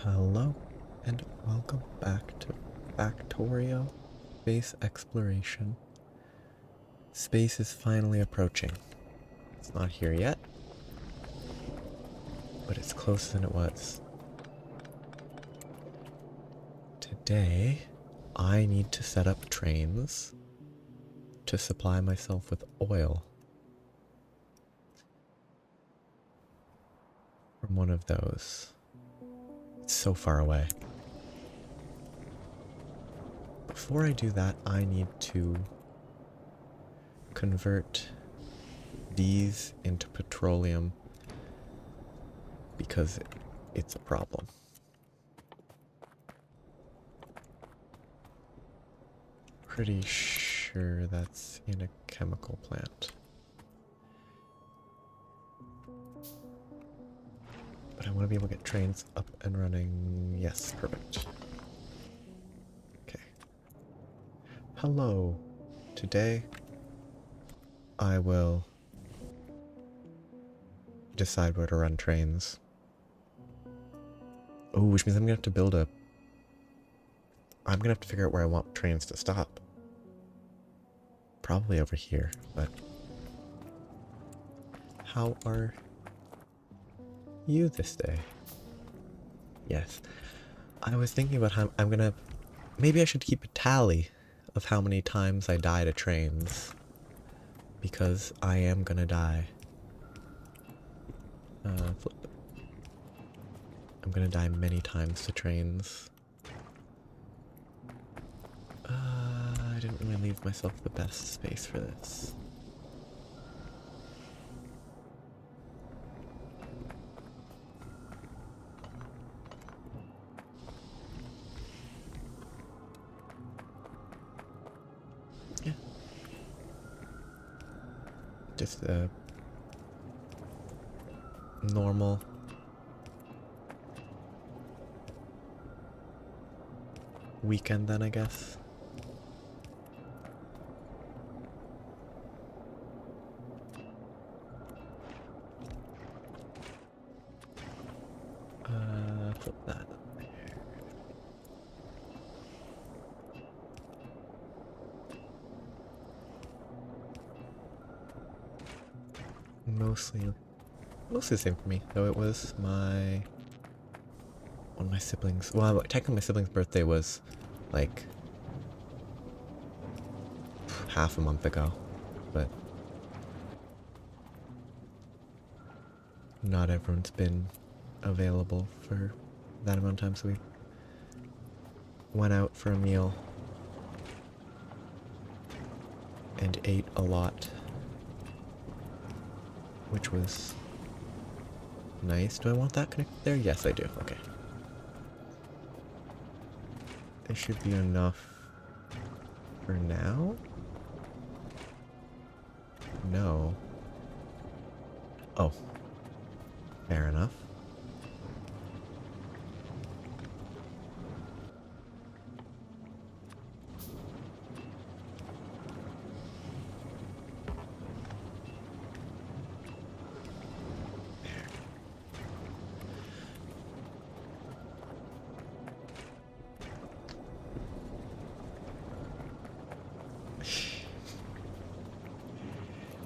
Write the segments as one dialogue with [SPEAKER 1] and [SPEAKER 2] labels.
[SPEAKER 1] Hello, and welcome back to Factorio Space Exploration. Space is finally approaching. It's not here yet, but it's closer than it was. Today, I need to set up trains to supply myself with oil from one of those. It's so far away. Before I do that, I need to convert these into petroleum because it's a problem. Pretty sure that's in a chemical plant. But I want to be able to get trains up and running. Yes, perfect. Okay. Hello. Today, I will decide where to run trains. Oh, which means I'm gonna have to build a... I'm gonna have to figure out where I want trains to stop. Probably over here, but... How are you this day? Yes. I was thinking about how I'm gonna... Maybe I should keep a tally of how many times I die to trains. Because I am gonna die. Flip it. I'm gonna die many times to trains. I didn't really leave myself the best space for this. Yeah. Just a normal weekend then, I guess. Put that there. Mostly the same for me, though it was one of my siblings, well, technically my sibling's birthday was like half a month ago, but not everyone's been available for that amount of time, so we went out for a meal and ate a lot, which was nice. Do I want that connected there? Yes, I do. Okay. There should be enough for now? No. Oh. Fair enough.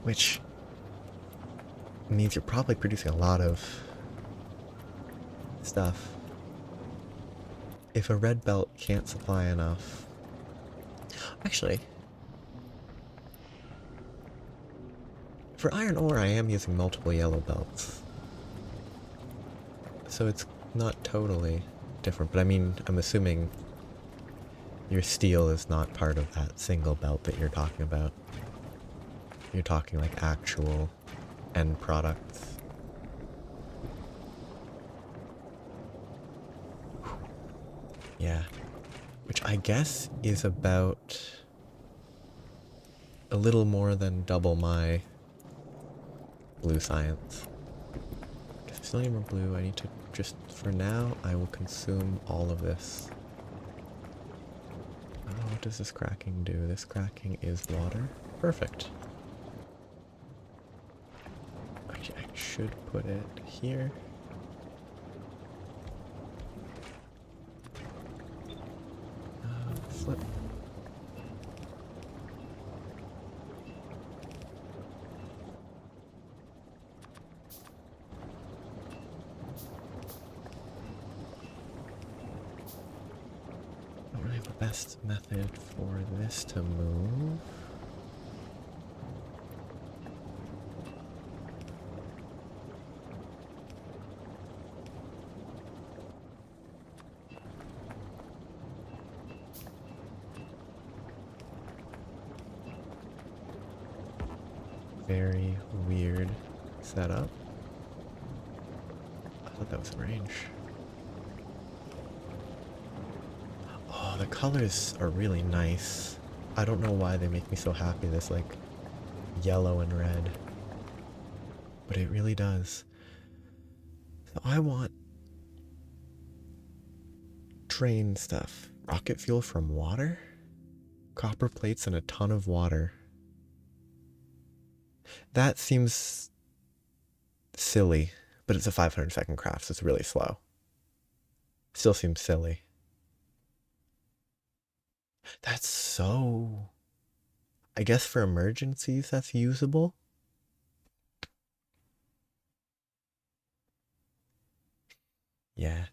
[SPEAKER 1] Which means you're probably producing a lot of stuff. If a red belt can't supply enough... Actually, for iron ore I am using multiple yellow belts. So it's not totally different, but I mean, I'm assuming your steel is not part of that single belt that you're talking about. You're talking like actual end products. Yeah. Which I guess is about a little more than double my blue science. If I still need more blue, I need to just, for now, I will consume all of this. What does this cracking do? This cracking is water. Perfect. Okay, I should put it here. Flip. Don't really have the best method for this to move. Very weird setup. I thought that was a range. Oh, the colors are really nice. I don't know why they make me so happy, this like yellow and red. But it really does. So I want train stuff. Rocket fuel from water? Copper plates and a ton of water. That seems silly, but it's a 500-second craft, so it's really slow. Still seems silly. That's so... I guess for emergencies that's usable? Yeah.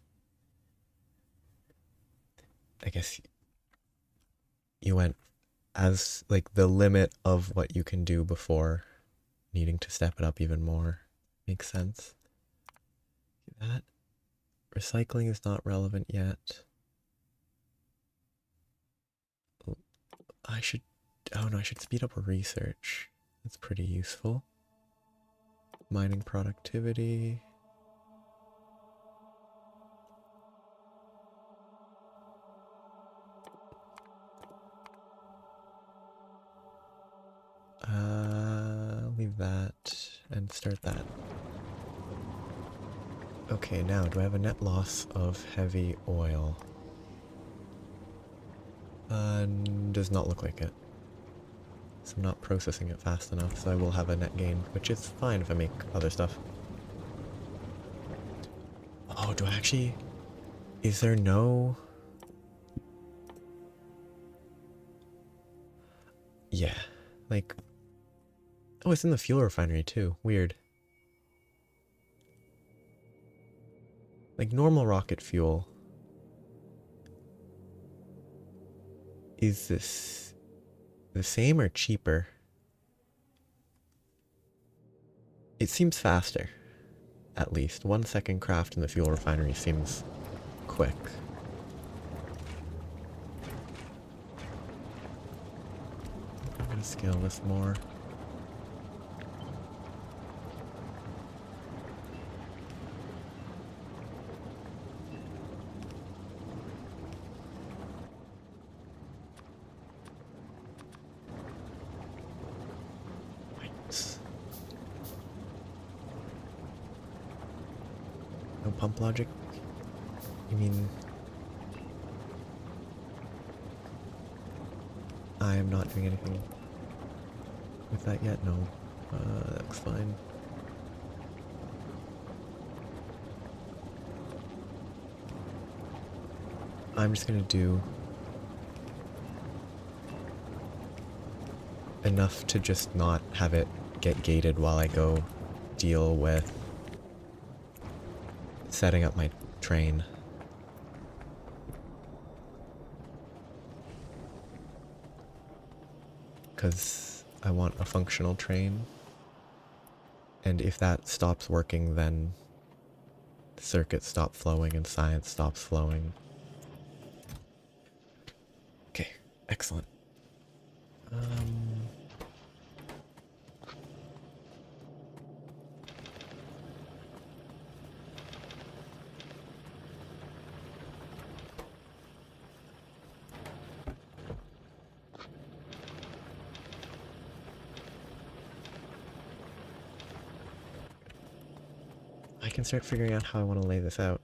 [SPEAKER 1] I guess you went as like the limit of what you can do before needing to step it up even more. Makes sense. That recycling is not relevant yet. I should, oh no, I should speed up research. That's pretty useful. Mining productivity. Leave that and start that. Okay, now do I have a net loss of heavy oil? Does not look like it. So I'm not processing it fast enough, so I will have a net gain, which is fine if I make other stuff. Oh, do I actually... Is there no... Yeah, like... Oh, it's in the fuel refinery too. Weird. Like normal rocket fuel. Is this the same or cheaper? It seems faster, at least. 1 second craft in the fuel refinery seems quick. I'm gonna scale this more. No pump logic? You mean... I am not doing anything with that yet? No. That looks fine. I'm just gonna do enough to just not have it get gated while I go deal with setting up my train. Because I want a functional train. And if that stops working, then circuits stop flowing and science stops flowing. Okay, excellent. I can start figuring out how I want to lay this out.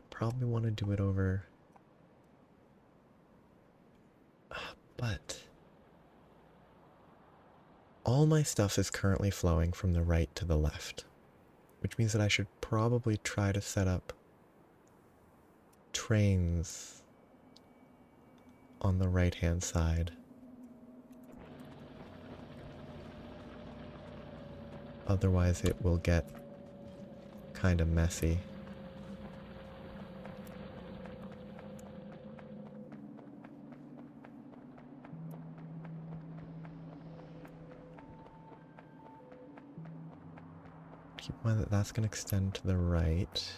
[SPEAKER 1] Probably want to do it over... But... all my stuff is currently flowing from the right to the left, which means that I should probably try to set up trains on the right-hand side. Otherwise it will get kind of messy. Keep in mind that that's going to extend to the right.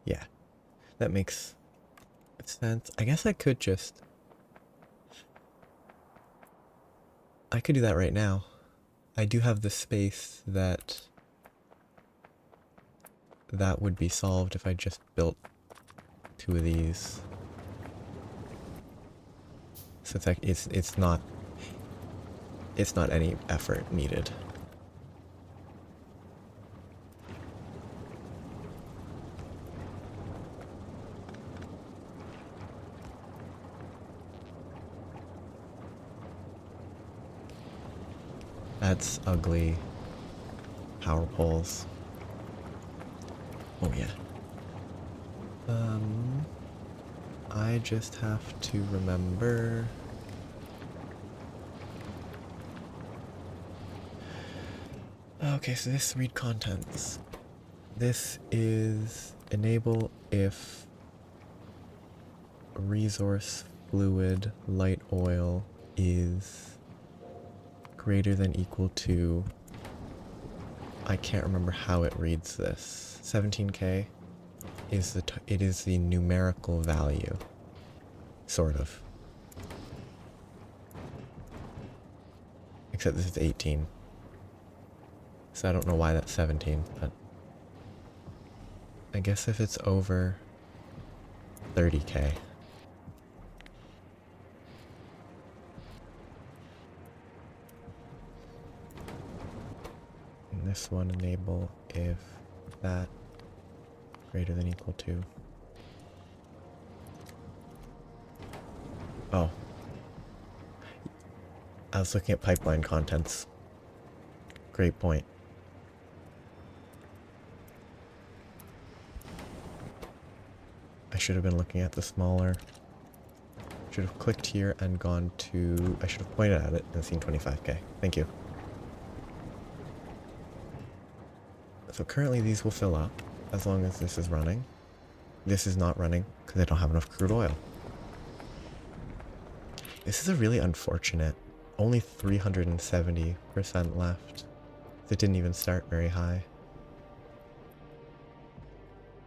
[SPEAKER 1] Yeah, that makes sense. I guess I could do that right now. I do have the space that would be solved if I just built 2 of these. So it's like it's not any effort needed. That's ugly. Power poles. Oh yeah. I just have to remember. Okay, so this read contents. This is enable if resource fluid light oil is greater than equal to, I can't remember how it reads this. 17k is it is the numerical value, sort of. Except this is 18. So I don't know why that's 17, but I guess if it's over 30k. And this one enable if that greater than equal to. Oh. I was looking at pipeline contents. Great point. I should have been looking at the smaller. Should have clicked here and gone to, I should have pointed at it and seen 25k. Thank you. So currently these will fill up as long as this is running. This is not running because I don't have enough crude oil. This is a really unfortunate. Only 370% left. It didn't even start very high.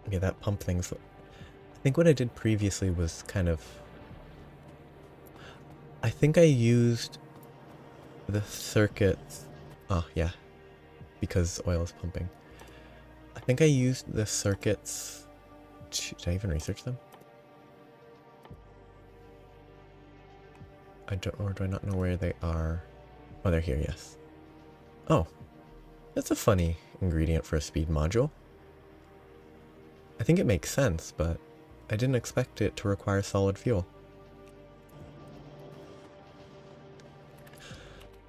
[SPEAKER 1] Okay, that pump thing's... I think what I did previously was kind of... I think I used the circuits... Oh, yeah. Because oil is pumping. I think I used the circuits... Did I even research them? I don't, or do I not know where they are? Oh, they're here, yes. Oh. That's a funny ingredient for a speed module. I think it makes sense, but I didn't expect it to require solid fuel.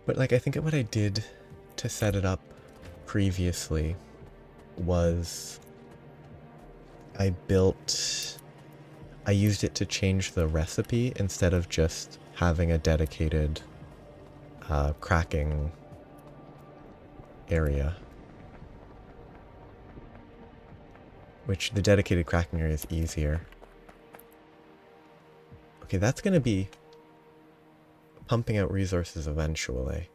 [SPEAKER 1] But like, I think what I did to set it up previously was I used it to change the recipe instead of just having a dedicated cracking area. Which the dedicated cracking area is easier. Okay, that's going to be pumping out resources eventually.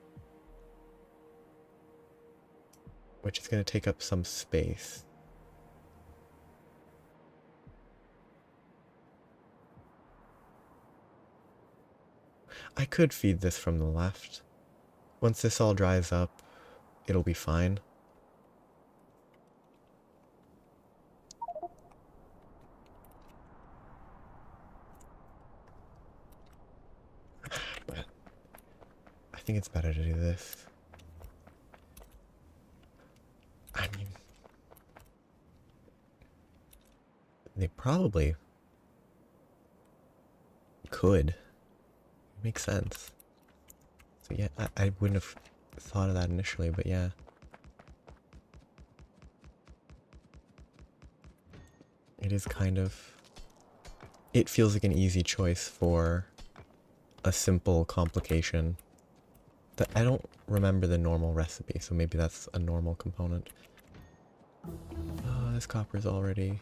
[SPEAKER 1] Which is going to take up some space. I could feed this from the left. Once this all dries up, it'll be fine. But I think it's better to do this. I mean, they probably could. Makes sense. So yeah, I wouldn't have thought of that initially, but yeah. It is kind of... It feels like an easy choice for a simple complication. That I don't remember the normal recipe, so maybe that's a normal component. Oh, this copper's already...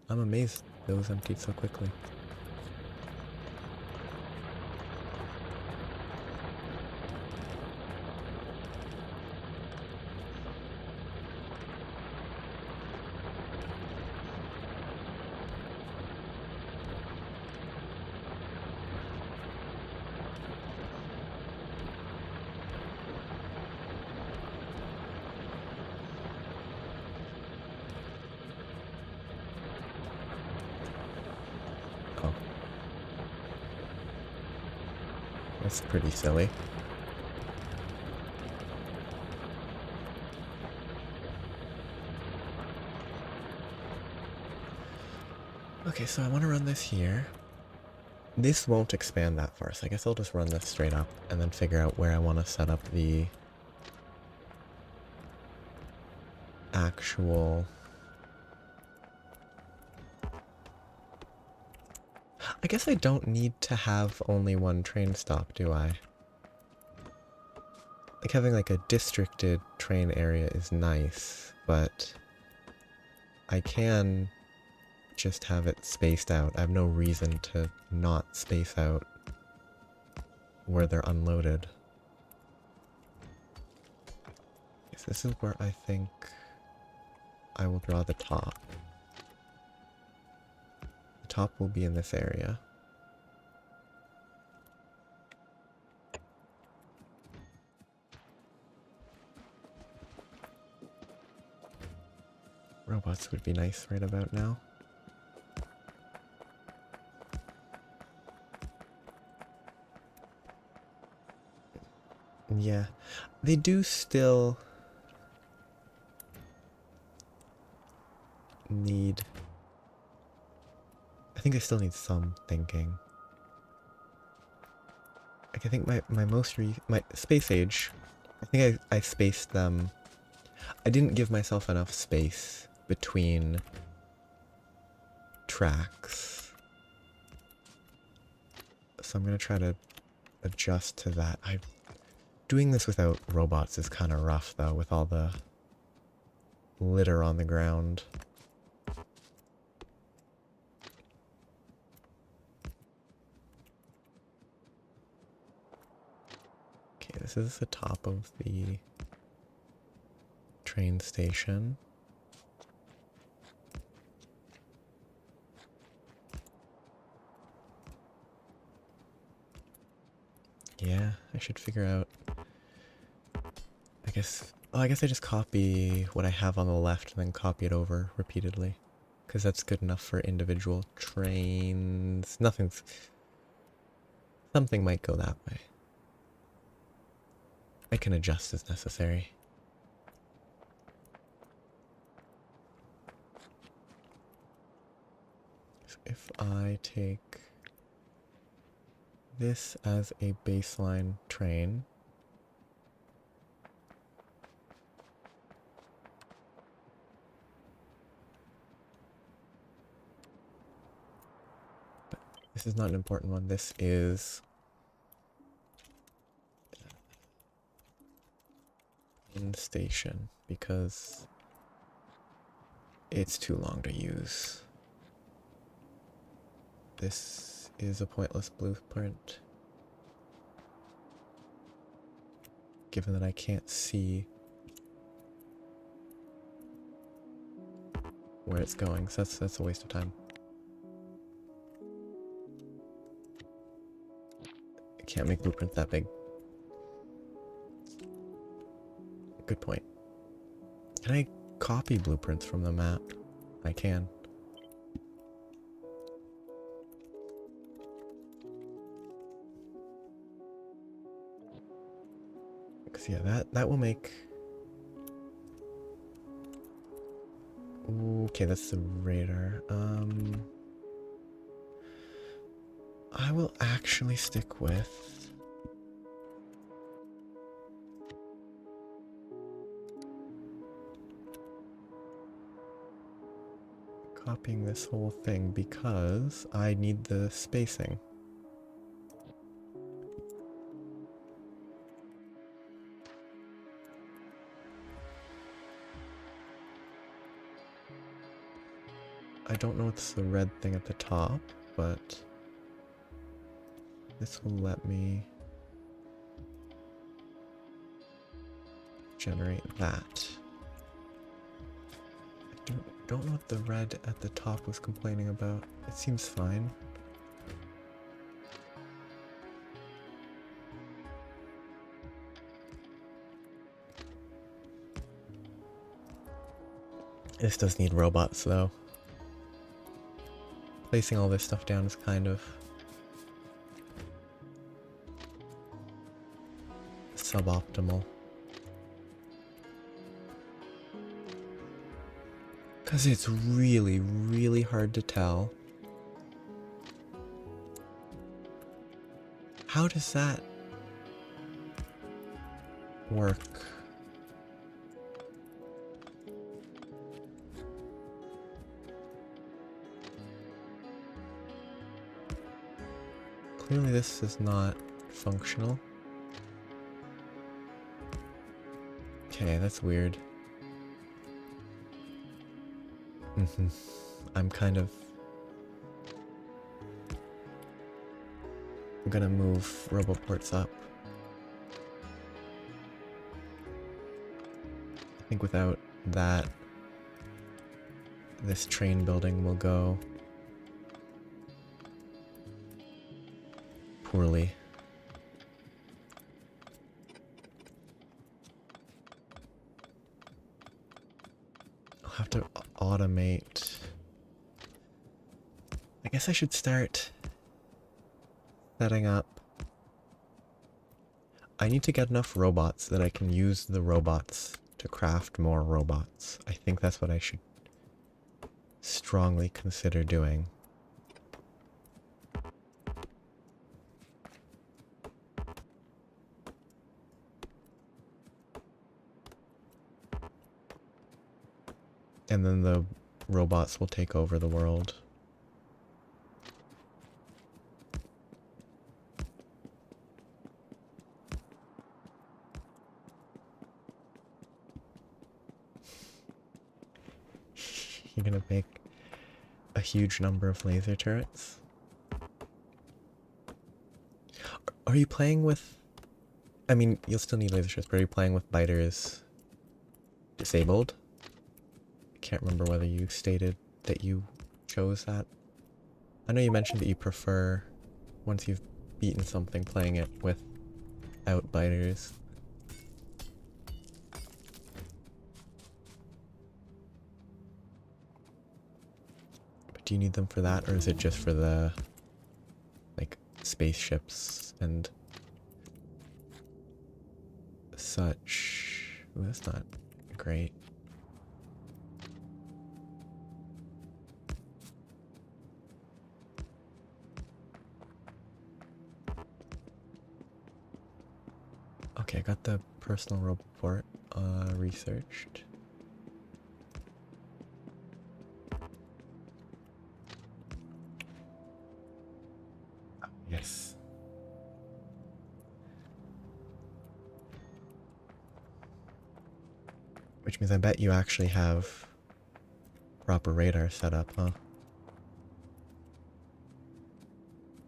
[SPEAKER 1] I'm amazed it was emptied so quickly. Oh. That's pretty silly. Okay, so I want to run this here. This won't expand that far, so I guess I'll just run this straight up and then figure out where I want to set up the actual... I guess I don't need to have only one train stop, do I? Like having like a districted train area is nice, but I can just have it spaced out. I have no reason to not space out where they're unloaded. Yes, this is where I think I will draw the top. The top will be in this area. Robots would be nice right about now. Yeah, they do still need... I think they still need some thinking. Like I think my Space Age, I think I spaced them... I didn't give myself enough space between tracks. So I'm gonna try to adjust to that. Doing this without robots is kind of rough though, with all the litter on the ground. Okay, this is the top of the train station. Yeah, I should figure out... I guess I just copy what I have on the left and then copy it over repeatedly. Because that's good enough for individual trains. Something might go that way. I can adjust as necessary. So if I take this as a baseline train, but this is not an important one. This is in station because it's too long to use. This is a pointless blueprint, given that I can't see where it's going, so that's a waste of time. I can't make blueprints that big. Good point. Can I copy blueprints from the map? I can. Because yeah, that will make... Ooh, Okay, that's the radar. I will actually stick with... copying this whole thing because I need the spacing. I don't know what's the red thing at the top, but this will let me generate that. I don't know what the red at the top was complaining about. It seems fine. This does need robots though. Placing all this stuff down is kind of suboptimal. Because it's really, really hard to tell. How does that work? Clearly this is not functional. Okay, that's weird. I'm gonna move roboports up. I think without that, this train building will go poorly. I'll have to automate. I guess I should start setting up. I need to get enough robots that I can use the robots to craft more robots. I think that's what I should strongly consider doing. And then the robots will take over the world. You're gonna make a huge number of laser turrets? Are you playing with... I mean, you'll still need laser turrets, but are you playing with biters disabled? I can't remember whether you stated that you chose that. I know you mentioned that you prefer, once you've beaten something, playing it without biters. Do you need them for that, or is it just for the, like, spaceships and such? Ooh, that's not great. Okay, I got the personal robot researched. Yes. Which means I bet you actually have proper radar set up, huh?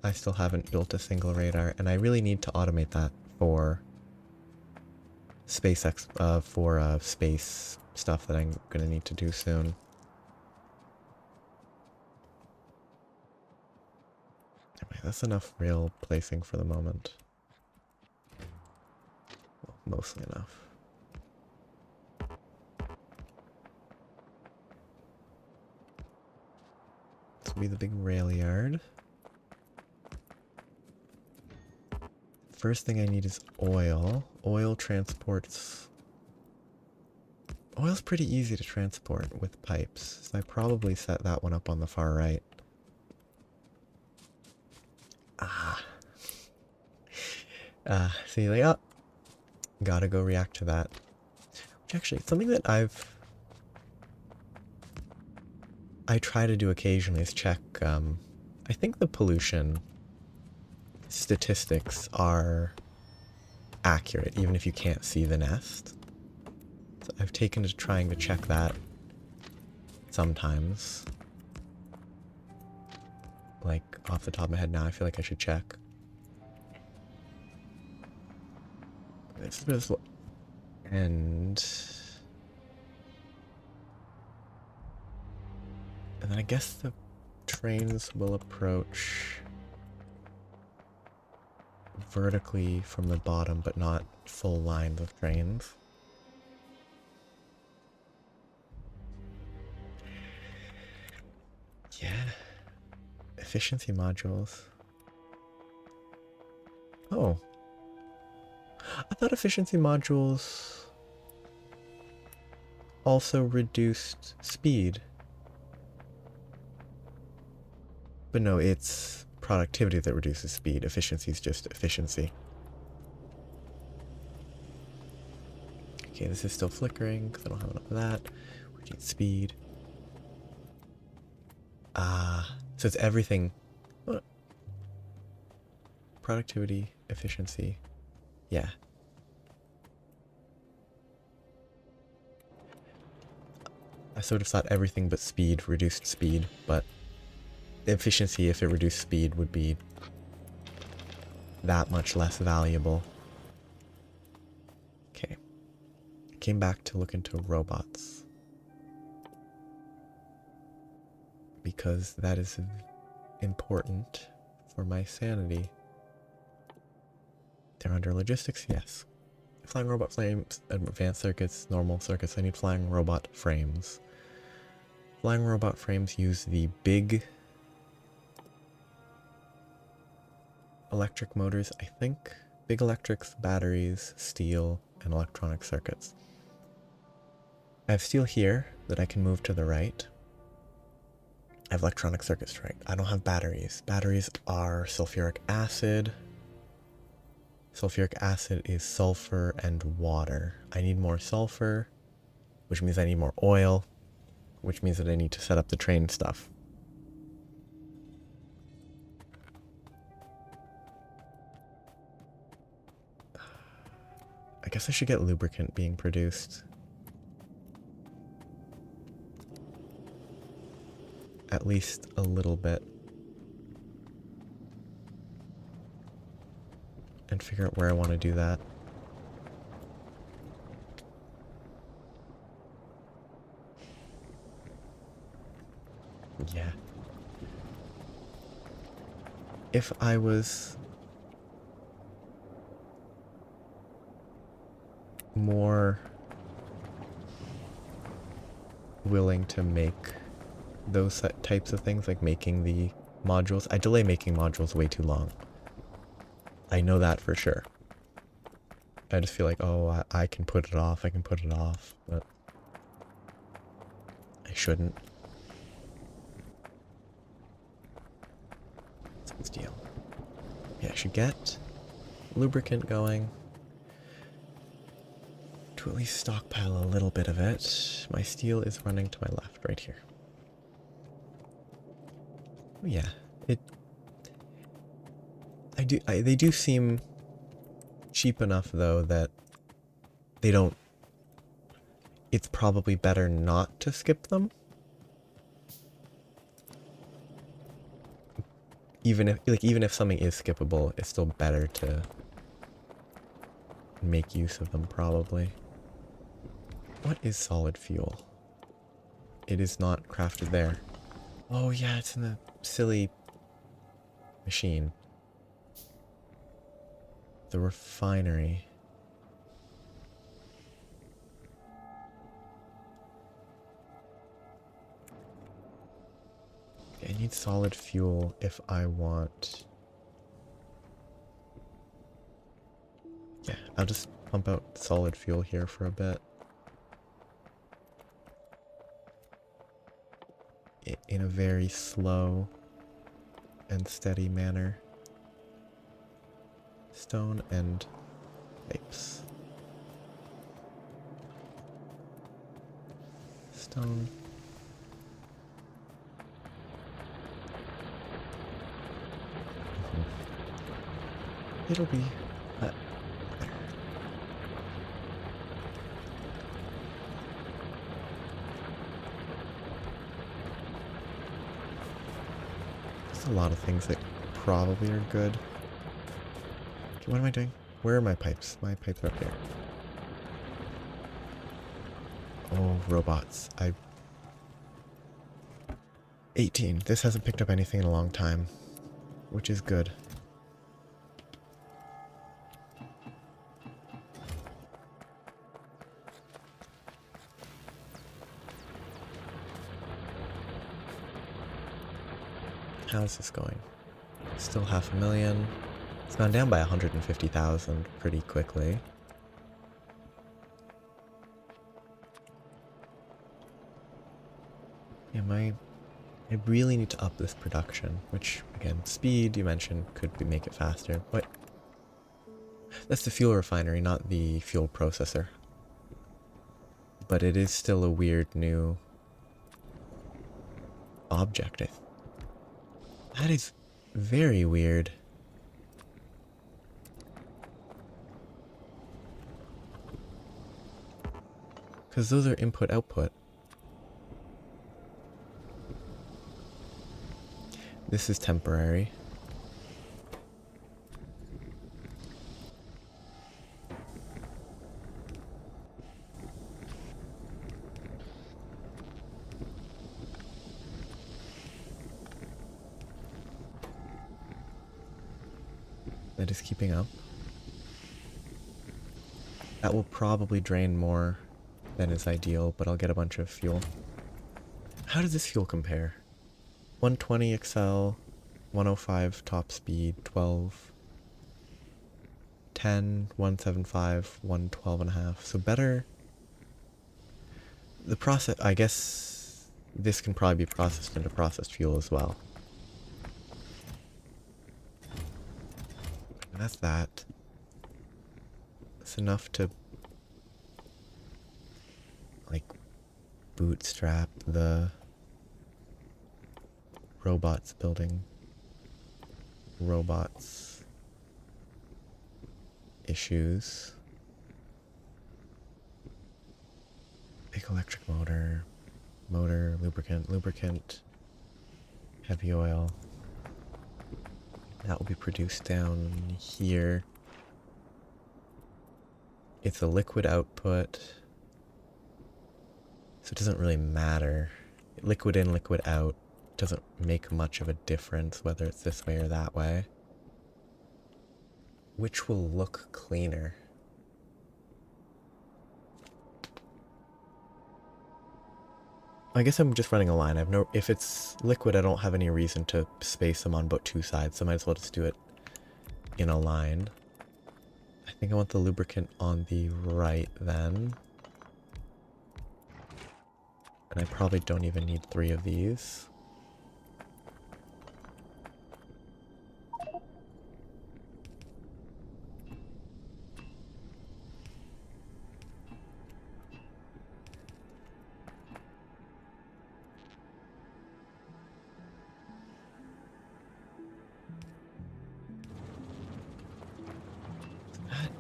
[SPEAKER 1] I still haven't built a single radar, and I really need to automate that for space stuff that I'm gonna need to do soon. Anyway, that's enough rail placing for the moment. Well, mostly enough. This will be the big rail yard. First thing I need is oil. Oil transports Oil's pretty easy to transport with pipes, so I probably set that one up on the far right. Ah. See, like, oh, gotta go react to that. Which actually, something that I try to do occasionally is check, I think the pollution statistics are accurate, even if you can't see the nest. So I've taken to trying to check that sometimes. Like, off the top of my head now, I feel like I should check. And then I guess the trains will approach vertically from the bottom, but not full lines of trains. Yeah. Efficiency modules. Oh. I thought efficiency modules also reduced speed. But no, it's productivity that reduces speed. Efficiency is just efficiency. Okay, this is still flickering because I don't have enough of that. We need speed. So it's everything. What? Productivity, efficiency. Yeah. I sort of thought everything but speed reduced speed, but efficiency, if it reduced speed, would be that much less valuable. Okay. I came back to look into robots. Because that is important for my sanity. They're under logistics? Yes. Flying robot frames, advanced circuits, normal circuits. I need flying robot frames. Flying robot frames use the big electric motors, I think. Big electrics, batteries, steel, and electronic circuits. I have steel here that I can move to the right. I have electronic circuits right. I don't have batteries. Batteries are sulfuric acid. Sulfuric acid is sulfur and water. I need more sulfur, which means I need more oil, which means that I need to set up the train stuff. I guess I should get lubricant being produced. At least a little bit. And figure out where I want to do that. Yeah. If I was more willing to make those types of things, like making the modules, I delay making modules way too long. I know that for sure. I just feel like, oh, I can put it off, but I shouldn't. What's the deal? Yeah, I should get lubricant going to at least stockpile a little bit of it. My steel is running to my left, right here. Oh yeah, they do seem cheap enough though that they don't, it's probably better not to skip them. Even if something is skippable, it's still better to make use of them probably. What is solid fuel? It is not crafted there. Oh yeah, it's in the silly machine. The refinery. I need solid fuel if I want... Yeah, I'll just pump out solid fuel here for a bit. in a very slow and steady manner. Stone and pipes. Stone. It'll be better. There's a lot of things that probably are good. What am I doing? Where are my pipes? My pipes are up here. Oh, robots. 18. This hasn't picked up anything in a long time, which is good. How's this going? Still 500,000. It's gone down by 150,000 pretty quickly. I really need to up this production, which, again, speed, you mentioned, could make it faster, but that's the fuel refinery, not the fuel processor. But it is still a weird new object. That is very weird. Because those are input-output. This is temporary. That is keeping up. That will probably drain more than is ideal, but I'll get a bunch of fuel. How does this fuel compare? 120 Excel, 105 top speed, 12, 10, 175, 112.5. So better. The process, I guess this can probably be processed into processed fuel as well. And that's that. It's enough to like bootstrap the robots building robots issues. Big electric motor, lubricant, heavy oil. That will be produced down here. It's a liquid output, so it doesn't really matter. Liquid in, liquid out doesn't make much of a difference whether it's this way or that way. Which will look cleaner? I guess I'm just running a line. If it's liquid, I don't have any reason to space them on but two sides, so I might as well just do it in a line. I think I want the lubricant on the right then. And I probably don't even need 3 of these.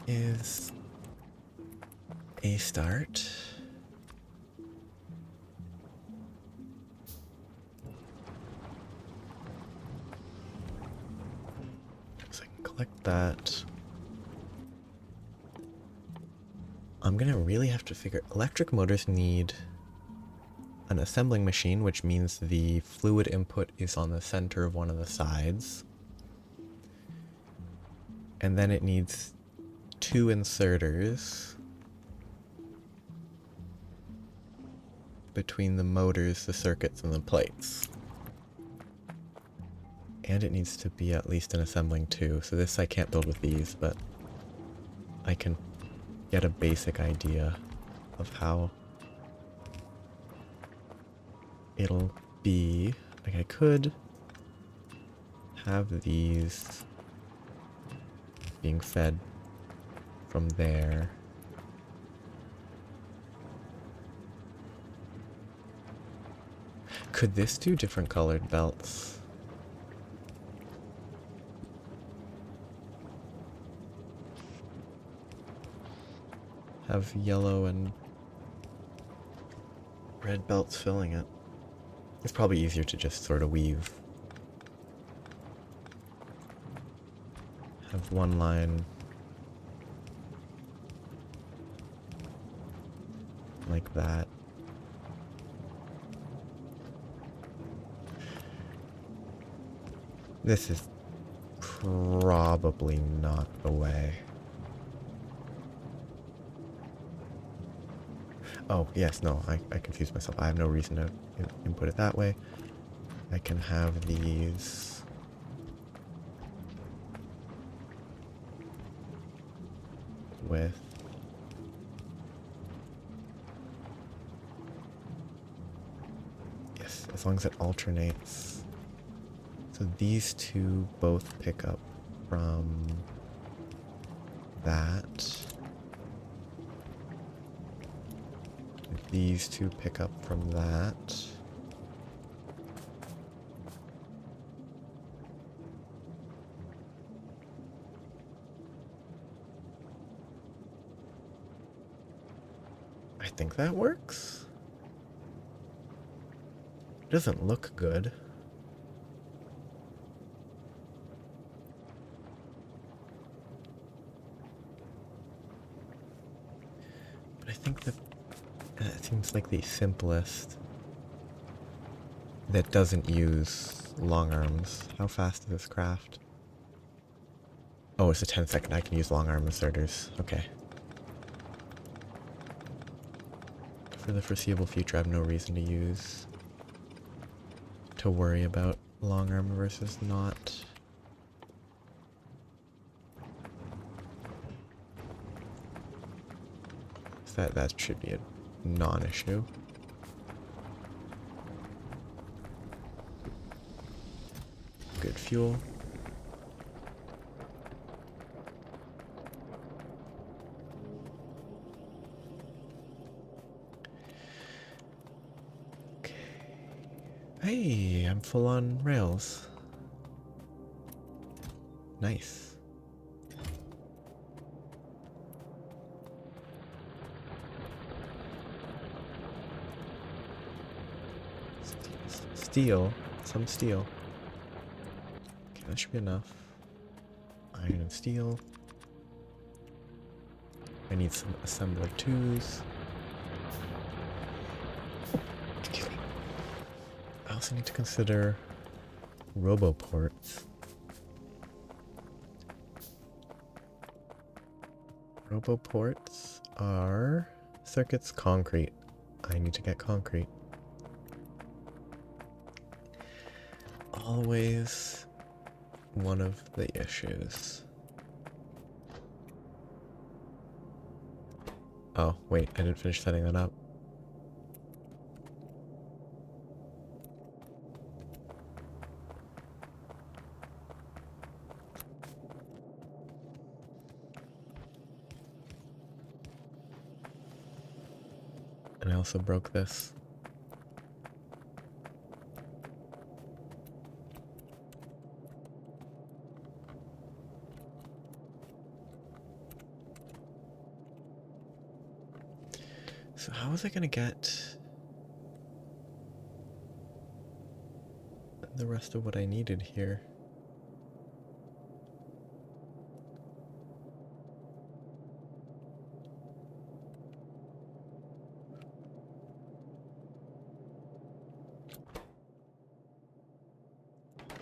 [SPEAKER 1] Is a start. So I can collect that. I'm gonna really have to figure. Electric motors need an assembling machine, which means the fluid input is on the center of one of the sides. And then it needs 2 inserters between the motors, the circuits, and the plates. And it needs to be at least an assembling too. So this I can't build with these, but I can get a basic idea of how it'll be, like I could have these being fed from there. Could this do different colored belts? Have yellow and red belts filling it. It's probably easier to just sort of weave. Have one line like that. This is probably not the way. Oh, yes, no, I confused myself. I have no reason to input it that way. I can have these with yes, as long as it alternates. So these two both pick up from that. These two pick up from that. I think that works. It doesn't look good. But I think that seems like the simplest that doesn't use long arms. How fast is this craft? Oh, it's a 10-second. I can use long arm inserters. Okay. For the foreseeable future, I have no reason to worry about long arm versus not. So that should be a non-issue. Good fuel. Okay. Hey, I'm full on rails. Nice. Steel. Some steel. Okay, that should be enough. Iron and steel. I need some assembler 2s. Excuse me. I also need to consider roboports. Roboports are circuits, concrete. I need to get concrete. Always one of the issues. Oh, wait, I didn't finish setting that up. And I also broke this. So how was I gonna get the rest of what I needed here?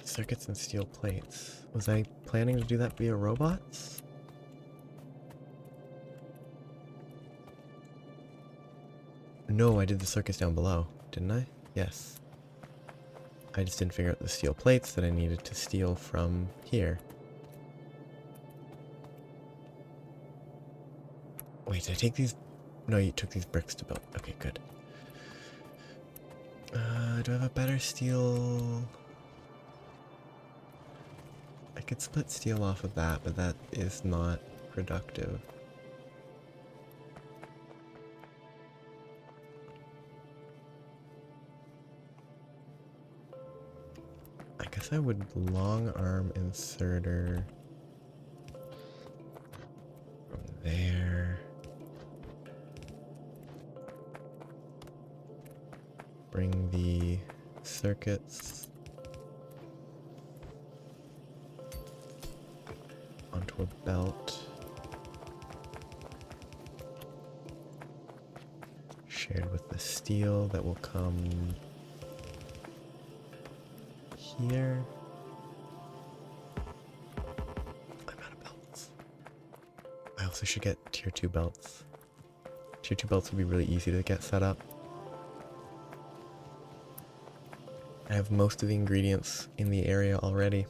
[SPEAKER 1] Circuits and steel plates. Was I planning to do that via robots? No, I did the circuits down below, didn't I? Yes. I just didn't figure out the steel plates that I needed to steal from here. Wait, did I take these? No, you took these bricks to build. Okay, good. Do I have a better steel? I could split steel off of that, but that is not productive. I guess I would long arm inserter from there. Bring the circuits onto a belt. Shared with the steel that will come here. I'm out of belts. I also should get tier 2 belts. Tier 2 belts would be really easy to get set up. I have most of the ingredients in the area already.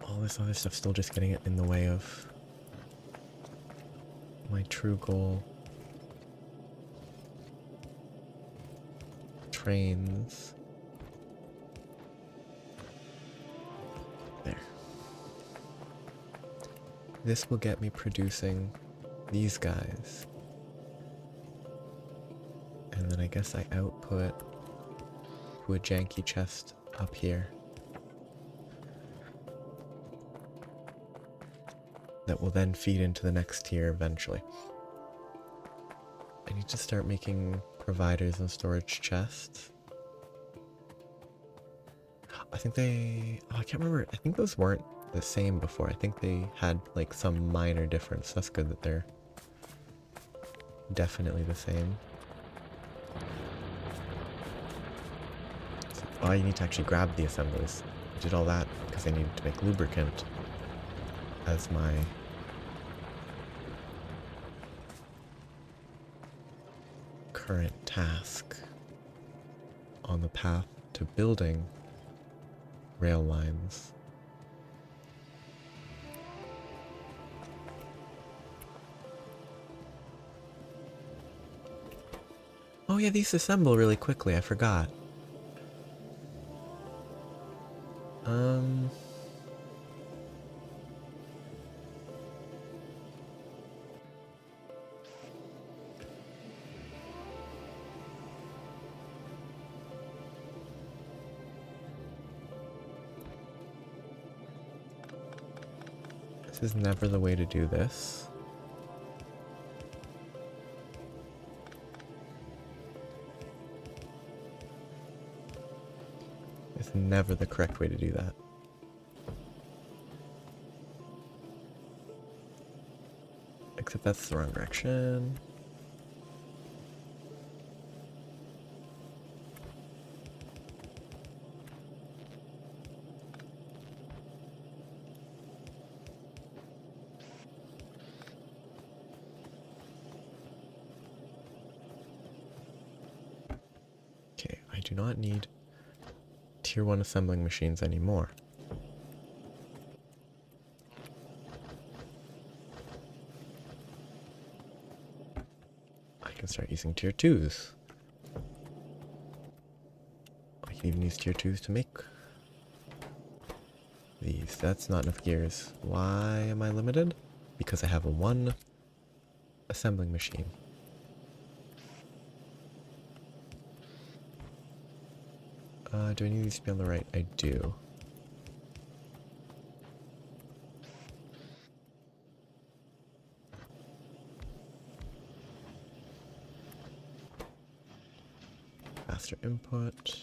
[SPEAKER 1] All this other stuff still just getting in the way of my true goal. Trains. There. This will get me producing these guys. And then I guess I output to a janky chest up here. That will then feed into the next tier eventually. I need to start making providers and storage chests. I think they... oh, I can't remember. I think those weren't the same before. I think they had like some minor difference. That's good that they're definitely the same. Oh, you need to actually grab the assemblies. I did all that because I needed to make lubricant as my current task on the path to building rail lines. Oh yeah, these assemble really quickly, I forgot. This is never the way to do this. It's never the correct way to do that. Except that's the wrong direction. Okay, I do not need tier 1 assembling machines anymore. I can start using tier 2s. I can even use tier 2s to make these. That's not enough gears. Why am I limited? Because I have a 1 assembling machine. Do I need these to be on the right? I do. Faster input.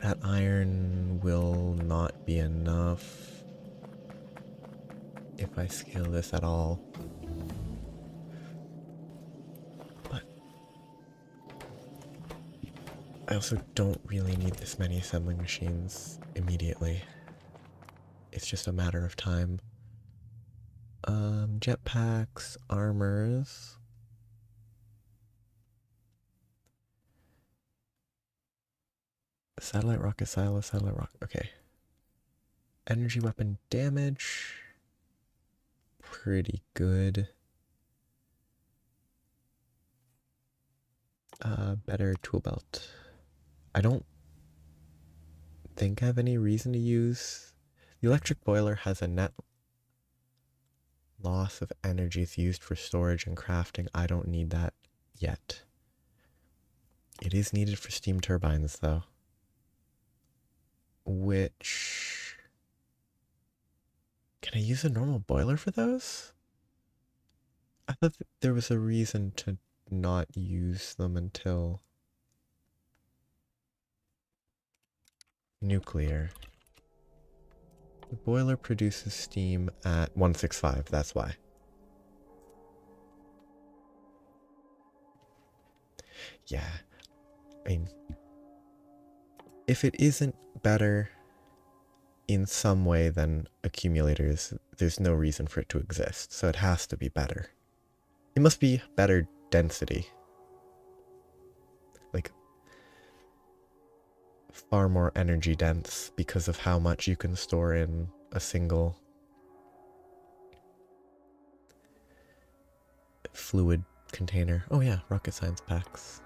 [SPEAKER 1] That iron will not be enough if I scale this at all. But I also don't really need this many assembling machines immediately. It's just a matter of time. Jetpacks, armors. Satellite rocket silo, satellite rocket. Okay. Energy weapon damage. Pretty good. Better tool belt. I don't think I have any reason to use. The electric boiler has a net loss of energy if used for storage and crafting. I don't need that yet. It is needed for steam turbines, though. Which... Can I use a normal boiler for those? I thought there was a reason to not use them until... Nuclear. The boiler produces steam at 165, that's why. Yeah. I mean, if it isn't better in some way than accumulators, there's no reason for it to exist, so it has to be better. It must be better density. Like, far more energy dense because of how much you can store in a single fluid container. Oh yeah, rocket science packs.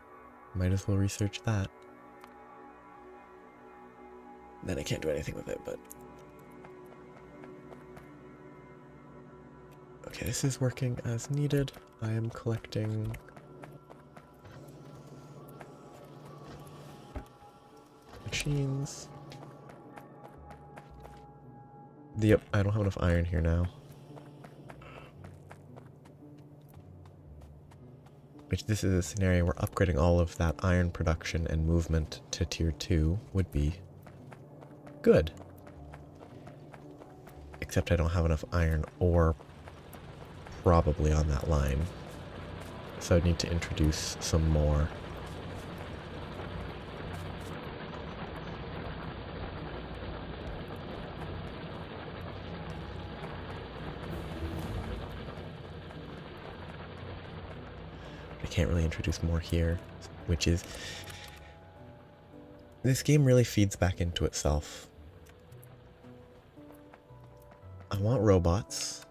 [SPEAKER 1] Might as well research that. Then I can't do anything with it, but... Okay, this is working as needed. I am collecting... machines. Yep, I don't have enough iron here now. Which this is a scenario where upgrading all of that iron production and movement to tier 2 would be good. Except I don't have enough iron ore probably on that line. So I need to introduce some more. I can't really introduce more here, which is... This game really feeds back into itself. I want robots.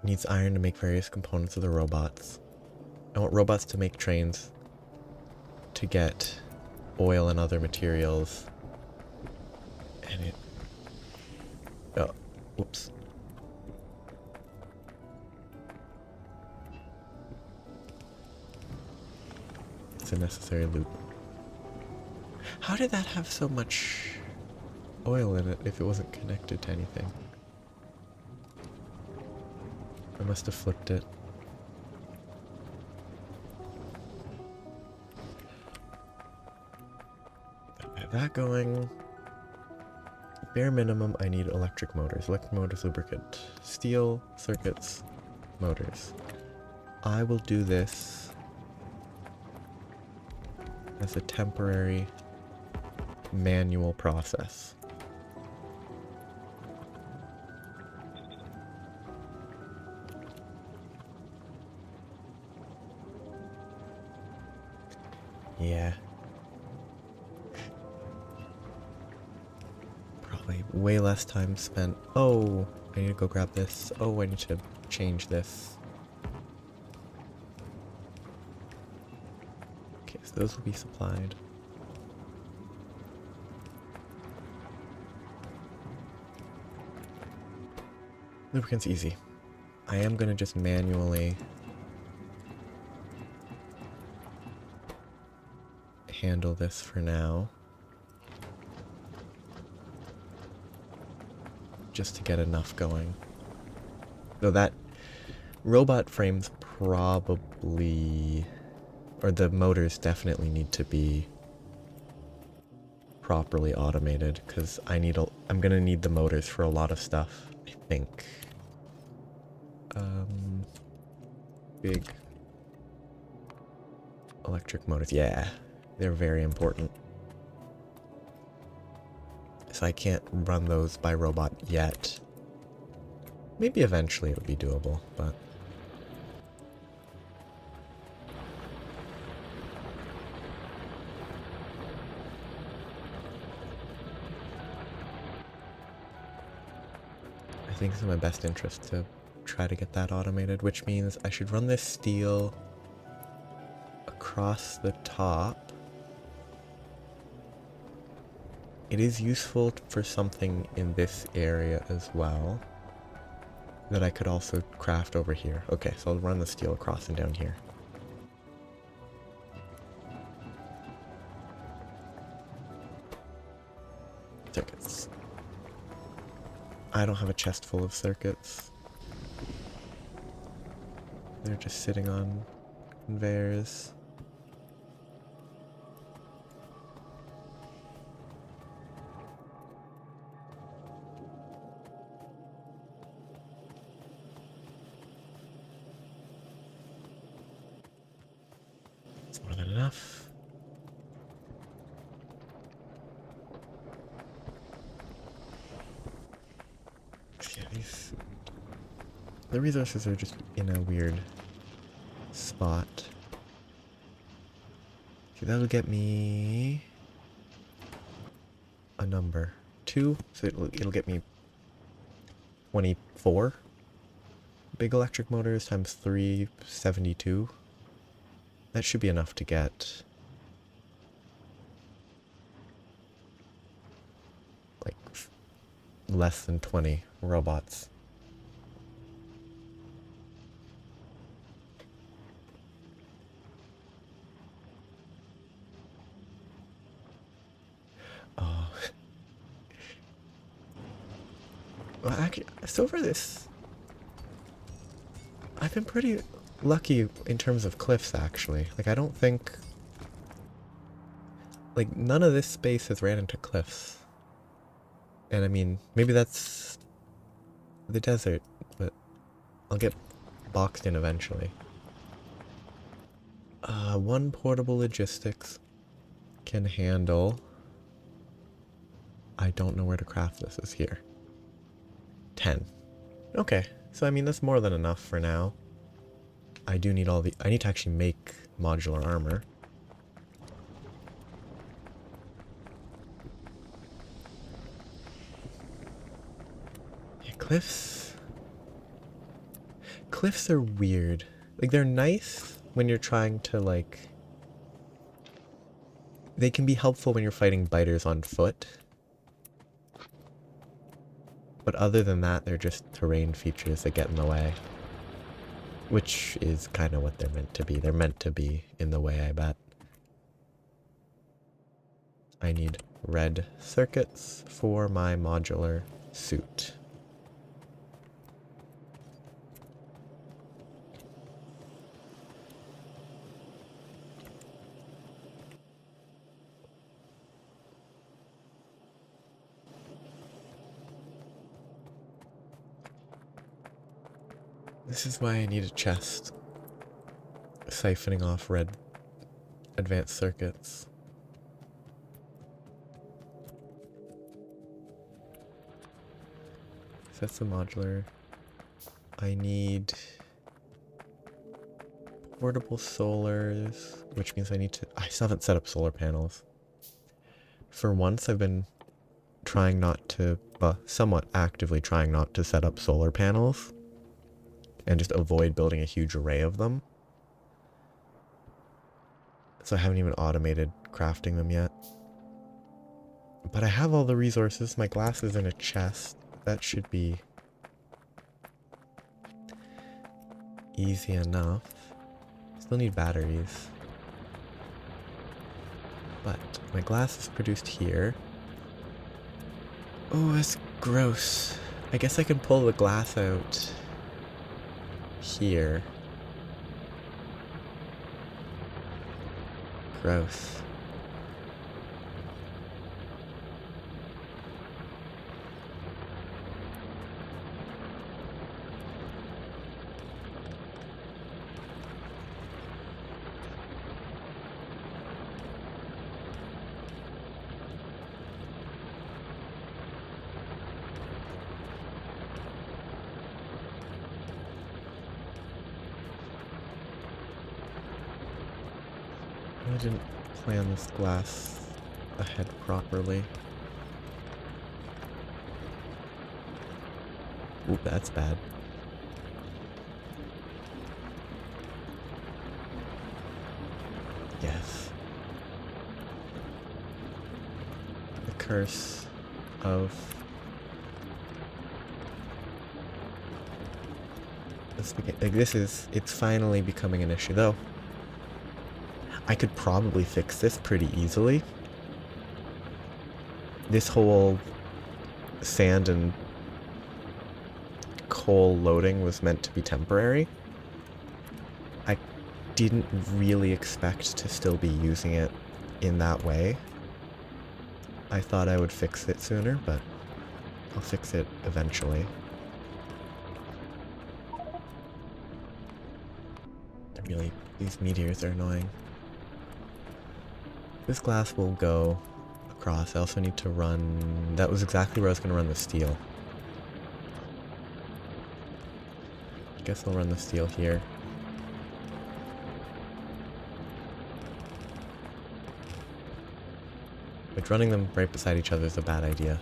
[SPEAKER 1] Needs iron to make various components of the robots. I want robots to make trains to get oil and other materials. And it... Oh, whoops. It's a necessary loop. How did that have so much oil in it if it wasn't connected to anything? I must have flipped it. Get that going. Bare minimum, I need electric motors. Electric motors, lubricant. Steel, circuits, motors. I will do this as a temporary manual process. Yeah. Probably way less time spent. Oh, I need to go grab this. Oh, I need to change this. Okay, so those will be supplied. Lubricant's easy. I am gonna just manually handle this for now. Just to get enough going. Though that robot frames probably, or the motors definitely need to be properly automated, because I'm gonna need the motors for a lot of stuff, I think. Big electric motors, yeah. They're very important. So I can't run those by robot yet. Maybe eventually it'll be doable, but... I think it's in my best interest to try to get that automated, which means I should run this steel across the top. It is useful for something in this area as well that I could also craft over here. Okay, so I'll run the steel across and down here. Circuits. I don't have a chest full of circuits. They're just sitting on conveyors. It's more than enough. Yeah, the resources are just in a weird spot. See, that'll get me a number 2, so it'll get me 24 big electric motors times 3, 72. That should be enough to get like less than 20 robots. Oh. Well, actually, so far this, I've been pretty lucky in terms of cliffs, actually. Like, I don't think, like, none of this space has ran into cliffs. And I mean, maybe that's the desert, but I'll get boxed in eventually. One portable logistics can handle... I don't know where to craft this. Is here. 10. Okay, so I mean, that's more than enough for now. I do need all the... I need to actually make modular armor. Yeah, cliffs... Cliffs are weird. Like, they're nice when you're trying to, like... They can be helpful when you're fighting biters on foot. But other than that, they're just terrain features that get in the way. Which is kind of what they're meant to be. They're meant to be in the way, I bet. I need red circuits for my modular suit. This is why I need a chest. Siphoning off red advanced circuits. So that's the modular. I need portable solars, which means I need to... I still haven't set up solar panels. For once, I've been trying not to... somewhat actively trying not to set up solar panels. And just avoid building a huge array of them. So I haven't even automated crafting them yet. But I have all the resources. My glass is in a chest. That should be easy enough. Still need batteries. But my glass is produced here. Oh, that's gross. I guess I can pull the glass out here. Gross. I didn't plan this glass ahead properly. Ooh, that's bad. Yes. The curse of this, like, it's finally becoming an issue, though. I could probably fix this pretty easily. This whole sand and coal loading was meant to be temporary. I didn't really expect to still be using it in that way. I thought I would fix it sooner, but I'll fix it eventually. Really, these meteors are annoying. This glass will go across. I also need to run... That was exactly where I was going to run the steel. I guess I'll run the steel here. Which, running them right beside each other is a bad idea.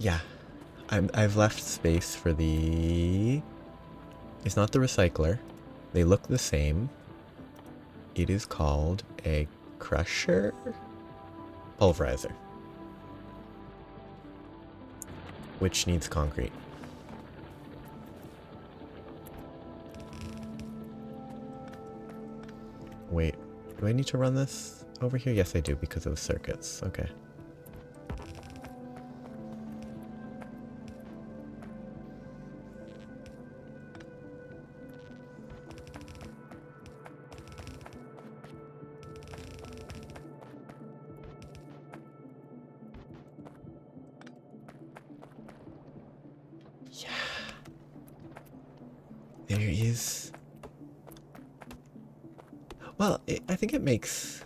[SPEAKER 1] Yeah. I've left space for the... It's not the recycler. They look the same. It is called a crusher? Pulverizer. Which needs concrete. Wait, do I need to run this over here? Yes, I do, because of the circuits. Okay. Yeah. There is... Well, I think it makes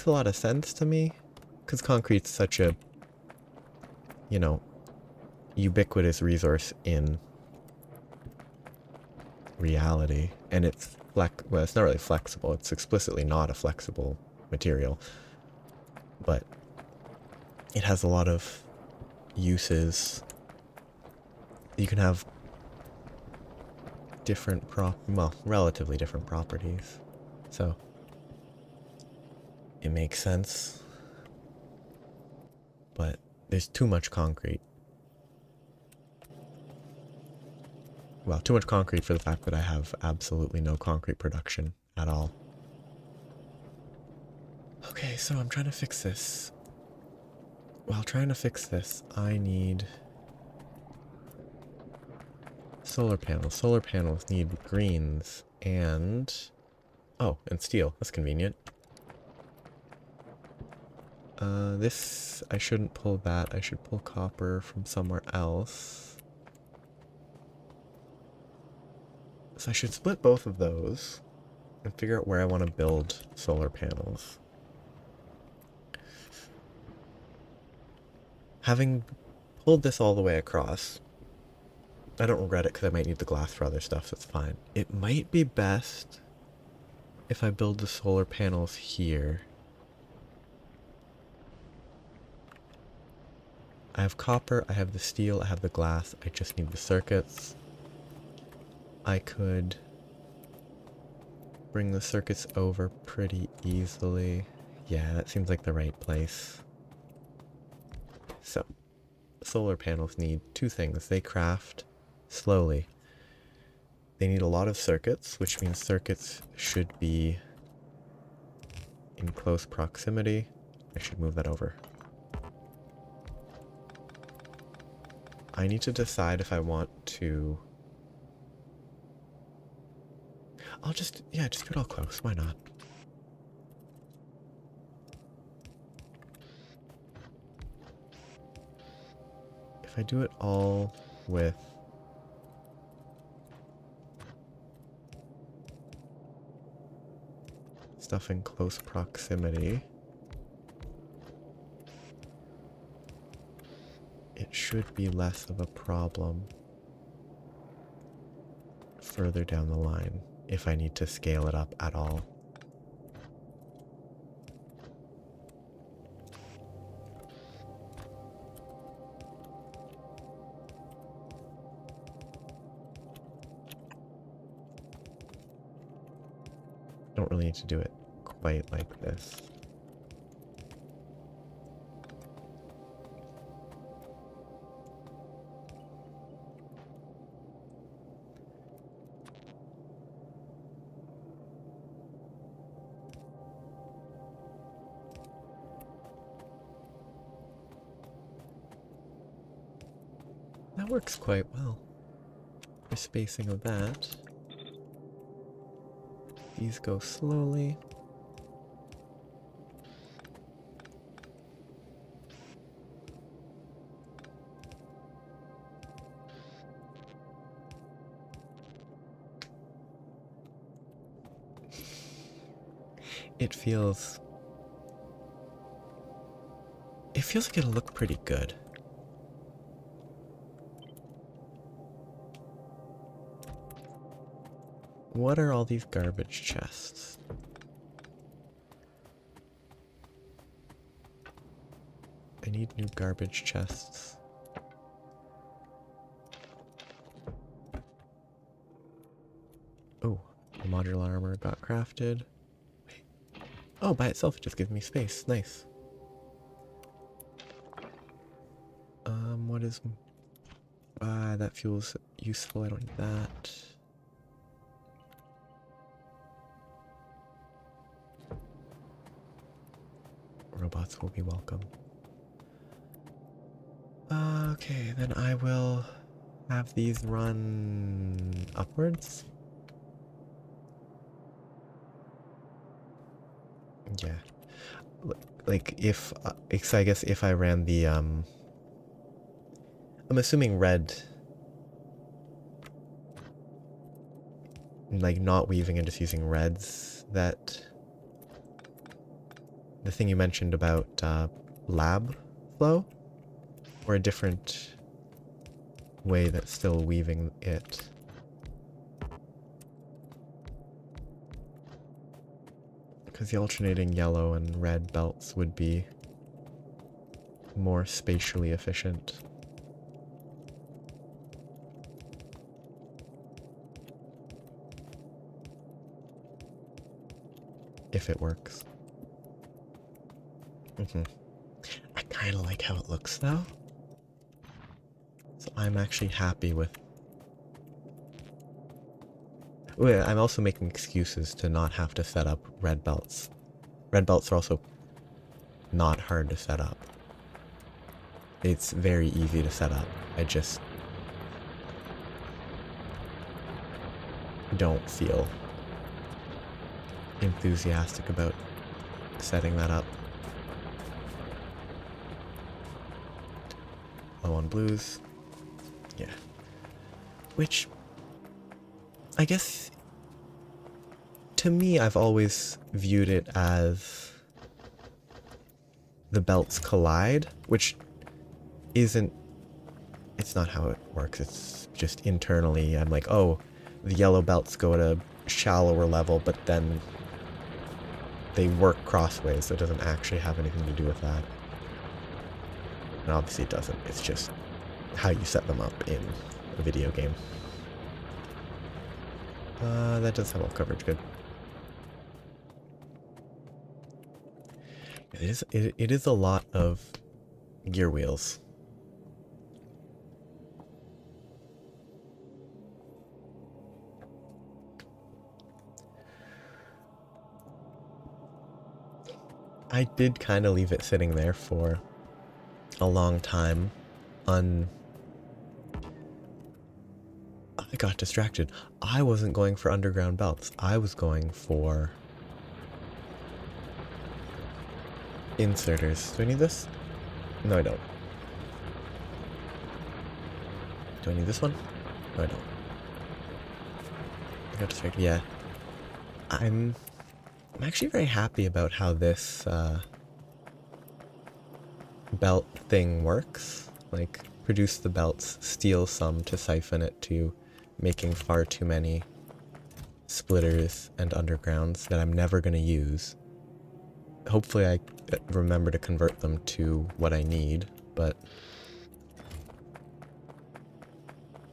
[SPEAKER 1] a lot of sense to me, because concrete's such a, you know, ubiquitous resource in reality, and it's well, it's not really flexible. It's explicitly not a flexible material, but it has a lot of uses. You can have different relatively different properties. So it makes sense. But there's too much concrete. Well, too much concrete for the fact that I have absolutely no concrete production at all. Okay, so I'm trying to fix this. While trying to fix this, I need solar panels. Solar panels need greens and... Oh, and steel. That's convenient. This... I shouldn't pull that. I should pull copper from somewhere else. So I should split both of those and figure out where I want to build solar panels. Having pulled this all the way across, I don't regret it because I might need the glass for other stuff, so it's fine. It might be best if I build the solar panels here. I have copper, I have the steel, I have the glass, I just need the circuits. I could bring the circuits over pretty easily. Yeah, that seems like the right place. So, solar panels need two things. They craft slowly. They need a lot of circuits, which means circuits should be in close proximity. I should move that over. I need to decide if I want to... I'll just, yeah, just do it all close. Why not? If I do it all with stuff in close proximity, should be less of a problem further down the line if I need to scale it up at all. Don't really need to do it quite like this. That works quite well. The spacing of that. These go slowly. It feels like it'll look pretty good. What are all these garbage chests? I need new garbage chests. Oh, the modular armor got crafted. Wait. Oh, by itself it just gives me space. Nice. What is... that fuel's useful. I don't need that. Robots will be welcome. Okay, then I will have these run upwards. Yeah. Like if, so I guess if I ran the, I'm assuming red, like not weaving and just using reds, that the thing you mentioned about lab flow, or a different way that's still weaving it. Because the alternating yellow and red belts would be more spatially efficient. If it works. I kind of like how it looks though. So I'm actually happy with... Well, I'm also making excuses to not have to set up red belts. Red belts are also not hard to set up. It's very easy to set up. I just don't feel enthusiastic about setting that up. Low on blues. Yeah. Which, I guess, to me, I've always viewed it as the belts collide, which isn't, it's not how it works. It's just internally, I'm like, oh, the yellow belts go at a shallower level, but then they work crossways, so it doesn't actually have anything to do with that. And obviously it doesn't, it's just how you set them up in a video game. That does have all coverage, good. It is a lot of gear wheels. I did kind of leave it sitting there for a long time. I got distracted. I wasn't going for underground belts. I was going for inserters. Do I need this? No, I don't. Do I need this one? No, I don't. I got distracted. Yeah. I'm actually very happy about how this belt thing works. Like, produce the belts, steal some to siphon it to making far too many splitters and undergrounds that I'm never going to use. Hopefully I remember to convert them to what I need, but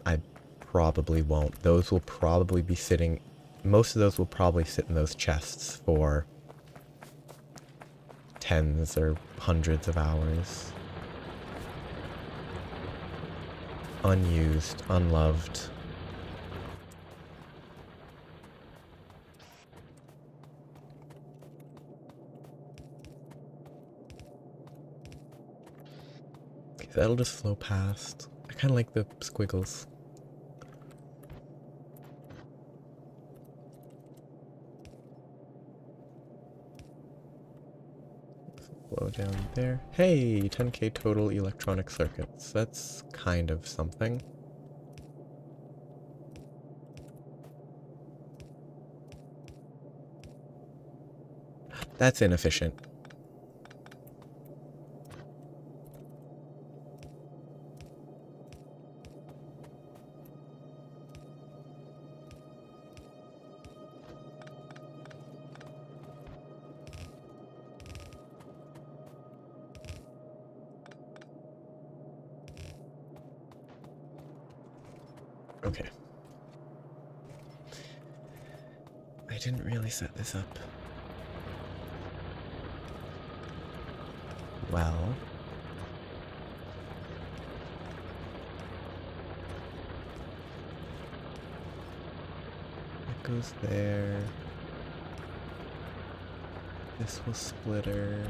[SPEAKER 1] I probably won't. Those will probably be sitting, most of those will probably sit in those chests for tens or hundreds of hours. Unused, unloved. Okay, that'll just flow past. I kind of like the squiggles. Flow down there. Hey, 10k total electronic circuits. That's kind of something. That's inefficient. Okay. I didn't really set this up well. It goes there. This will splitter.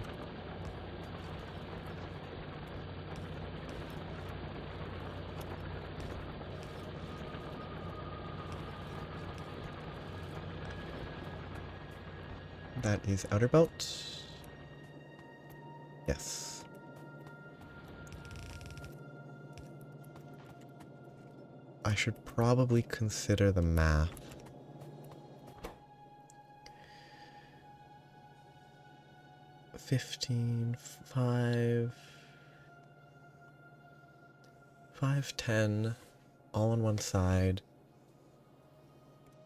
[SPEAKER 1] That is outer belt. Yes. I should probably consider the math. $15, $5, $5, $10, all on one side.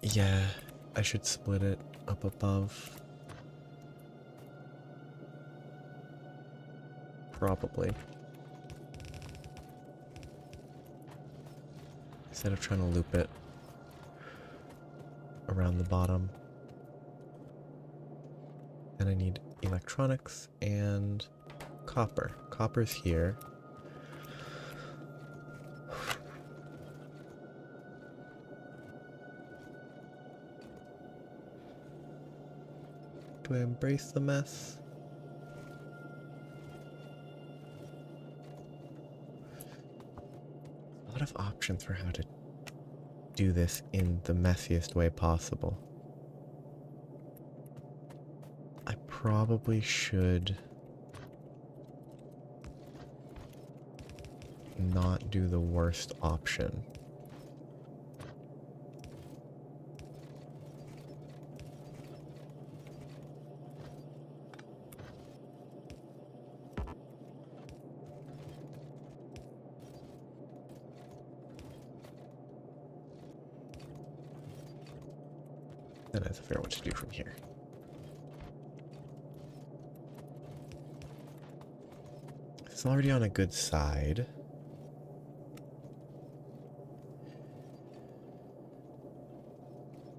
[SPEAKER 1] Yeah, I should split it up above. Probably. Instead of trying to loop it around the bottom. And I need electronics and copper. Copper's here. Do I embrace the mess? A lot of options for how to do this in the messiest way possible. I probably should not do the worst option. Then I have to figure out what to do from here. It's already on a good side.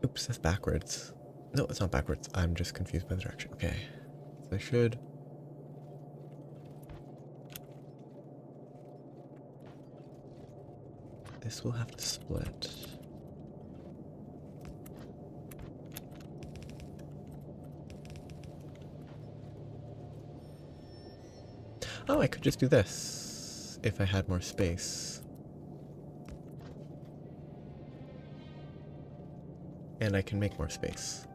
[SPEAKER 1] Oops, that's backwards. No, it's not backwards. I'm just confused by the direction. Okay. So I should... This will have to split. Oh, I could just do this if I had more space. And I can make more space.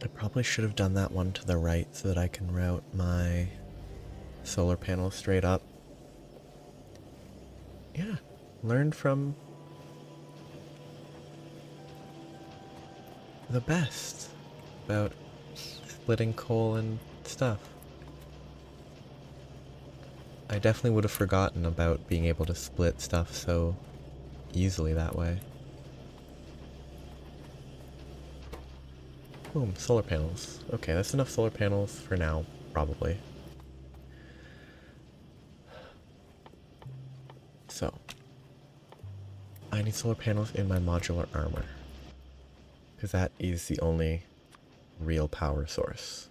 [SPEAKER 1] I probably should have done that one to the right so that I can route my solar panel straight up. Yeah, learn from the best about splitting coal and stuff. I definitely would have forgotten about being able to split stuff so easily that way. Boom, solar panels. Okay, that's enough solar panels for now, probably. So, I need solar panels in my modular armor, because that is the only real power source.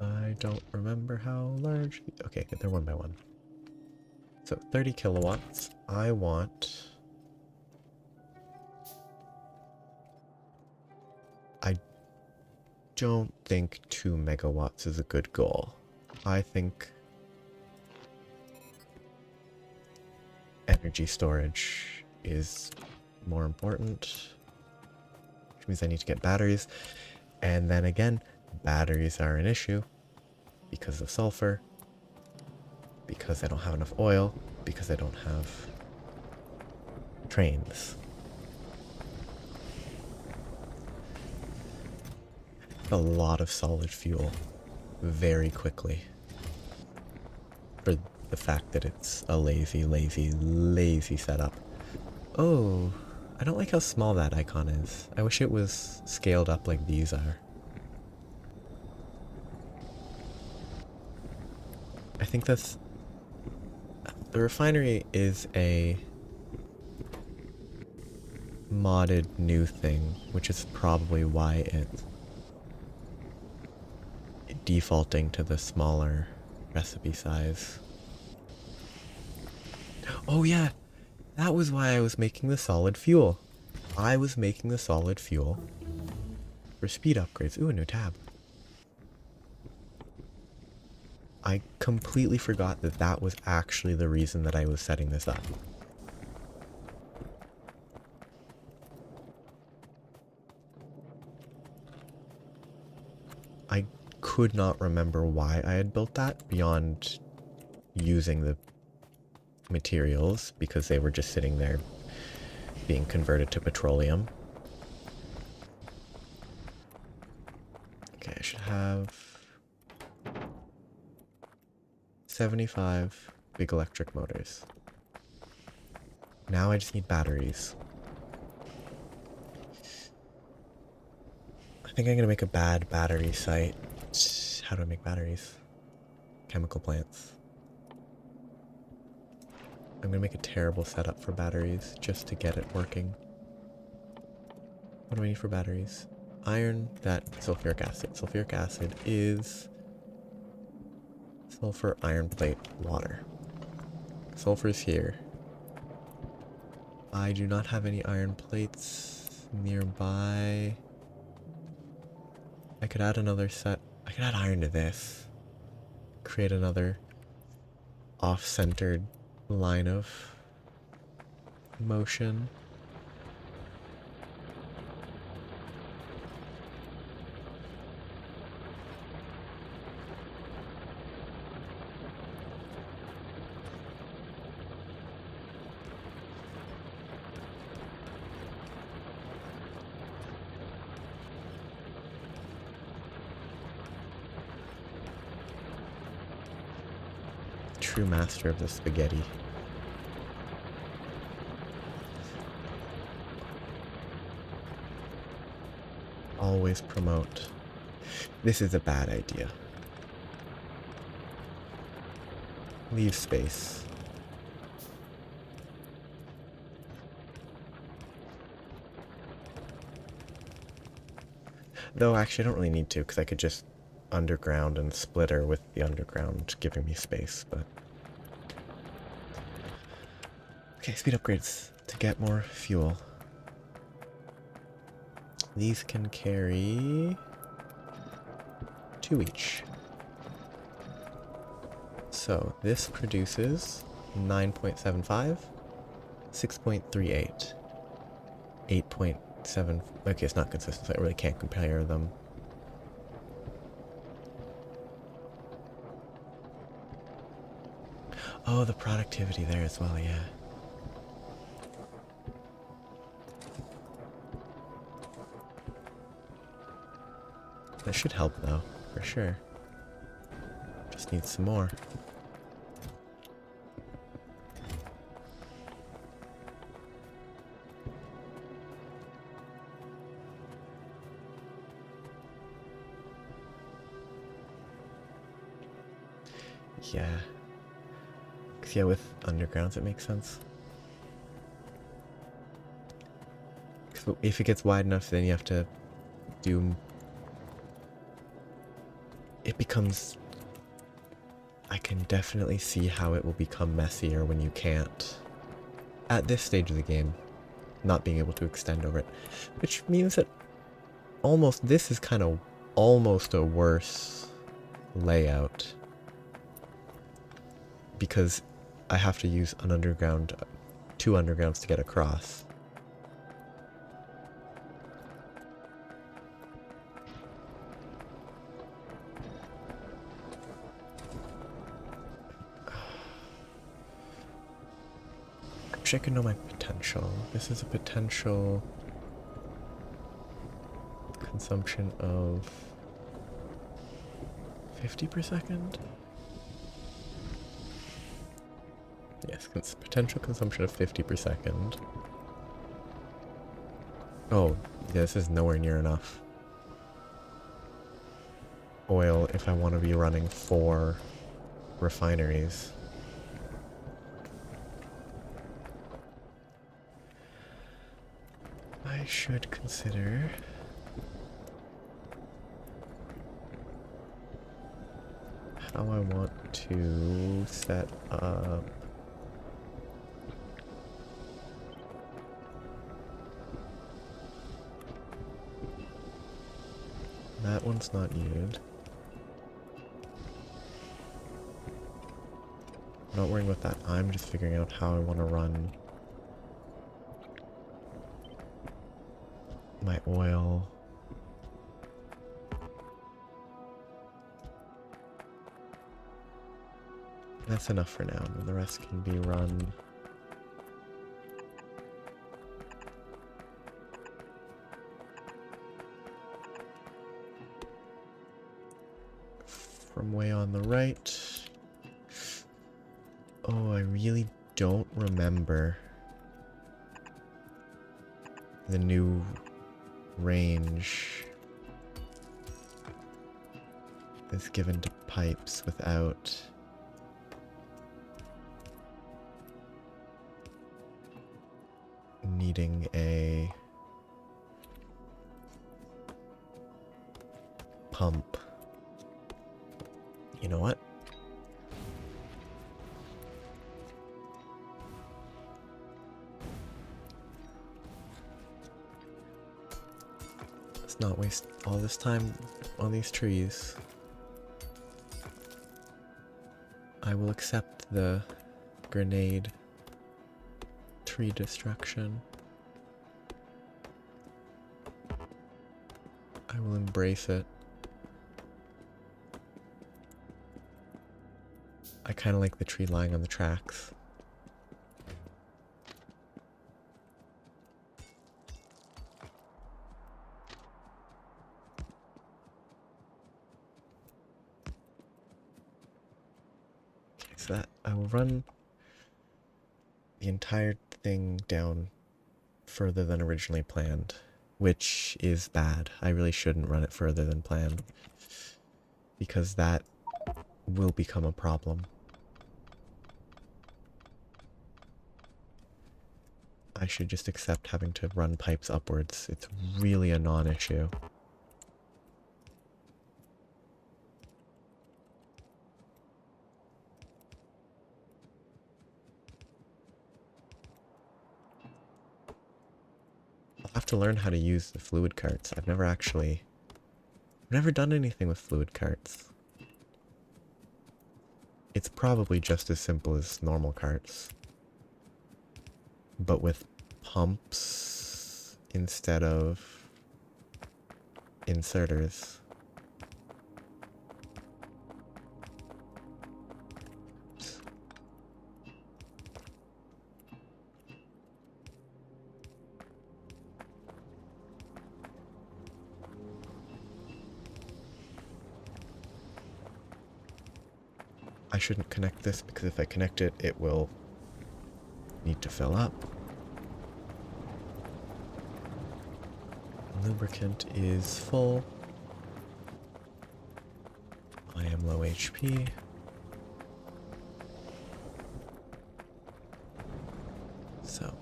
[SPEAKER 1] I don't remember how large... Okay, they're one by one. So 30 kilowatts. I want... I don't think 2 megawatts is a good goal. I think energy storage is more important, which means I need to get batteries. And then again, batteries are an issue because of sulfur, because I don't have enough oil, because I don't have trains. A lot of solid fuel very quickly for the fact that it's a lazy setup. Oh, I don't like how small that icon is. I wish it was scaled up like these are. I think that's... The refinery is a modded new thing, which is probably why it's defaulting to the smaller recipe size. Oh yeah, that was why I was making the solid fuel. I was making the solid fuel for speed upgrades. Ooh, a new tab. I completely forgot that that was actually the reason that I was setting this up. I could not remember why I had built that beyond using the materials because they were just sitting there being converted to petroleum. Okay, I should have 75 big electric motors. Now I just need batteries. I think I'm gonna make a bad battery site. How do I make batteries? Chemical plants. I'm gonna make a terrible setup for batteries just to get it working. What do I need for batteries? Iron, that, sulfuric acid. Sulfuric acid is sulfur, iron plate, water. Sulfur is here. I do not have any iron plates nearby. I could add another set. I could add iron to this. Create another off-centered line of motion. True master of the spaghetti. Always promote. This is a bad idea. Leave space. Though actually I don't really need to because I could just underground and splitter with the underground giving me space, but... Okay, speed upgrades to get more fuel. These can carry 2 each. So this produces 9.75, 6.38, 8.7. Okay, it's not consistent, so I really can't compare them. Oh, the productivity there as well, yeah. That should help though, for sure. Just need some more. Yeah. 'Cause yeah, with undergrounds it makes sense. 'Cause if it gets wide enough, then you have to do... It becomes... I can definitely see how it will become messier when you can't, at this stage of the game, not being able to extend over it. Which means that almost, this is kind of almost a worse layout. Because I have to use an underground, 2 undergrounds to get across. I wish I could know my potential. This is a potential consumption of 50 per second? Yes, potential consumption of 50 per second. Oh, yeah, this is nowhere near enough. Oil if I want to be running 4 refineries. I should consider... how I want to set up... That one's not needed. I'm not worrying about that. I'm just figuring out how I want to run my oil. That's enough for now, and the rest can be run from way on the right. Oh, I really don't remember the new range that's given to pipes without needing a pump. You know what? Let's not waste all this time on these trees. I will accept the grenade tree destruction. I will embrace it. I kind of like the tree lying on the tracks. Okay, so that I will run the entire thing down further than originally planned, which is bad. I really shouldn't run it further than planned, because that will become a problem. I should just accept having to run pipes upwards. It's really a non-issue. I'll have to learn how to use the fluid carts. I've never done anything with fluid carts. It's probably just as simple as normal carts, but with pumps instead of inserters. I shouldn't connect this because if I connect it, it will need to fill up. Lubricant is full. I am low HP. So,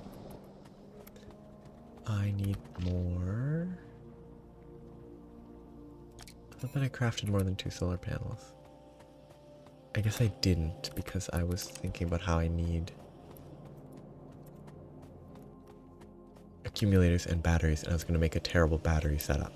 [SPEAKER 1] I need more. I thought that I crafted more than 2 solar panels. I guess I didn't because I was thinking about how I need accumulators and batteries, and I was going to make a terrible battery setup.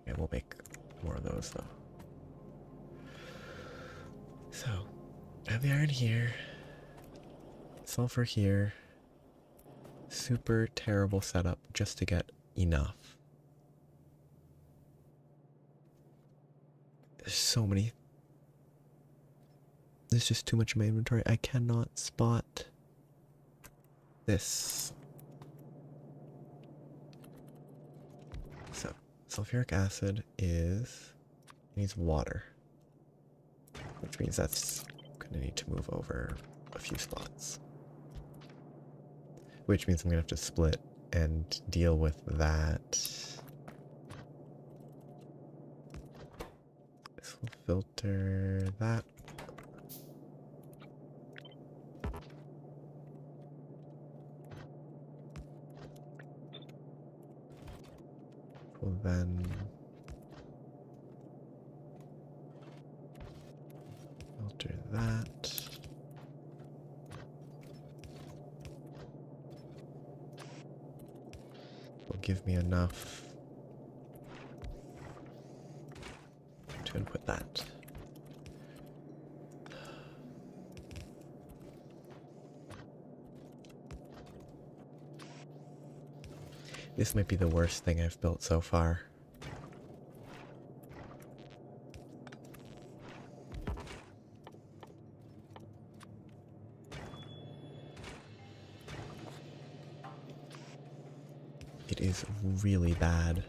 [SPEAKER 1] Okay, we'll make more of those though. So, I have the iron here. Sulfur here. Super terrible setup just to get enough. There's so many. There's just too much in my inventory. I cannot spot this. So, sulfuric acid needs water, which means that's gonna need to move over a few spots. Which means I'm gonna have to split and deal with that. This will filter that. Will then filter that. Give me enough to input that. This might be the worst thing I've built so far. It is really bad.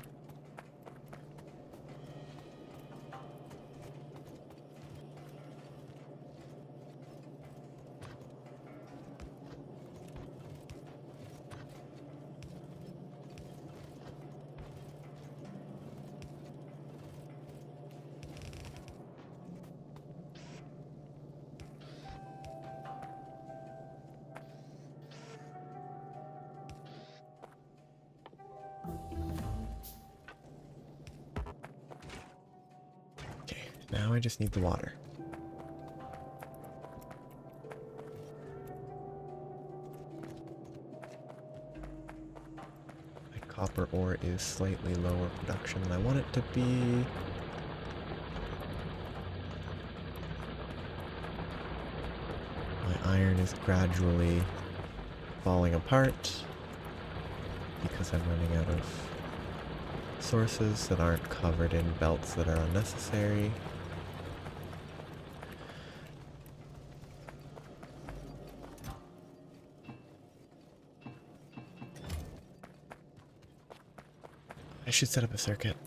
[SPEAKER 1] Now I just need the water. My copper ore is slightly lower production than I want it to be. My iron is gradually falling apart because I'm running out of sources that aren't covered in belts that are unnecessary. I should set up a circuit.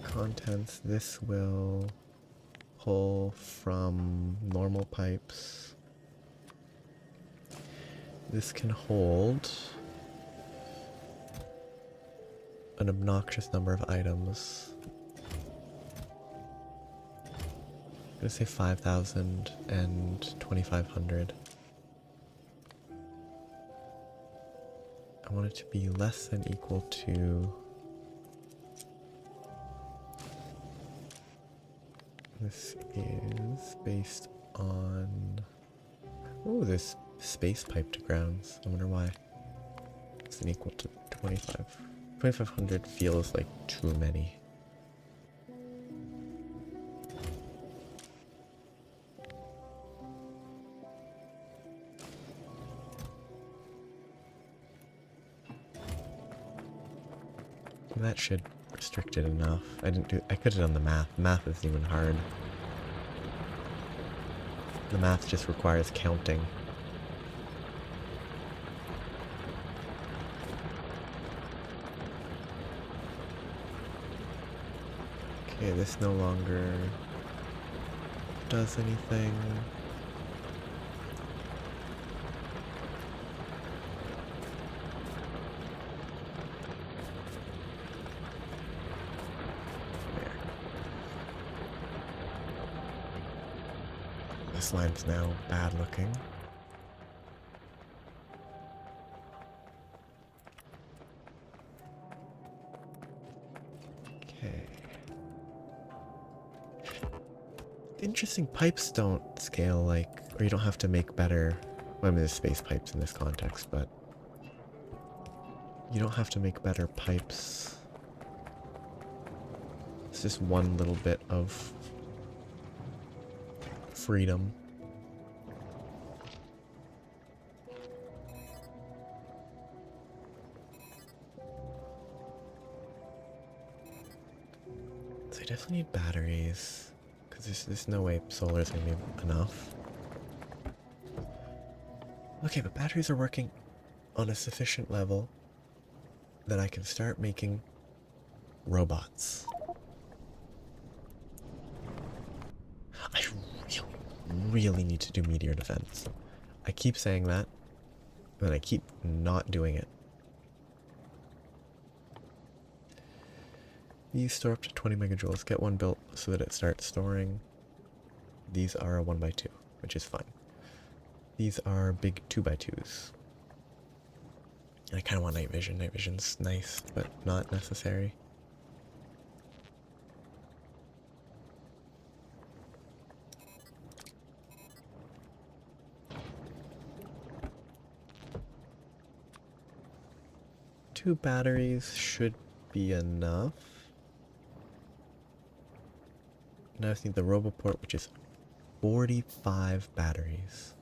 [SPEAKER 1] Contents, this will pull from normal pipes. This can hold an obnoxious number of items. I'm gonna say 5,000 and 2,500. I want it to be less than equal to this is based on... Oh, there's space pipe to grounds. I wonder why. It's an equal to 25. 2,500 feels like too many. That should restrict it enough. I could have done the math. Math isn't even hard. The math just requires counting. Okay, this no longer does anything. This line's now bad looking. Okay. Interesting, pipes don't scale like, or you don't have to make better, well, I mean there's space pipes in this context, but you don't have to make better pipes. It's just one little bit of freedom. So I definitely need batteries, because there's no way solar is going to be enough. Okay, but batteries are working on a sufficient level that I can start making robots. I really need to do meteor defense. I keep saying that, and then I keep not doing it. These store up to 20 megajoules. Get one built so that it starts storing. These are a 1x2, which is fine. These are big 2x2s. I kind of want night vision. Night vision's nice, but not necessary. Two batteries should be enough. Now I just need the Roboport, which is 45 batteries.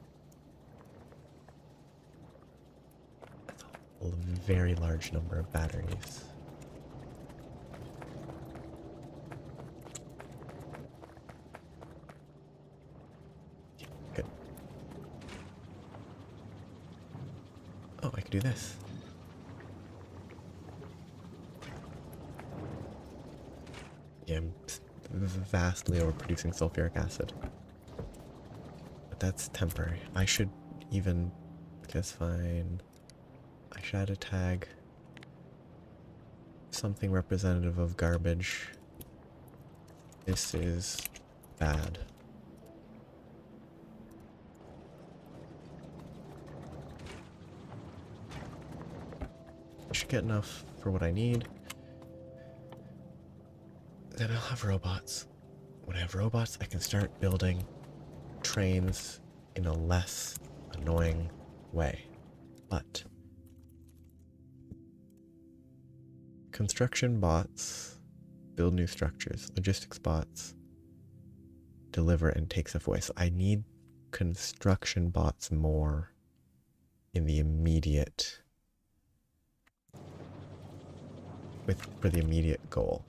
[SPEAKER 1] That's a very large number of batteries. Good. Oh, I could do this. Yeah, I'm vastly overproducing sulfuric acid. But that's temporary. I should even... That's fine. I should add a tag. Something representative of garbage. This is bad. I should get enough for what I need. Then I'll have robots. When I have robots, I can start building trains in a less annoying way. But construction bots build new structures. Logistics bots deliver and take stuff away. So I need construction bots more in the immediate, for the immediate goal.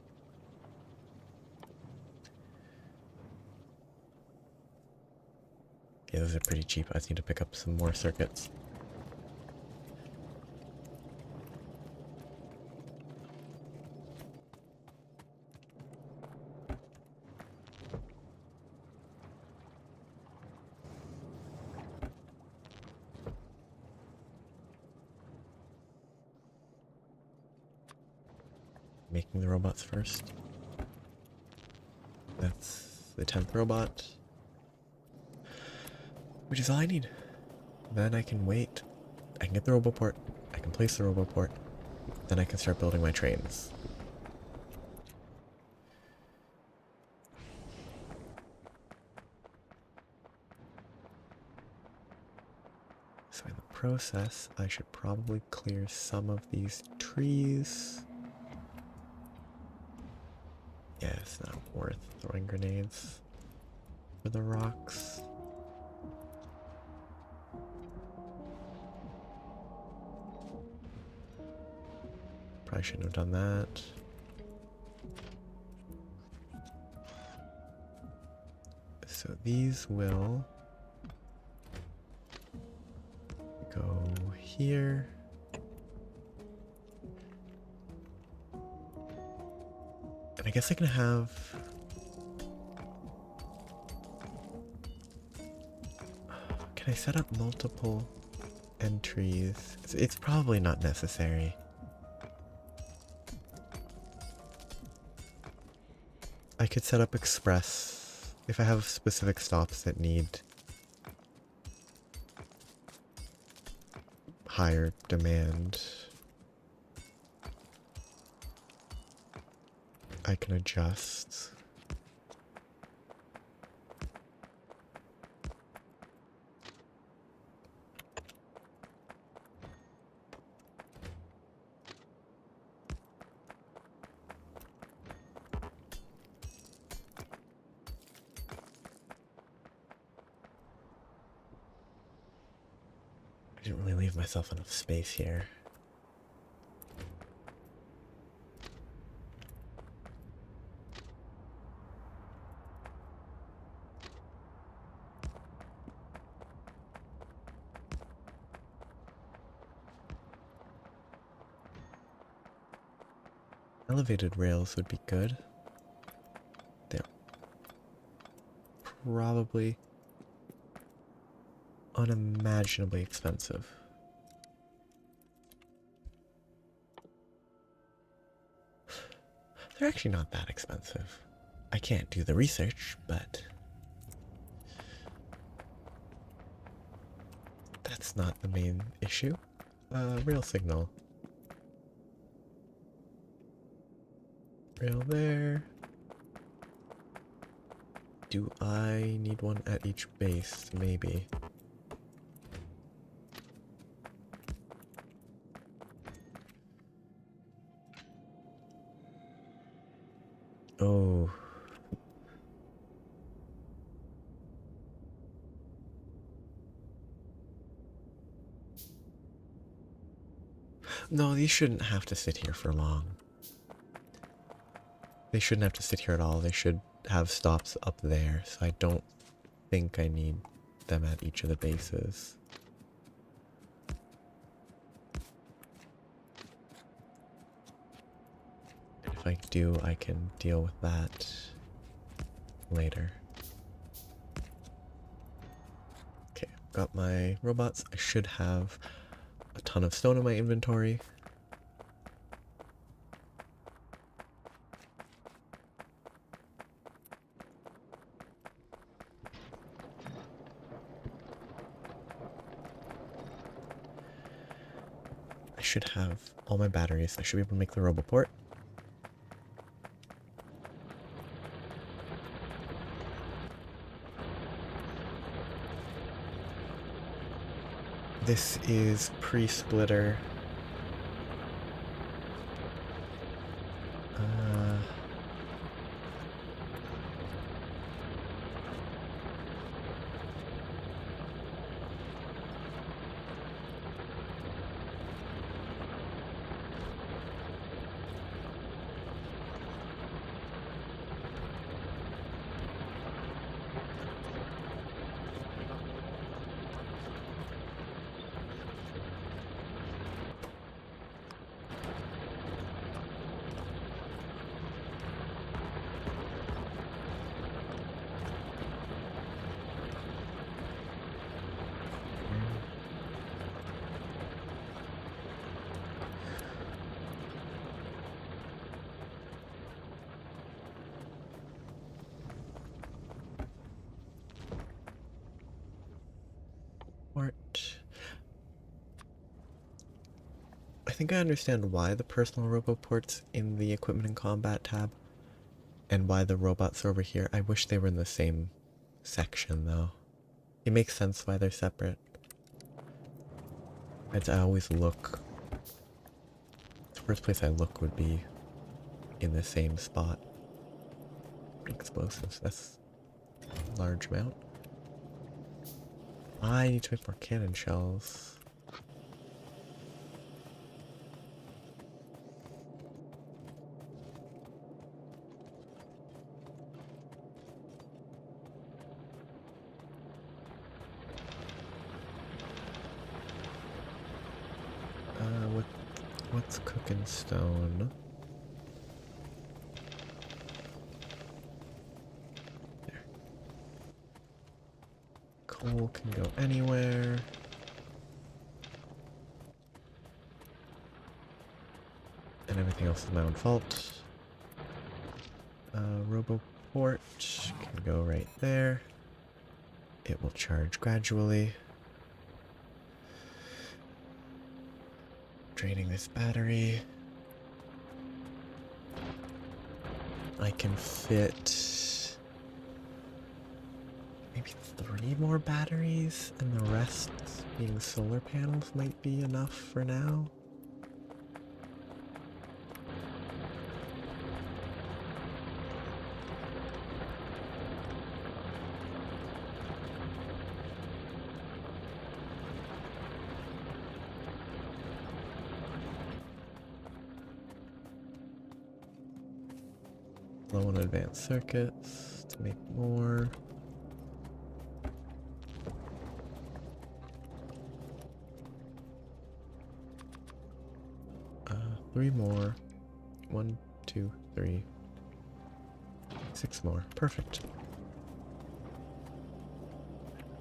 [SPEAKER 1] Yeah, those are pretty cheap. I just need to pick up some more circuits. Making the robots first. That's the 10th robot. Which is all I need. Then I can wait. I can get the Roboport. I can place the Roboport. Then I can start building my trains. process, I should probably clear some of these trees. Yeah, it's not worth throwing grenades for the rocks. Probably shouldn't have done that. So these will go here. And I guess I can have... Can I set up multiple entries? It's probably not necessary. I could set up express if I have specific stops that need higher demand. I can adjust. I didn't really leave myself enough space here. Elevated rails would be good. They're probably unimaginably expensive. They're actually not that expensive. I can't do the research, but that's not the main issue. Rail signal. Rail there. Do I need one at each base? Maybe. Oh. No, these shouldn't have to sit here for long. They shouldn't have to sit here at all. They should have stops up there, so I don't think I need them at each of the bases. And if I do, I can deal with that later. Okay, got my robots. I should have a ton of stone in my inventory. I should have all my batteries. I should be able to make the roboport. This is pre-splitter. I think I understand why the personal roboport's in the equipment and combat tab, and why the robots are over here. I wish they were in the same section though. It makes sense why they're separate. I always look... The first place I look would be in the same spot. Explosives, that's a large amount. I need to make more cannon shells. What's cooking stone? There. Coal can go anywhere. And everything else is my own fault. Roboport can go right there. It will charge gradually. Draining this battery. I can fit maybe 3 more batteries, and the rest being solar panels might be enough for now. Low on advanced circuits to make more. Three more. 1, 2, 3. 6 more. Perfect.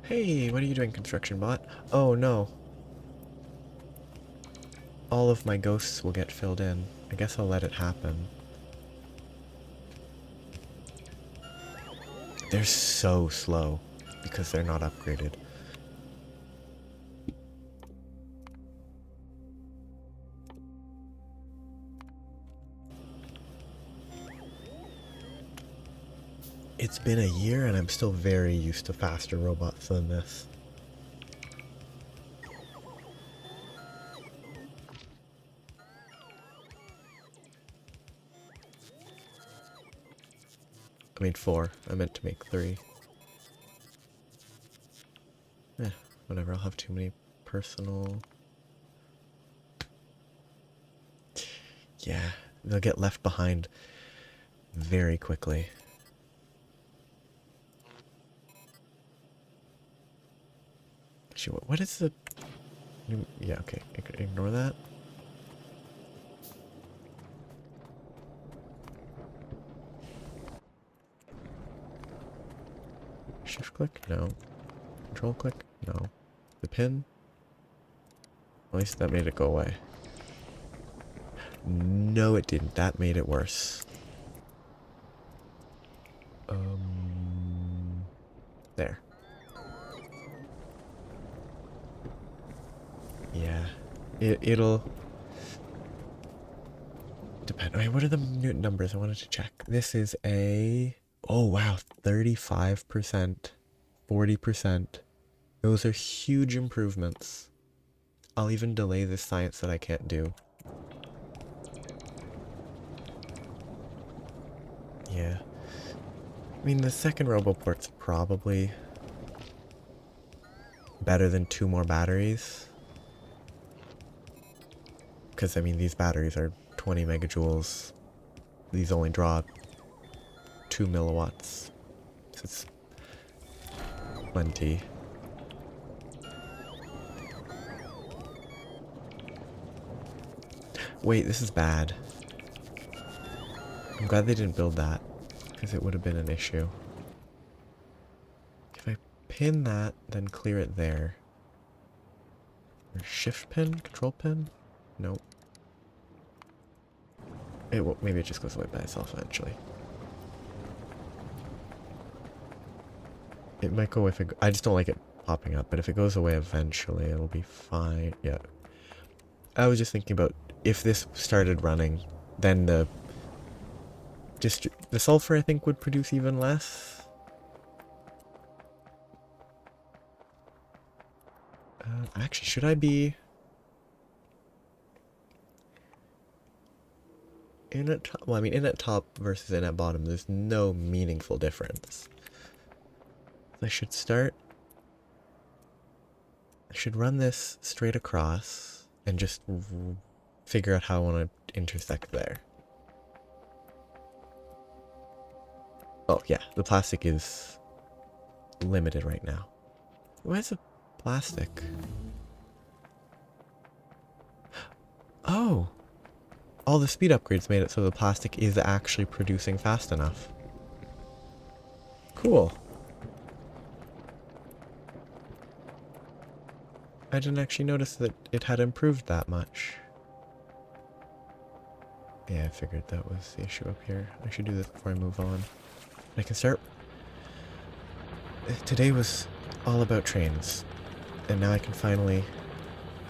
[SPEAKER 1] Hey, what are you doing, construction bot? Oh no. All of my ghosts will get filled in. I guess I'll let it happen. They're so slow because they're not upgraded. It's been a year and I'm still very used to faster robots than this. I made 4. I meant to make 3. Whatever, I'll have too many personal... Yeah, they'll get left behind very quickly. Actually, what is the... Yeah, okay, ignore that. Shift click? No. Control click? No. The pin? At least that made it go away. No, it didn't. That made it worse. There. Yeah. It'll... depend. Wait, what are the Newton numbers? I wanted to check. This is a... Oh, wow. 35%. 40%. Those are huge improvements. I'll even delay this science that I can't do. Yeah. I mean, the second Roboport's probably better than 2 more batteries. Because, I mean, these batteries are 20 megajoules. These only draw 2 milliwatts. So it's plenty. Wait, this is bad. I'm glad they didn't build that, because it would have been an issue. If I pin that, then clear it there. Or shift pin? Control pin? Nope. It will, maybe it just goes away by itself eventually. It might go if it... I just don't like it popping up, but if it goes away eventually, it'll be fine. Yeah. I was just thinking about if this started running, then the sulfur, I think, would produce even less. Actually, should I be... in at top, well, I mean, in at top versus in at bottom, there's no meaningful difference. I should run this straight across and just figure out how I want to intersect there. Oh yeah, the plastic is limited right now. Why is it plastic? Oh! All the speed upgrades made it so the plastic is actually producing fast enough. Cool. I didn't actually notice that it had improved that much. Yeah, I figured that was the issue up here. I should do this before I move on. I can start. Today was all about trains, and now I can finally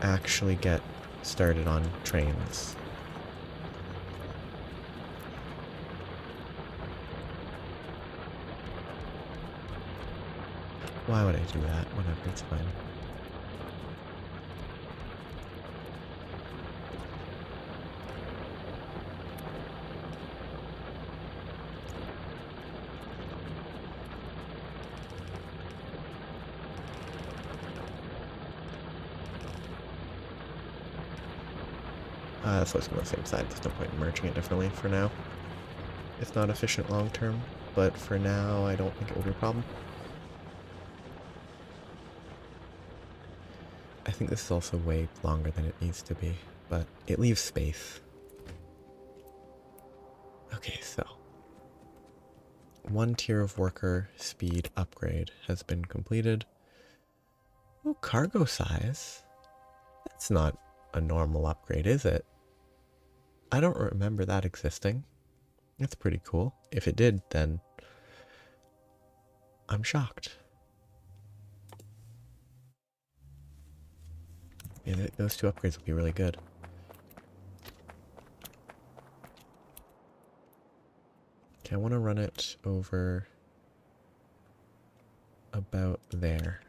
[SPEAKER 1] actually get started on trains. Why would I do that? Whatever, it's fine. That's what's on the same side. There's no point in merging it differently for now. It's not efficient long term, but for now I don't think it will be a problem. I think this is also way longer than it needs to be, but it leaves space. Okay, so one tier of worker speed upgrade has been completed. Oh, cargo size? That's not a normal upgrade, is it? I don't remember that existing. That's pretty cool. If it did, then I'm shocked. Yeah, those two upgrades will be really good. Okay, I want to run it over about there.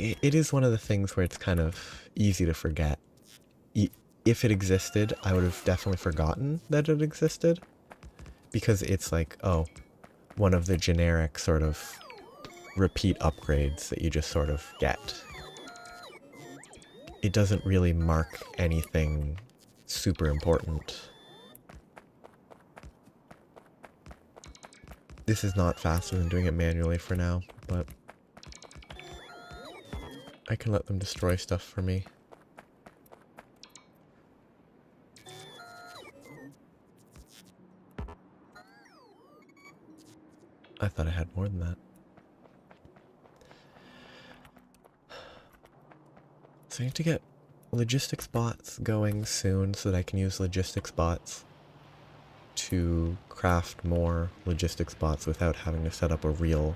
[SPEAKER 1] It is one of the things where it's kind of easy to forget. If it existed, I would have definitely forgotten that it existed. Because it's like, oh, one of the generic sort of repeat upgrades that you just sort of get. It doesn't really mark anything super important. This is not faster than doing it manually for now, but I can let them destroy stuff for me. I thought I had more than that. So I need to get logistics bots going soon so that I can use logistics bots to craft more logistics bots without having to set up a real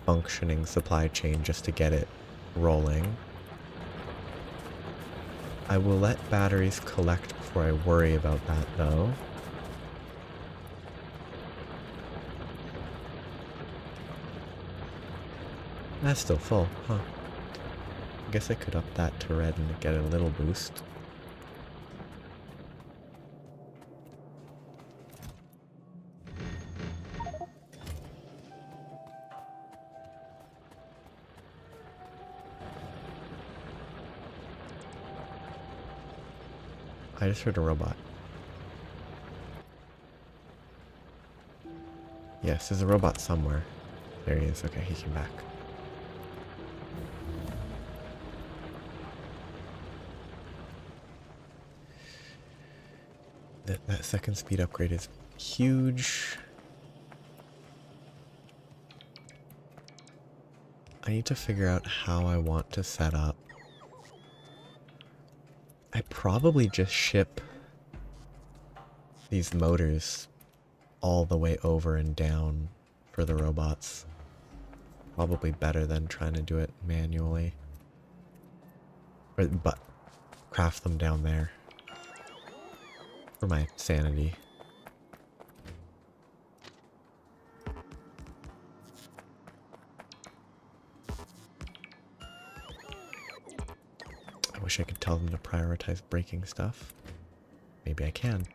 [SPEAKER 1] functioning supply chain just to get it rolling. I will let batteries collect before I worry about that though. That's still full, huh? I guess I could up that to red and get a little boost. I just heard a robot. Yes, there's a robot somewhere. There he is. Okay, he came back. That second speed upgrade is huge. I need to figure out how I want to set up. I probably just ship these motors all the way over and down for the robots. Probably better than trying to do it manually. But craft them down there. For my sanity. wish I could tell them to prioritize breaking stuff. Maybe I can.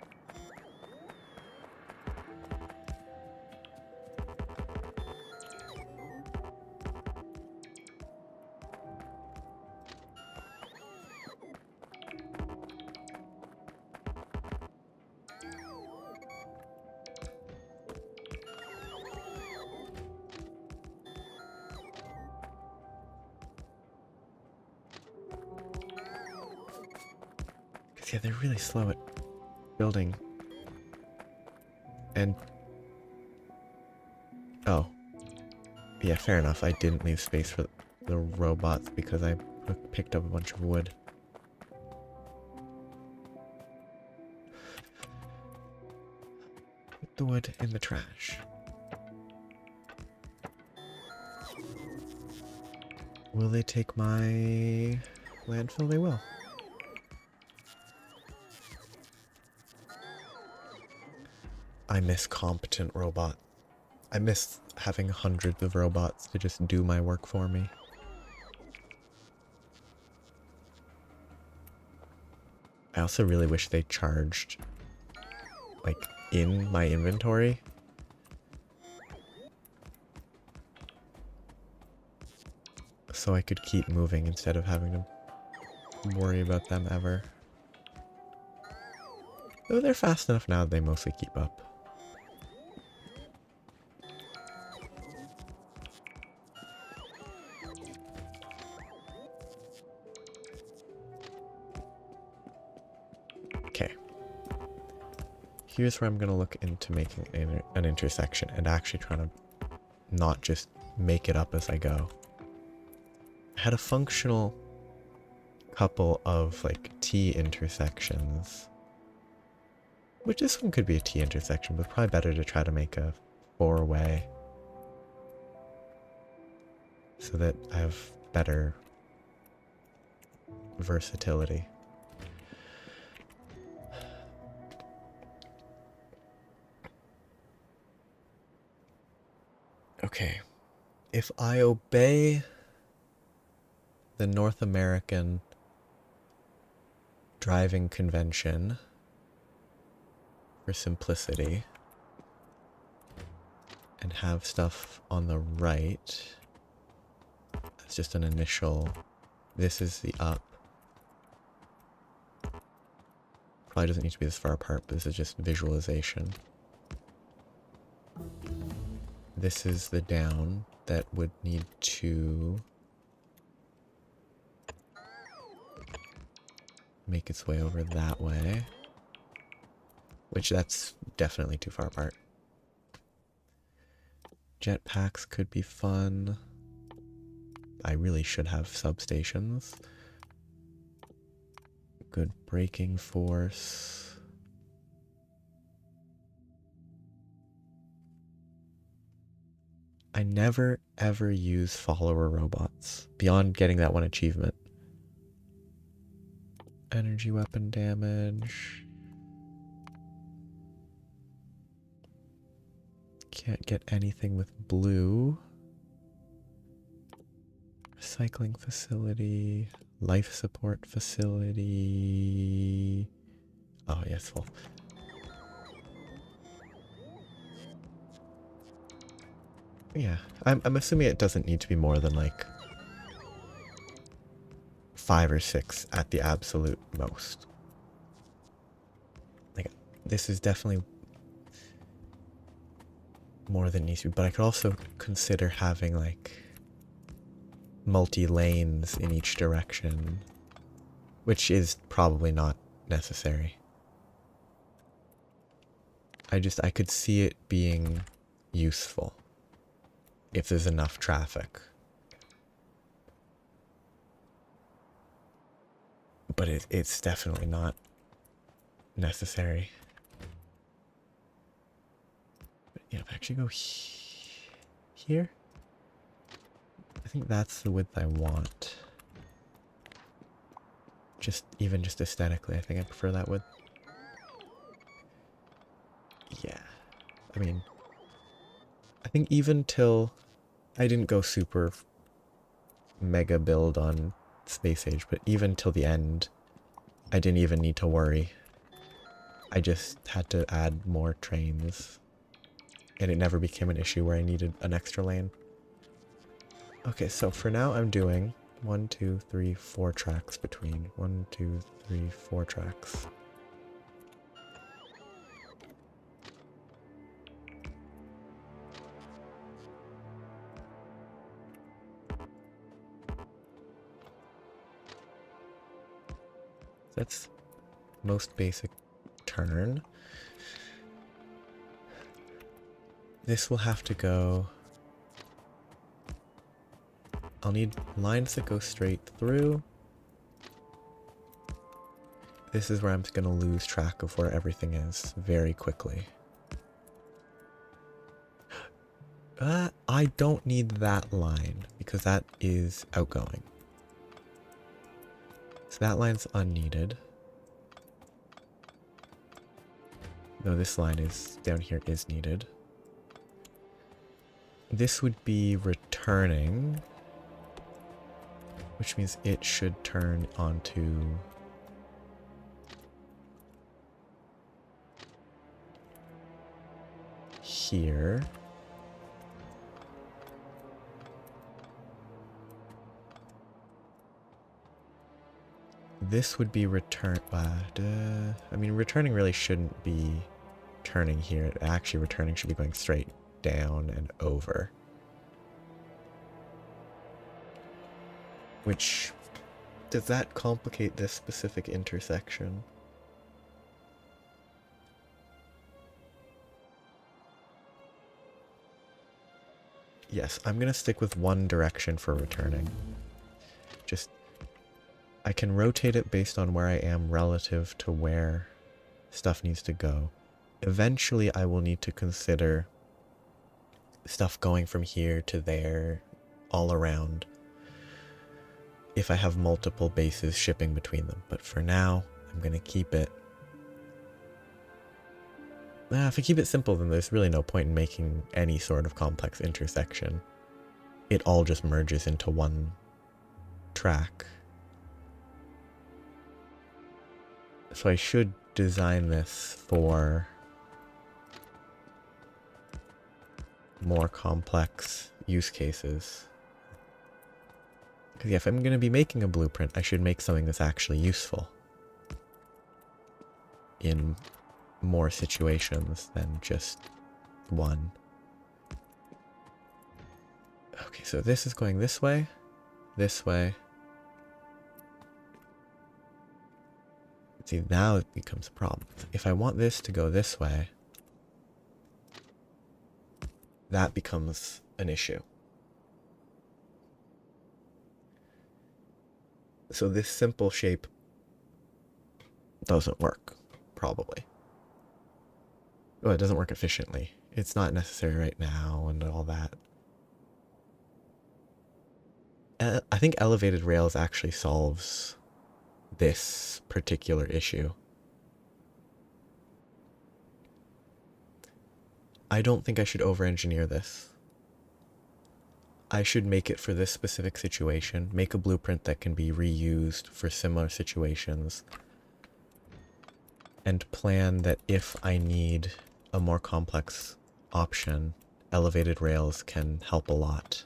[SPEAKER 1] Yeah, they're really slow at building. And... oh. Yeah, fair enough. I didn't leave space for the robots because I picked up a bunch of wood. Put the wood in the trash. Will they take my landfill? They will. I miss competent robots. I miss having hundreds of robots to just do my work for me. I also really wish they charged, like, in my inventory. So I could keep moving instead of having to worry about them ever. Though they're fast enough now that they mostly keep up. Okay. Here's where I'm going to look into making an intersection and actually trying to not just make it up as I go. I had a functional couple of like T intersections. Which this one could be a T intersection, but probably better to try to make a 4-way. So that I have better versatility. Okay. If I obey the North American driving convention for simplicity and have stuff on the right, that's just an initial, this is the up. Probably doesn't need to be this far apart, but this is just visualization. This is the down that would need to make its way over that way, which that's definitely too far apart. Jetpacks could be fun. I really should have substations. Good braking force. I never ever use follower robots beyond getting that one achievement. Energy weapon damage. Can't get anything with blue. Recycling facility. Life support facility. Oh, yes, full. Yeah, I'm assuming it doesn't need to be more than like 5 or 6 at the absolute most. Like, this is definitely more than it needs to be, but I could also consider having like multi-lanes in each direction, which is probably not necessary. I could see it being useful if there's enough traffic. But it's definitely not necessary. But yeah, if I actually go here, I think that's the width I want. Even just aesthetically, I think I prefer that width. Yeah. I mean, I think even till I didn't go super mega build on space age, but even till the end, I didn't even need to worry. I just had to add more trains, and it never became an issue where I needed an extra lane. Okay, so for now I'm doing 1, 2, 3, 4 tracks between. 1, 2, 3, 4 tracks. That's most basic turn. This will have to go... I'll need lines that go straight through. This is where I'm going to lose track of where everything is very quickly. I don't need that line because that is outgoing. So that line's unneeded. Though this line is down here is needed. This would be returning, which means it should turn onto here. This would be return. I mean, returning really shouldn't be turning here. Actually, returning should be going straight down and over. Which, does that complicate this specific intersection? Yes, I'm gonna stick with one direction for returning. Just, I can rotate it based on where I am relative to where stuff needs to go. Eventually, I will need to consider stuff going from here to there, all around, if I have multiple bases shipping between them. But for now, I'm going to keep it... if I keep it simple, then there's really no point in making any sort of complex intersection. It all just merges into one track. So I should design this for more complex use cases. Because yeah, if I'm going to be making a blueprint, I should make something that's actually useful in more situations than just one. Okay, so this is going this way, this way. See, now it becomes a problem. If I want this to go this way, that becomes an issue. So this simple shape doesn't work, probably. Well, it doesn't work efficiently. It's not necessary right now and all that. I think elevated rails actually solves this particular issue. I don't think I should over-engineer this. I should make it for this specific situation, make a blueprint that can be reused for similar situations, and plan that if I need a more complex option, elevated rails can help a lot.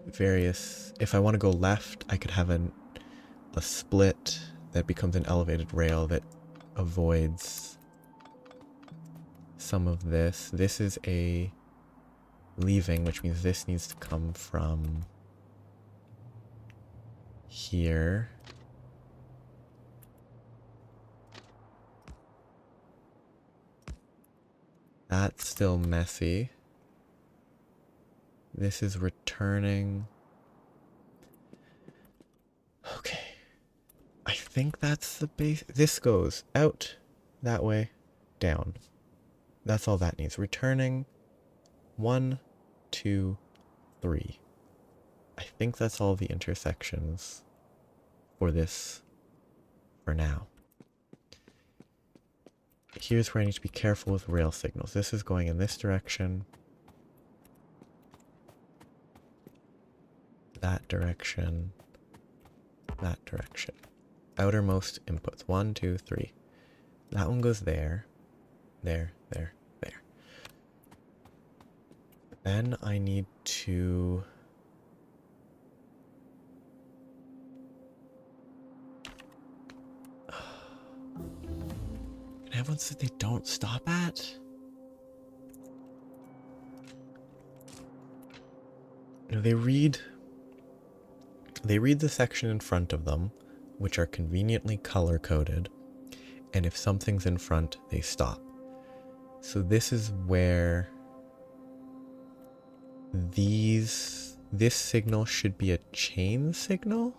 [SPEAKER 1] Various, if I want to go left, I could have a split that becomes an elevated rail that avoids some of this. This is a leaving, which means this needs to come from here. That's still messy. This is returning. Okay. I think that's the base. This goes out that way, down. That's all that needs. Returning 1, 2, 3. I think that's all the intersections for this for now. Here's where I need to be careful with rail signals. This is going in this direction. That direction. That direction. Outermost inputs. 1, 2, 3. That one goes there. There, there, there. Then I need to... And everyone said they don't stop at? No, they read the section in front of them, which are conveniently color-coded, and if something's in front, they stop. So this is where this signal should be a chain signal?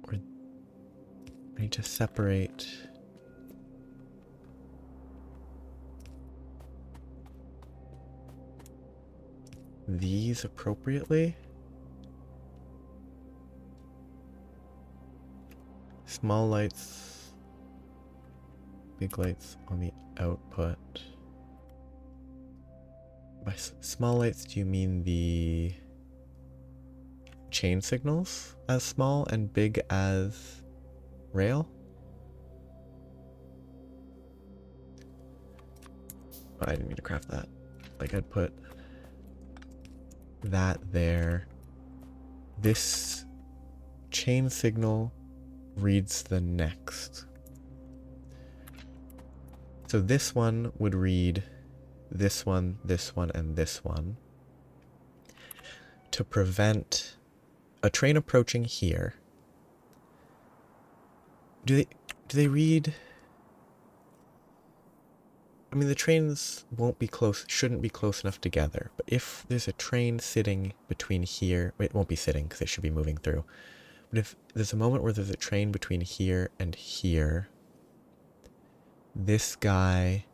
[SPEAKER 1] Or I need to separate... these appropriately. Small lights, big lights on the output. By small lights, do you mean the chain signals as small and big as rail? Oh, I didn't mean to craft that. Like, I'd put that there. This chain signal reads the next. So this one would read this one, and this one. To prevent a train approaching here. Do they read? I mean, the trains shouldn't be close enough together. But if there's a train sitting between here, it won't be sitting because it should be moving through. But if there's a moment where there's a train between here and here, this guy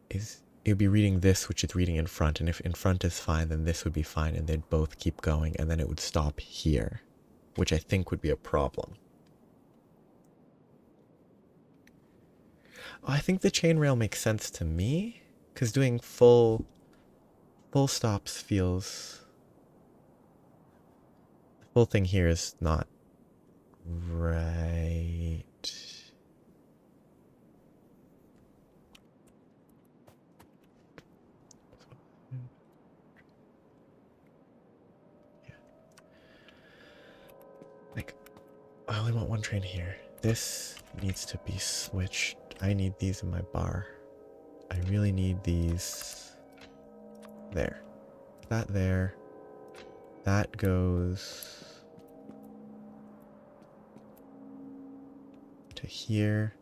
[SPEAKER 1] it would be reading this, which is reading in front. And if in front is fine, then this would be fine. And they'd both keep going. And then it would stop here, which I think would be a problem. I think the chain rail makes sense to me, because doing full stops feels... The full thing here is not right. Yeah. Like, I only want one train here. This needs to be switched. I need these in my bar. I really need these there. That there. That goes to here.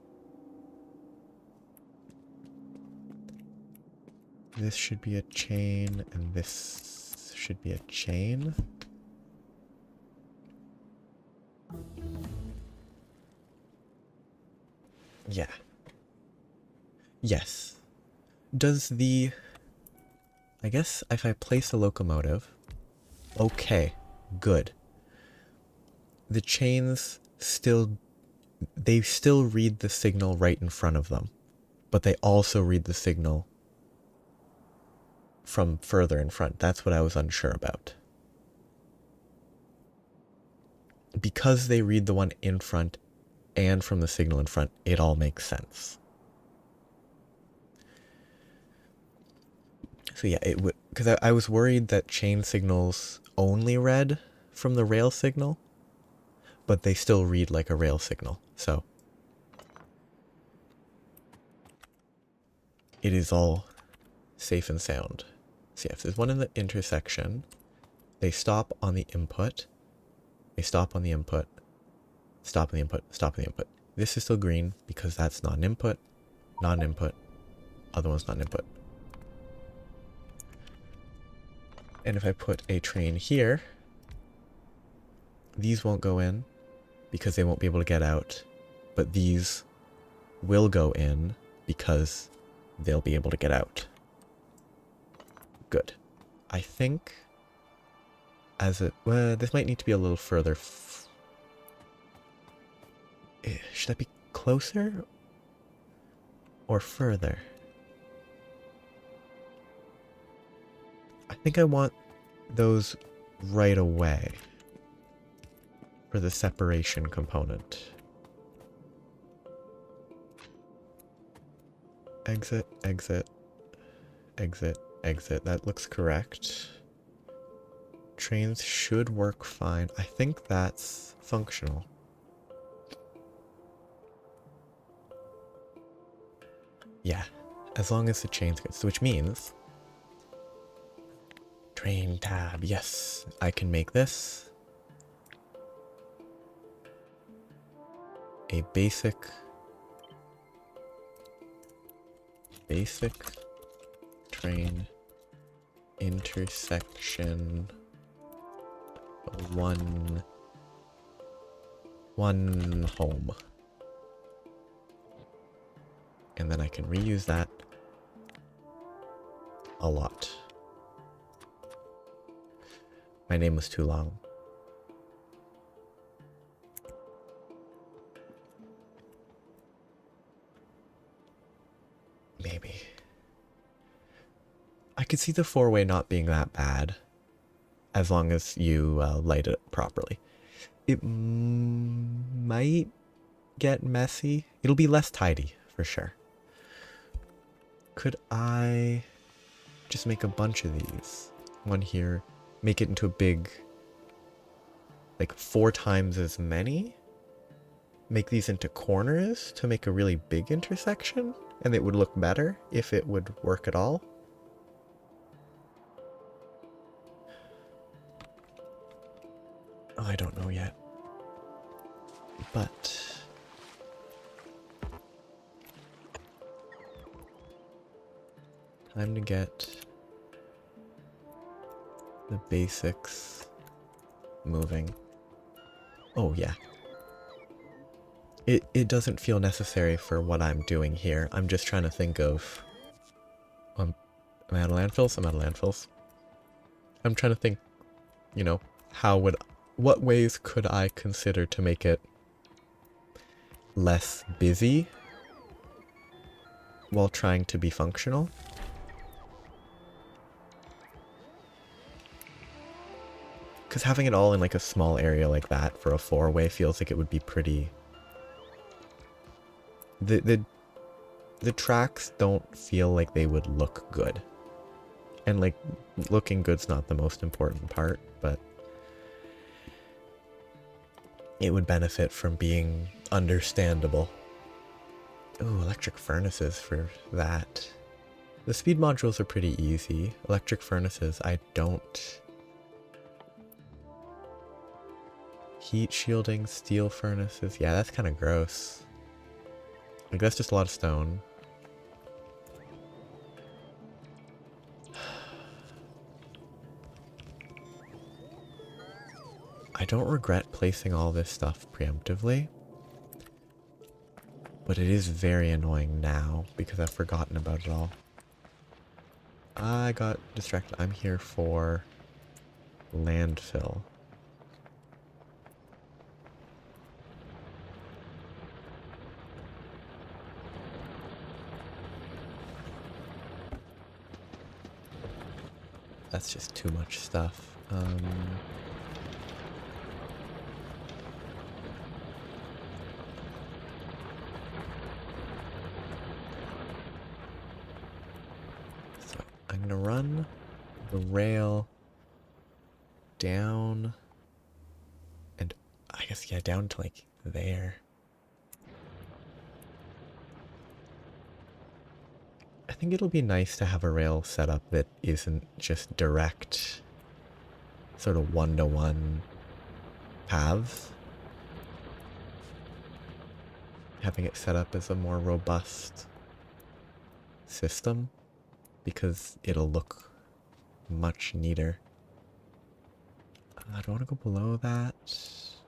[SPEAKER 1] This should be a chain, and this should be a chain. Yeah. Yes. Does the... I guess if I place a locomotive... Okay, good. The chains still... They still read the signal right in front of them. But they also read the signal from further in front. That's what I was unsure about. Because they read the one in front and from the signal in front, it all makes sense. So yeah, it would, because I was worried that chain signals only read from the rail signal, but they still read like a rail signal. So it is all safe and sound. So yeah, if there's one in the intersection, they stop on the input, they stop on the input, stop on the input, stop on the input. This is still green because that's not an input, other one's not an input. And if I put a train here, these won't go in because they won't be able to get out, but these will go in because they'll be able to get out. Good. I think as it... Well, this might need to be a little further. Should that be closer or further? I think I want those right away for the separation component. Exit, exit, exit, exit. That looks correct. Trains should work fine. I think that's functional. Yeah, as long as the chain's good. So which means... Train tab, yes. I can make this a basic train intersection one home. And then I can reuse that a lot. My name was too long. Maybe. I could see the four-way not being that bad, as long as you light it properly. It might get messy. It'll be less tidy, for sure. Could I just make a bunch of these? One here. Make it into a big, like 4 times as many. Make these into corners to make a really big intersection, and it would look better if it would work at all. Oh, I don't know yet. But time to get the basics moving. Oh yeah. It doesn't feel necessary for what I'm doing here. I'm just trying to think of... am I out of landfills? I'm out of landfills. I'm trying to think, you know, what ways could I consider to make it less busy while trying to be functional? Because having it all in like a small area like that for a 4-way feels like it would be pretty... The tracks don't feel like they would look good. And like, looking good's not the most important part, but it would benefit from being understandable. Ooh, electric furnaces for that. The speed modules are pretty easy. Electric furnaces, I don't... Heat shielding, steel furnaces. Yeah, that's kind of gross. Like, that's just a lot of stone. I don't regret placing all this stuff preemptively. But it is very annoying now because I've forgotten about it all. I got distracted. I'm here for landfill. That's just too much stuff. So I'm gonna run the rail down, and I guess, yeah, down to like there. I think it'll be nice to have a rail set up that isn't just direct, sort of one-to-one paths. Having it set up as a more robust system, because it'll look much neater. Do I want to go below that?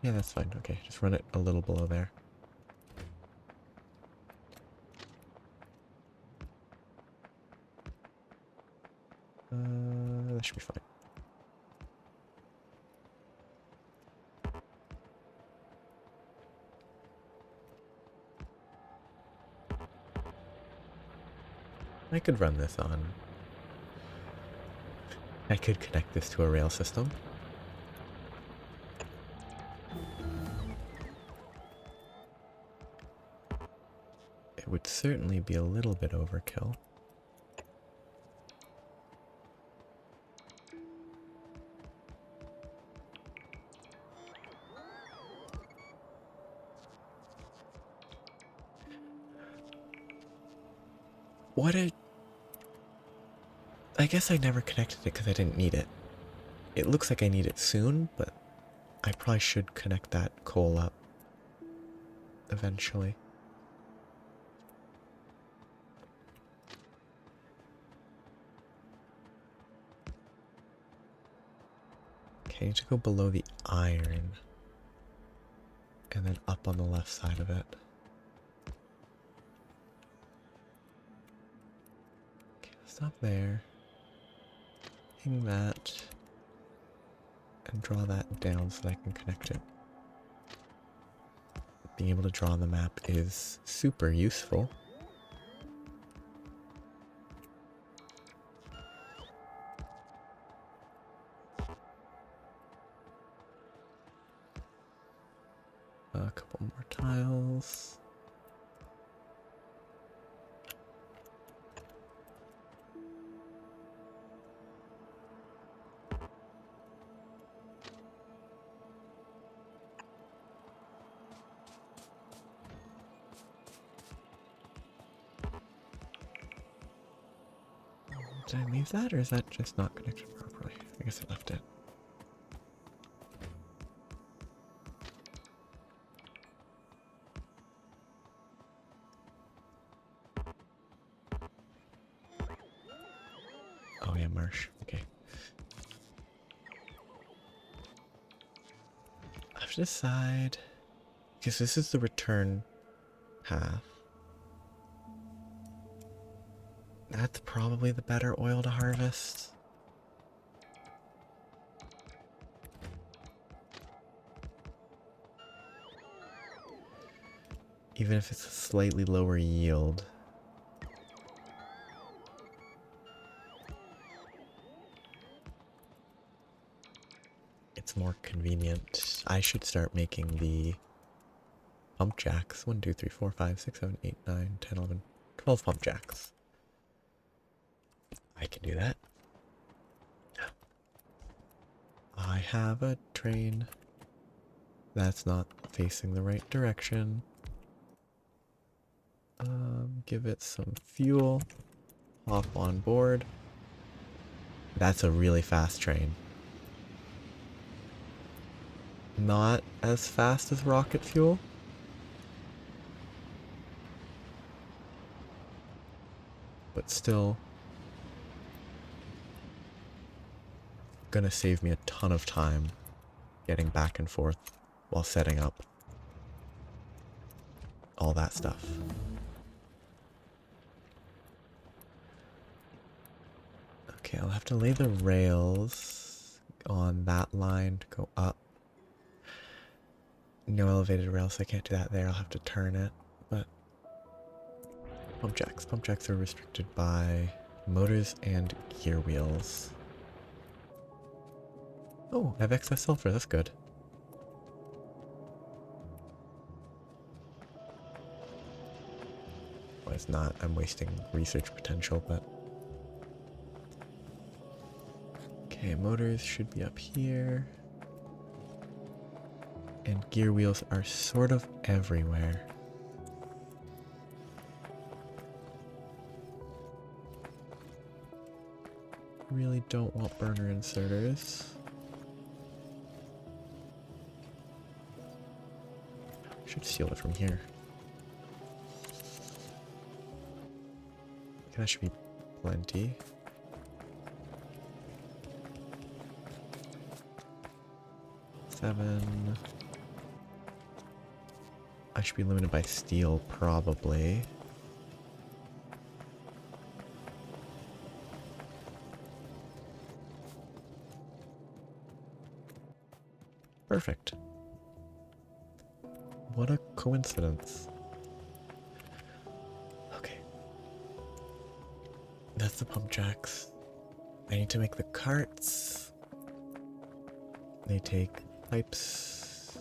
[SPEAKER 1] Yeah, that's fine. Okay, just run it a little below there. That should be fine. I could run this on. I could connect this to a rail system. It would certainly be a little bit overkill. I guess I never connected it because I didn't need it. It looks like I need it soon, but I probably should connect that coal up eventually. Okay, I need to go below the iron and then up on the left side of it. Okay, stop there. Hang that and draw that down so that I can connect it. Being able to draw on the map is super useful. A couple more tiles. Did I leave that, or is that just not connected properly? I guess I left it. Oh yeah, marsh. Okay. I have to decide, because this is the return path. That's probably the better oil to harvest. Even if it's a slightly lower yield. It's more convenient. I should start making the pump jacks. 1, 2, 3, 4, 5, 6, 7, 8, 9, 10, 11, 12 pump jacks. I can do that. I have a train that's not facing the right direction. Give it some fuel. Hop on board. That's a really fast train. Not as fast as rocket fuel. But still gonna save me a ton of time getting back and forth while setting up all that stuff. Okay, I'll have to lay the rails on that line to go up. No elevated rails, so I can't do that there. I'll have to turn it, but pump jacks. Pump jacks are restricted by motors and gear wheels. Oh, I have excess sulfur, that's good. Well, it's not. I'm wasting research potential, but... Okay, motors should be up here. And gear wheels are sort of everywhere. Really don't want burner inserters. Should seal it from here. That should be plenty. Seven. I should be limited by steel, probably. Perfect. What a coincidence. Okay. That's the pump jacks. I need to make the carts. They take pipes,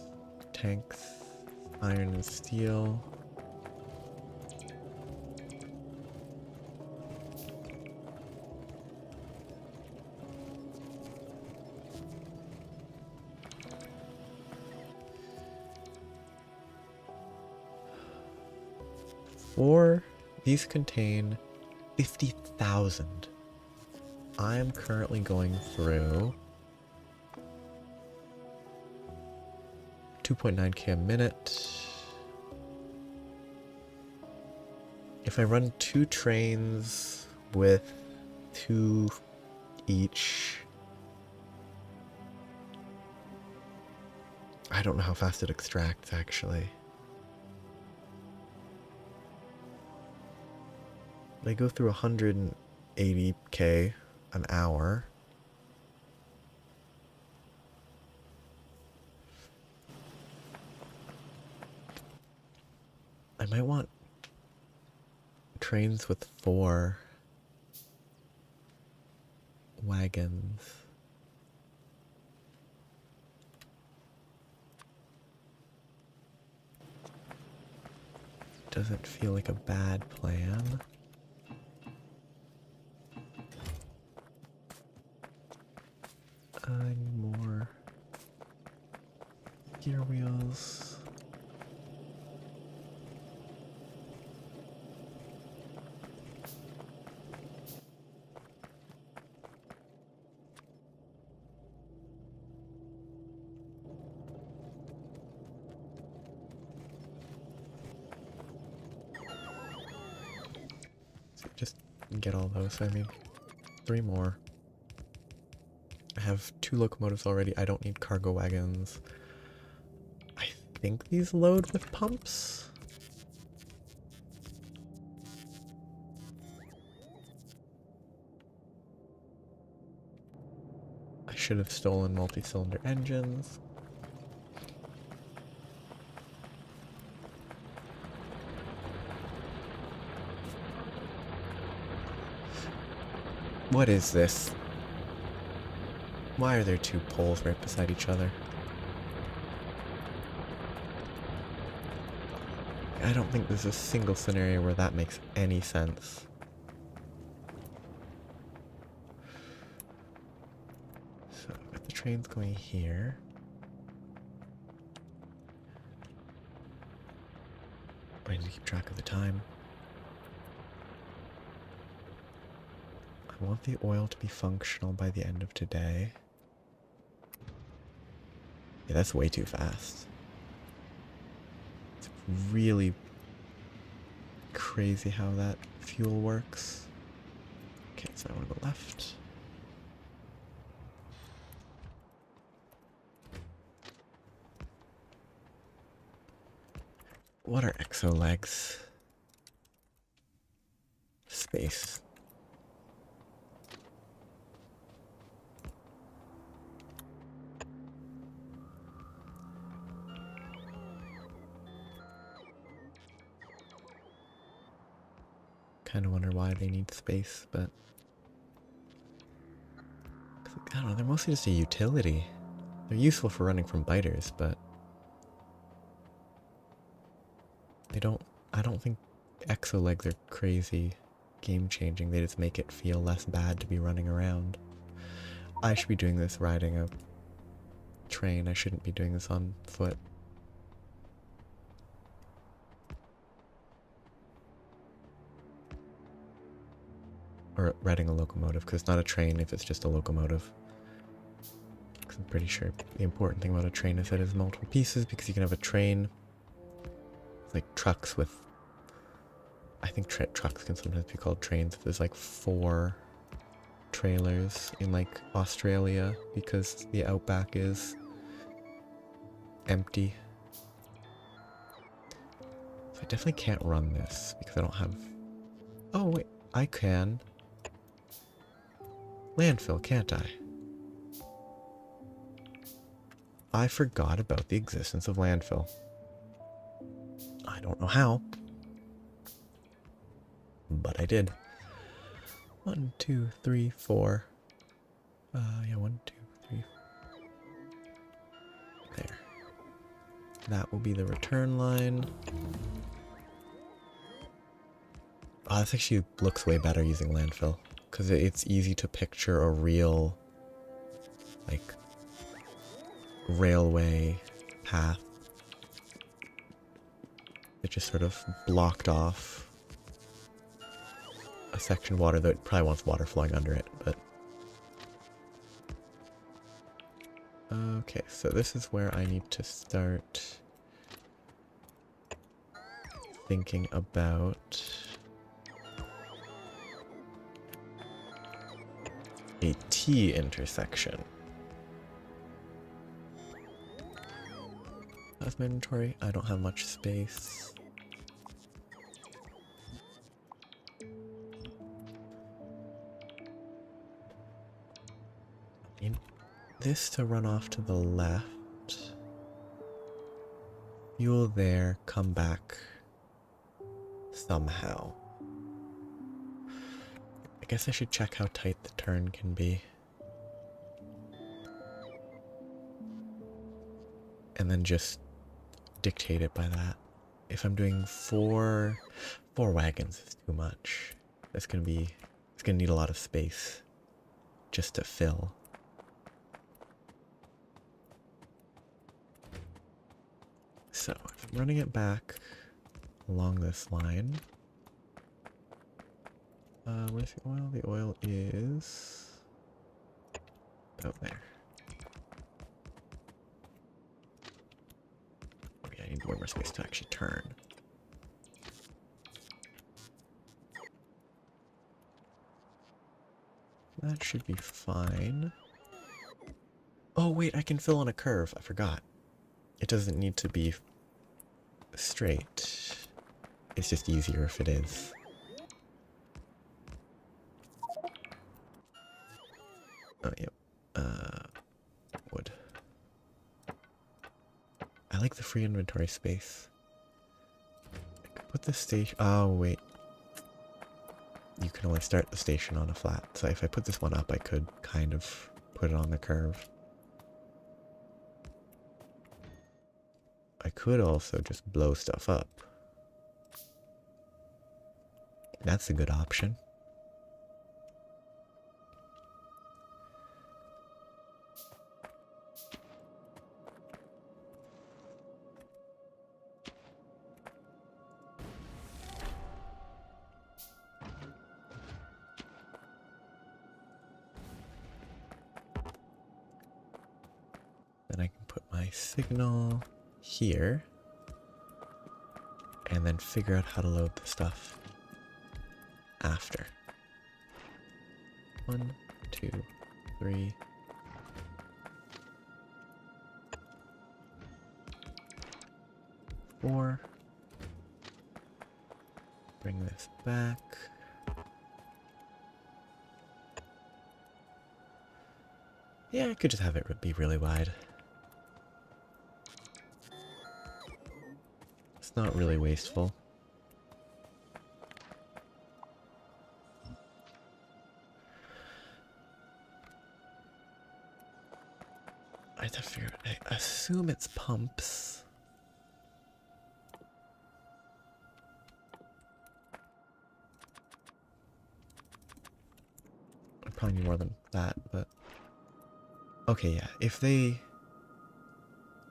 [SPEAKER 1] tanks, iron and steel. Or these contain 50,000. I'm currently going through 2.9k a minute. If I run 2 trains with 2 each, I don't know how fast it extracts actually. They go through 180k an hour. I might want trains with 4 wagons. Doesn't feel like a bad plan. I need more gear wheels. So just get all those. I need 3 more. I have 2 locomotives already. I don't need cargo wagons. I think these load with pumps. I should have stolen multi-cylinder engines. What is this? Why are there 2 poles right beside each other? I don't think there's a single scenario where that makes any sense. So, got the trains going here. I need to keep track of the time. I want the oil to be functional by the end of today. Yeah, that's way too fast. It's really crazy how that fuel works. Okay, so I want to go left. What are exo legs? Space. Kind of wonder why they need space, but I don't know, they're mostly just a utility. They're useful for running from biters, but I don't think exo legs are crazy game changing. They just make it feel less bad to be running around. I should be doing this riding a train. I shouldn't be doing this on foot. Or riding a locomotive, because it's not a train if it's just a locomotive. Because I'm pretty sure the important thing about a train is that it has multiple pieces, because you can have a train, like trucks with, I think trucks can sometimes be called trains if there's like 4 trailers in like Australia, because the outback is empty. So I definitely can't run this, because I don't have, oh wait, I can landfill, can't I? I forgot about the existence of landfill. I don't know how, but I did. 1, 2, 3, 4. Yeah, 1, 2, 3. There. That will be the return line. Oh, this actually looks way better using landfill, because it's easy to picture a real, like, railway path. It just sort of blocked off a section of water that probably wants water flowing under it, but... Okay, so this is where I need to start thinking about a T intersection. That's my inventory. I don't have much space. I need this to run off to the left. Fuel there, come back somehow. I guess I should check how tight the turn can be. And then just dictate it by that. If I'm doing four wagons is too much. It's gonna need a lot of space just to fill. So if I'm running it back along this line, where's the oil? The oil is out there. Oh yeah, I need more space to actually turn. That should be fine. Oh wait, I can fill on a curve. I forgot. It doesn't need to be straight. It's just easier if it is. Oh, yep. Wood. I like the free inventory space. I could put the station... Oh, wait. You can only start the station on a flat. So if I put this one up, I could kind of put it on the curve. I could also just blow stuff up. That's a good option. Then I can put my signal here and then figure out how to load the stuff after. 1, 2, 3. Four. Bring this back. Yeah, I could just have it be really wide. It's not really wasteful. I have to figure out, I assume it's pumps. I probably need more than that, but... Okay, yeah, if they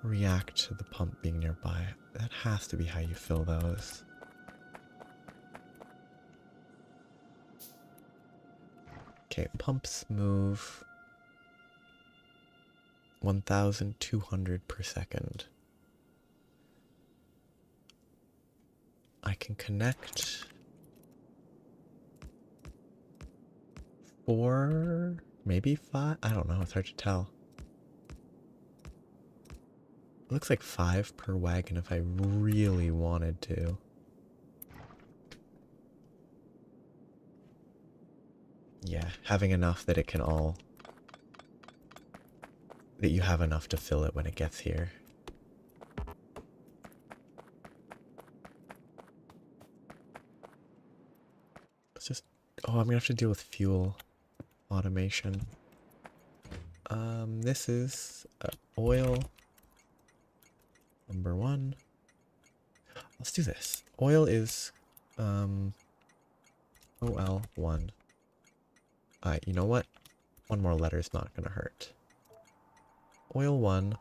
[SPEAKER 1] react to the pump being nearby, that has to be how you fill those. Okay, pumps move 1,200 per second. I can connect 4, maybe 5? I don't know, it's hard to tell. It looks like 5 per wagon if I really wanted to. Yeah, having enough that it can all that you have enough to fill it when it gets here. Let's just... Oh, I'm gonna have to deal with fuel automation. This is oil number 1. Let's do this. Oil is OL1. You know what? One more letter is not gonna hurt. Oil 1.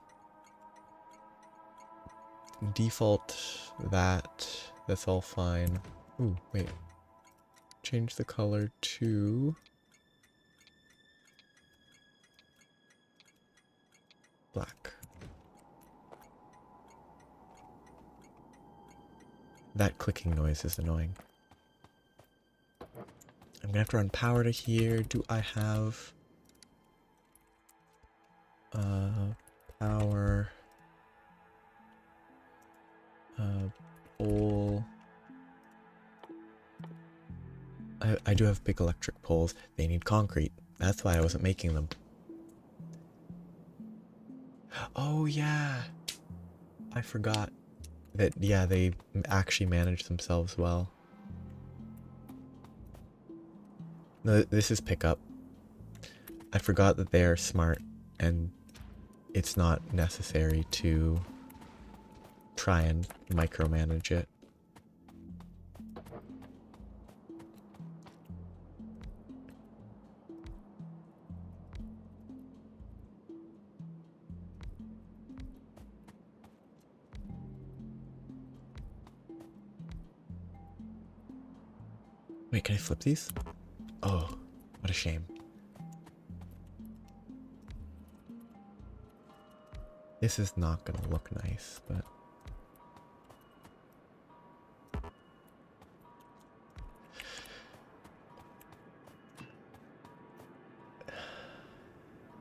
[SPEAKER 1] Default that. That's all fine. Ooh, wait. Change the color to black. That clicking noise is annoying. I'm gonna have to run power to here. Do I have power pole? I do have big electric poles. They need concrete. That's why I wasn't making them. Oh yeah, I forgot that. Yeah, they actually manage themselves well. No, this is pickup. I forgot that they are smart and it's not necessary to try and micromanage it. Wait, can I flip these? Oh, what a shame. This is not gonna look nice, but...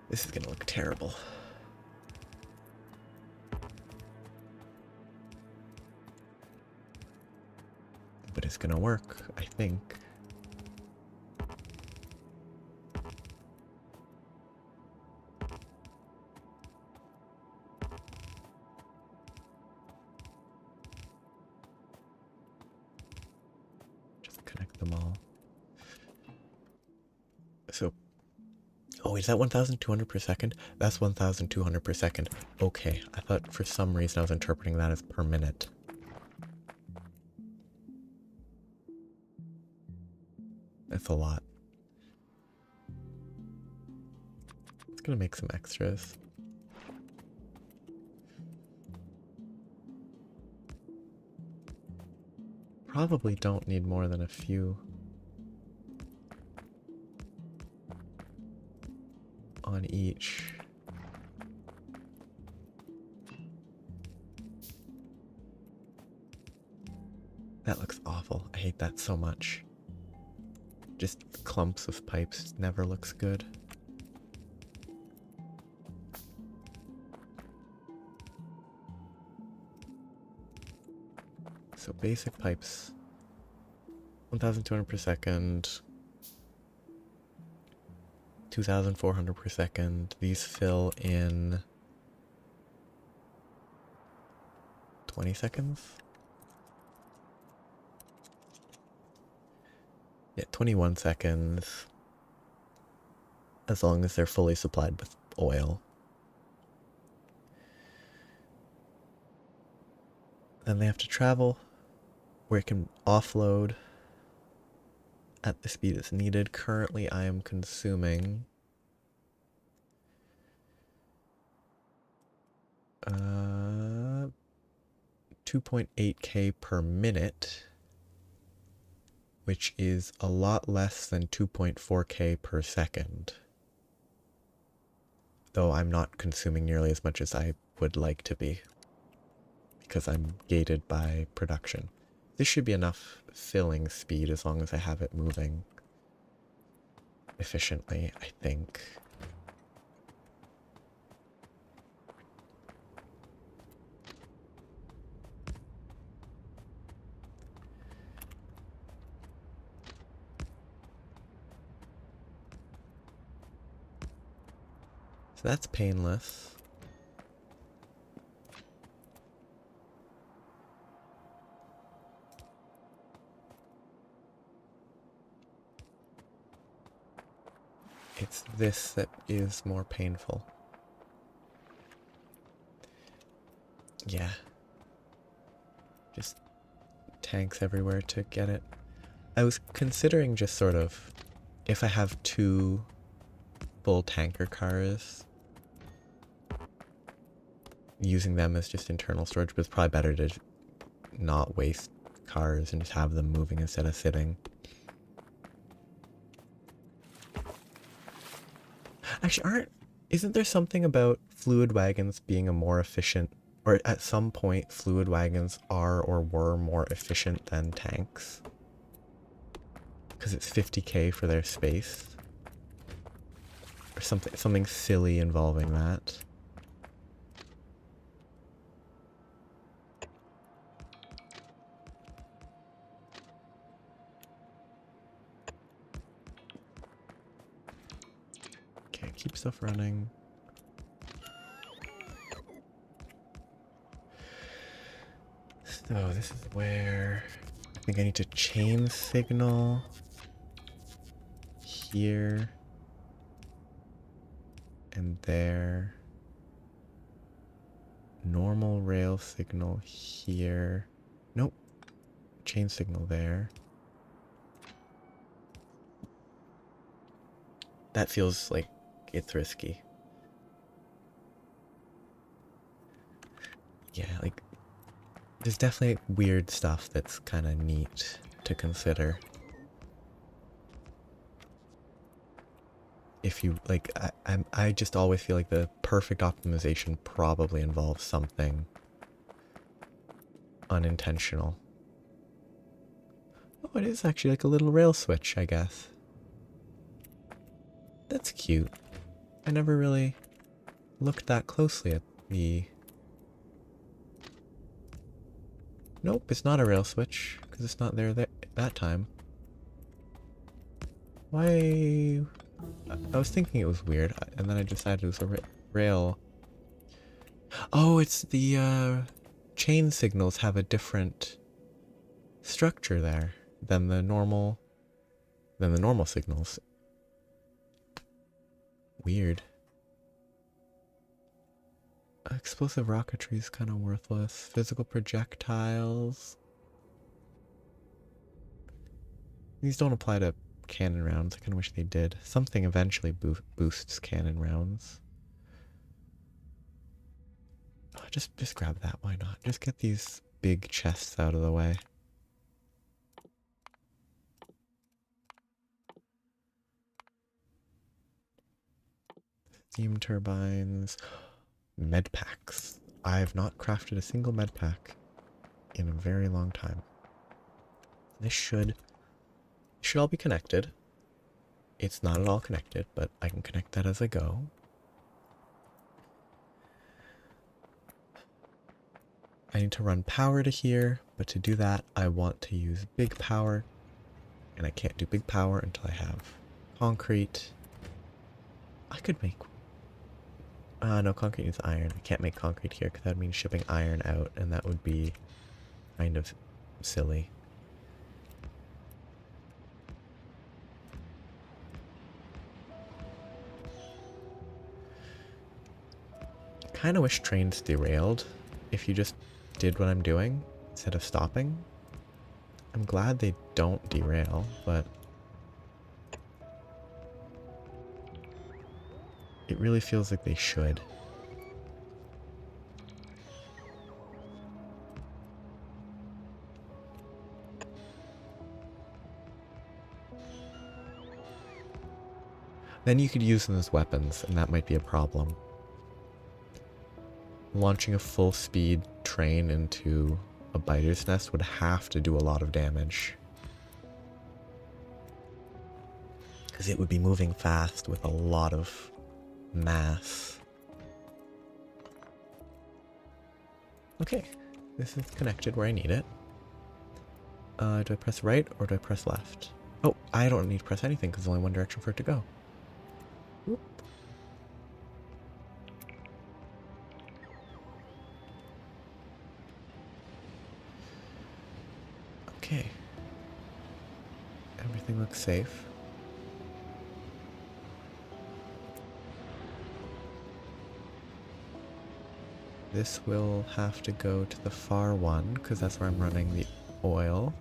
[SPEAKER 1] This is gonna look terrible. But it's gonna work, I think. Just connect them all. So, oh, is that 1,200 per second? That's 1,200 per second. Okay, I thought for some reason I was interpreting that as per minute. That's a lot. It's gonna make some extras. Probably don't need more than a few on each. That looks awful. I hate that so much. Just clumps of pipes never looks good. So basic pipes, 1,200 per second, 2,400 per second. These fill in 20 seconds? Yeah, 21 seconds. As long as they're fully supplied with oil. Then they have to travel where it can offload at the speed it's needed. Currently, I am consuming 2.8K per minute, which is a lot less than 2.4K per second. Though I'm not consuming nearly as much as I would like to be, because I'm gated by production. This should be enough filling speed as long as I have it moving efficiently, I think. So that's painless. It's this that is more painful. Yeah. Just tanks everywhere to get it. I was considering just sort of, if I have two full tanker cars, using them as just internal storage, but it's probably better to not waste cars and just have them moving instead of sitting. Actually, isn't there something about fluid wagons being a more efficient, or at some point fluid wagons are or were more efficient than tanks? Because it's 50k for their space. Or something silly involving that. Okay, keep stuff running. So this is where I think I need to chain signal here and there. Normal rail signal here. Nope. Chain signal there. That feels like it's risky. Yeah, like there's definitely weird stuff that's kind of neat to consider. If you like, I just always feel like the perfect optimization probably involves something unintentional. Oh, it is actually like a little rail switch, I guess. That's cute. I never really looked that closely at the... Nope, it's not a rail switch, because it's not there that time. Why... I was thinking it was weird, and then I decided it was a rail. Oh, it's the chain signals have a different structure there than the normal signals. Weird. Explosive rocketry is kind of worthless. Physical projectiles. These don't apply to cannon rounds. I kind of wish they did. Something eventually boosts cannon rounds. Oh, just grab that. Why not? Just get these big chests out of the way. Steam turbines. Med packs. I have not crafted a single med pack in a very long time. This should all be connected. It's not at all connected, but I can connect that as I go. I need to run power to here, but to do that, I want to use big power, and I can't do big power until I have concrete. I could make... no, concrete needs iron. I can't make concrete here because that would mean shipping iron out, and that would be kind of silly. Kind of wish trains derailed if you just did what I'm doing instead of stopping. I'm glad they don't derail, but it really feels like they should. Then you could use them as weapons, and that might be a problem. Launching a full speed train into a biter's nest would have to do a lot of damage. Because it would be moving fast with a lot of mass. Okay, this is connected where I need it. Do I press right or do I press left? Oh, I don't need to press anything because there's only one direction for it to go. Whoop. Everything looks safe. This will have to go to the far one, because that's where I'm running the oil.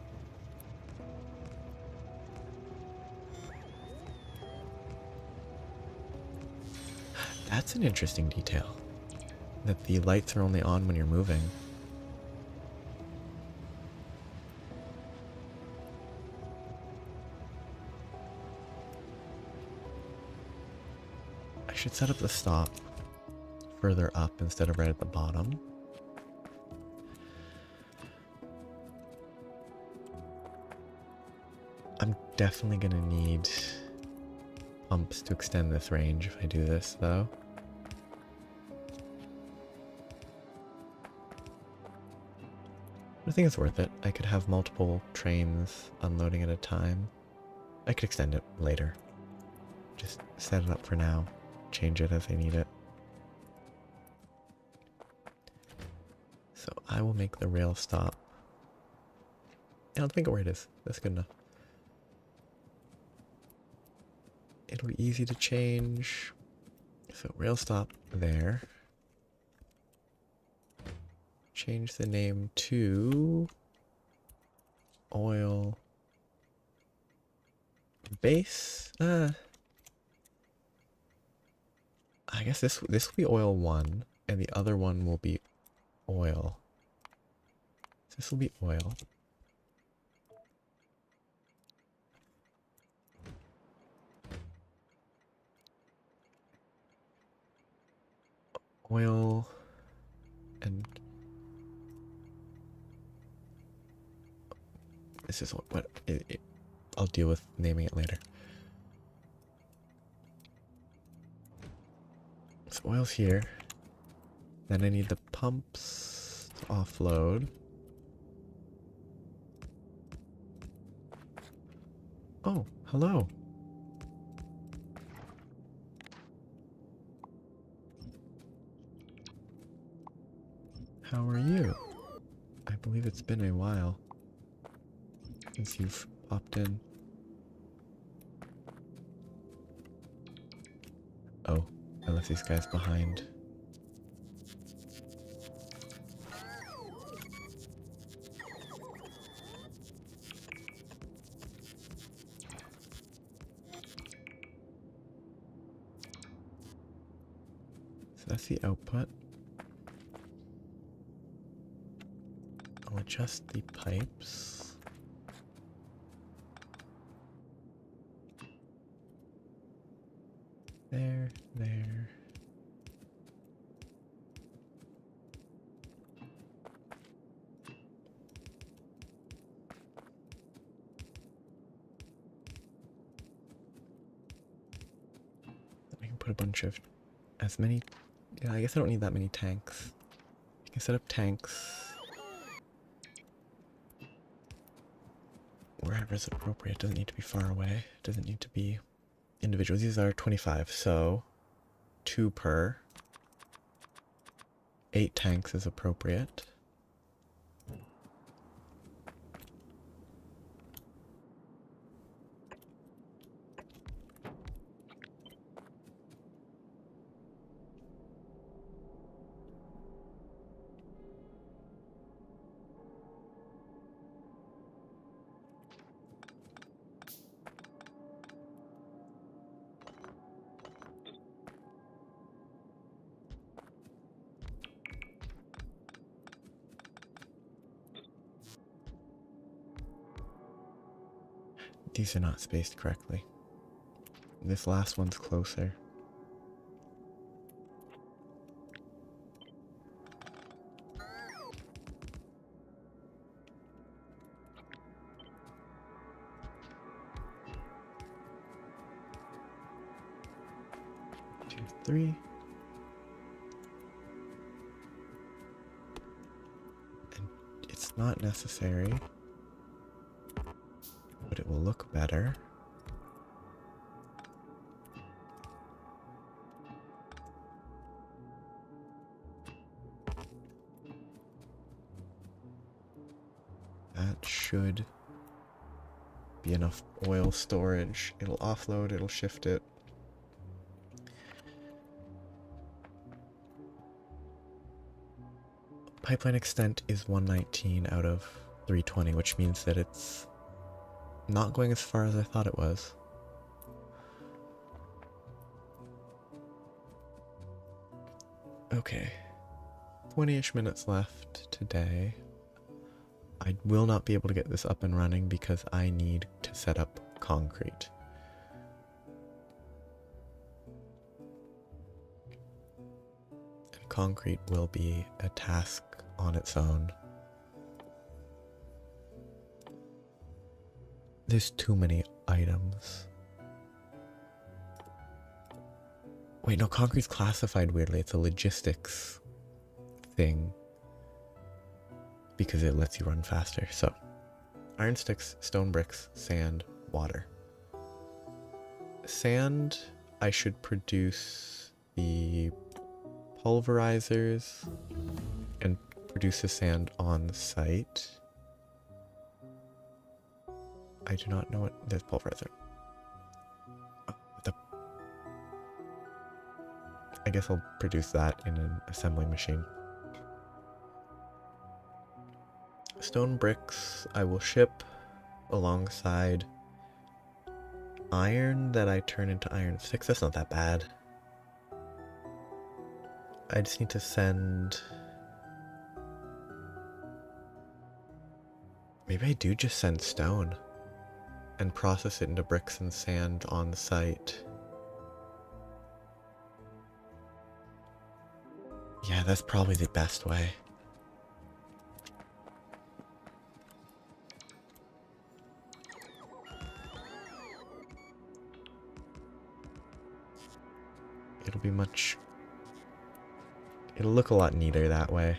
[SPEAKER 1] That's an interesting detail. That the lights are only on when you're moving. I should set up the stop further up instead of right at the bottom. I'm definitely gonna need pumps to extend this range if I do this, though. I think it's worth it. I could have multiple trains unloading at a time. I could extend it later. Just set it up for now. Change it as I need it. So I will make the rail stop. Yeah, let's make it where it is. That's good enough. It'll be easy to change. So rail stop there. Change the name to oil base. I guess this will be oil 1 and the other one will be oil. This will be oil. Oil and this is what I'll deal with naming it later. So oil's here. Then I need the pumps to offload. Oh, hello. How are you? I believe it's been a while since you've popped in. Oh, I left these guys behind. So that's the output. I'll adjust the pipes. There. I can put a bunch of, yeah, I guess I don't need that many tanks. You can set up tanks wherever is appropriate. It doesn't need to be far away. It doesn't need to be individual. These are 25, so 2 per. 8 tanks is appropriate. These are not spaced correctly. This last one's closer. Two, three. And it's not necessary, but it will look better. That should be enough oil storage. It'll offload, it'll shift it. Pipeline extent is 119 out of 320, which means that it's not going as far as I thought it was. Okay, 20-ish minutes left today. I will not be able to get this up and running because I need to set up concrete. And concrete will be a task on its own. There's too many items. Wait, no, concrete's classified weirdly. It's a logistics thing because it lets you run faster. So, iron sticks, stone bricks, sand, water. Sand, I should produce the pulverizers and produce the sand on site. I do not know what there's pulverizer. I guess I'll produce that in an assembly machine. Stone bricks I will ship alongside iron that I turn into iron 6. That's not that bad. I just need to send... Maybe I do just send stone and process it into bricks and sand on site. Yeah, that's probably the best way. It'll be much... It'll look a lot neater that way.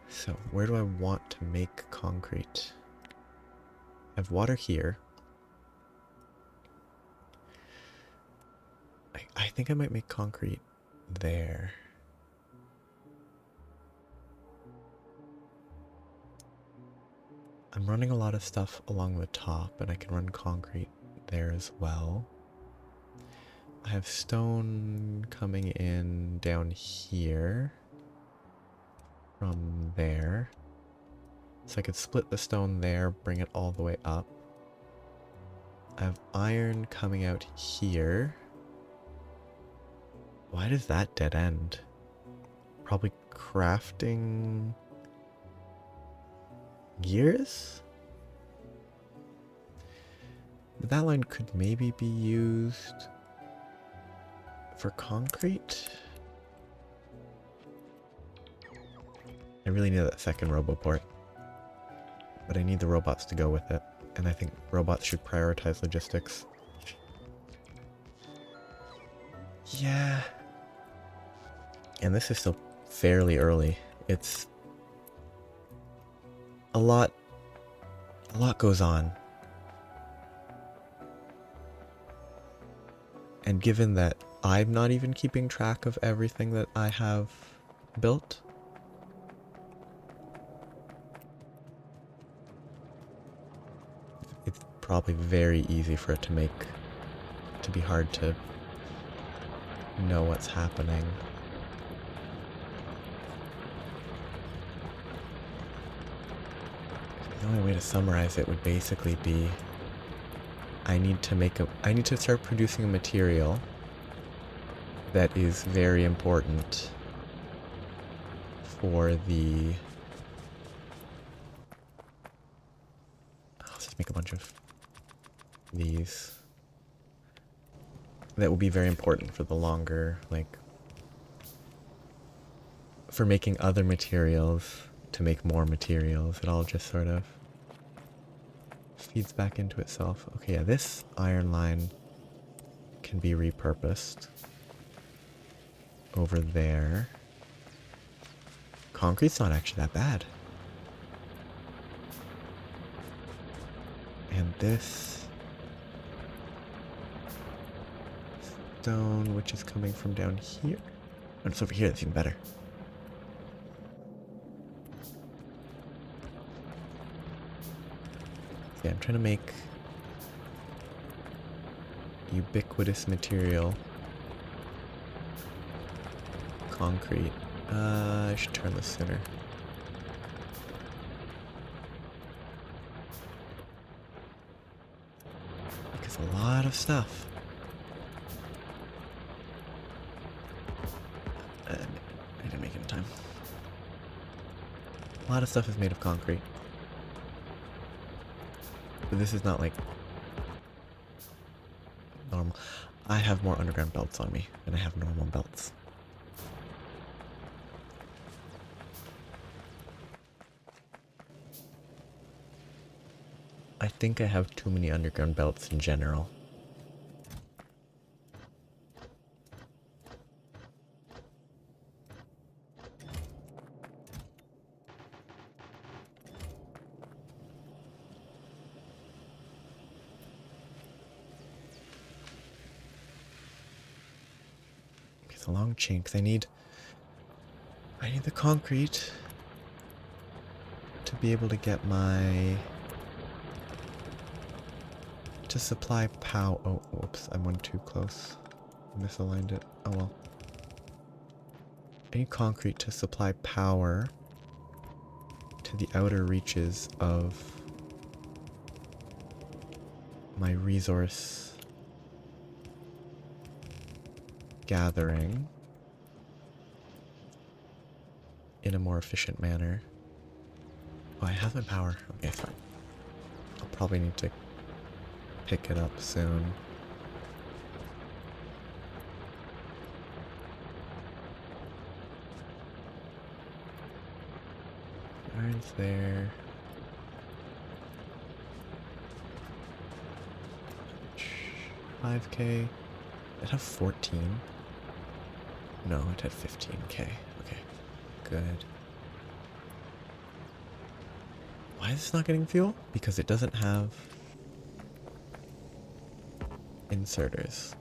[SPEAKER 1] So, where do I want to make concrete? I have water here. I think I might make concrete there. I'm running a lot of stuff along the top, and I can run concrete there as well. I have stone coming in down here from there. So I could split the stone there, bring it all the way up. I have iron coming out here. Why does that dead end? Probably crafting gears? But that line could maybe be used for concrete? I really need that second roboport. But I need the robots to go with it. And I think robots should prioritize logistics. Yeah. And this is still fairly early. It's a lot goes on. And given that I'm not even keeping track of everything that I have built, it's probably very easy for it to be hard to know what's happening. The only way to summarize it would basically be I need to start producing a material that is very important for the... I'll just make a bunch of these. That will be very important for the longer, like, for making other materials, to make more materials. It all just sort of feeds back into itself. Okay, yeah, this iron line can be repurposed over there. Concrete's not actually that bad. And this stone, which is coming from down here. Oh, it's over here, that's even better. Okay, I'm trying to make ubiquitous material. Concrete. I should turn this sooner. Because a lot of stuff. I didn't make it in time. A lot of stuff is made of concrete. But this is not like normal. I have more underground belts on me than I have normal belts. I think I have too many underground belts in general. It's a long chain because I need the concrete to be able to get to supply power. Oh, whoops, I went too close. Misaligned it. Oh well. I need concrete to supply power to the outer reaches of my resource gathering in a more efficient manner. Oh, I have my power. Okay, fine. I'll probably need to pick it up soon. Iron's there. 5k. It had 14. No, it had 15k. Okay, good. Why is this not getting fuel? Because it doesn't have inserters.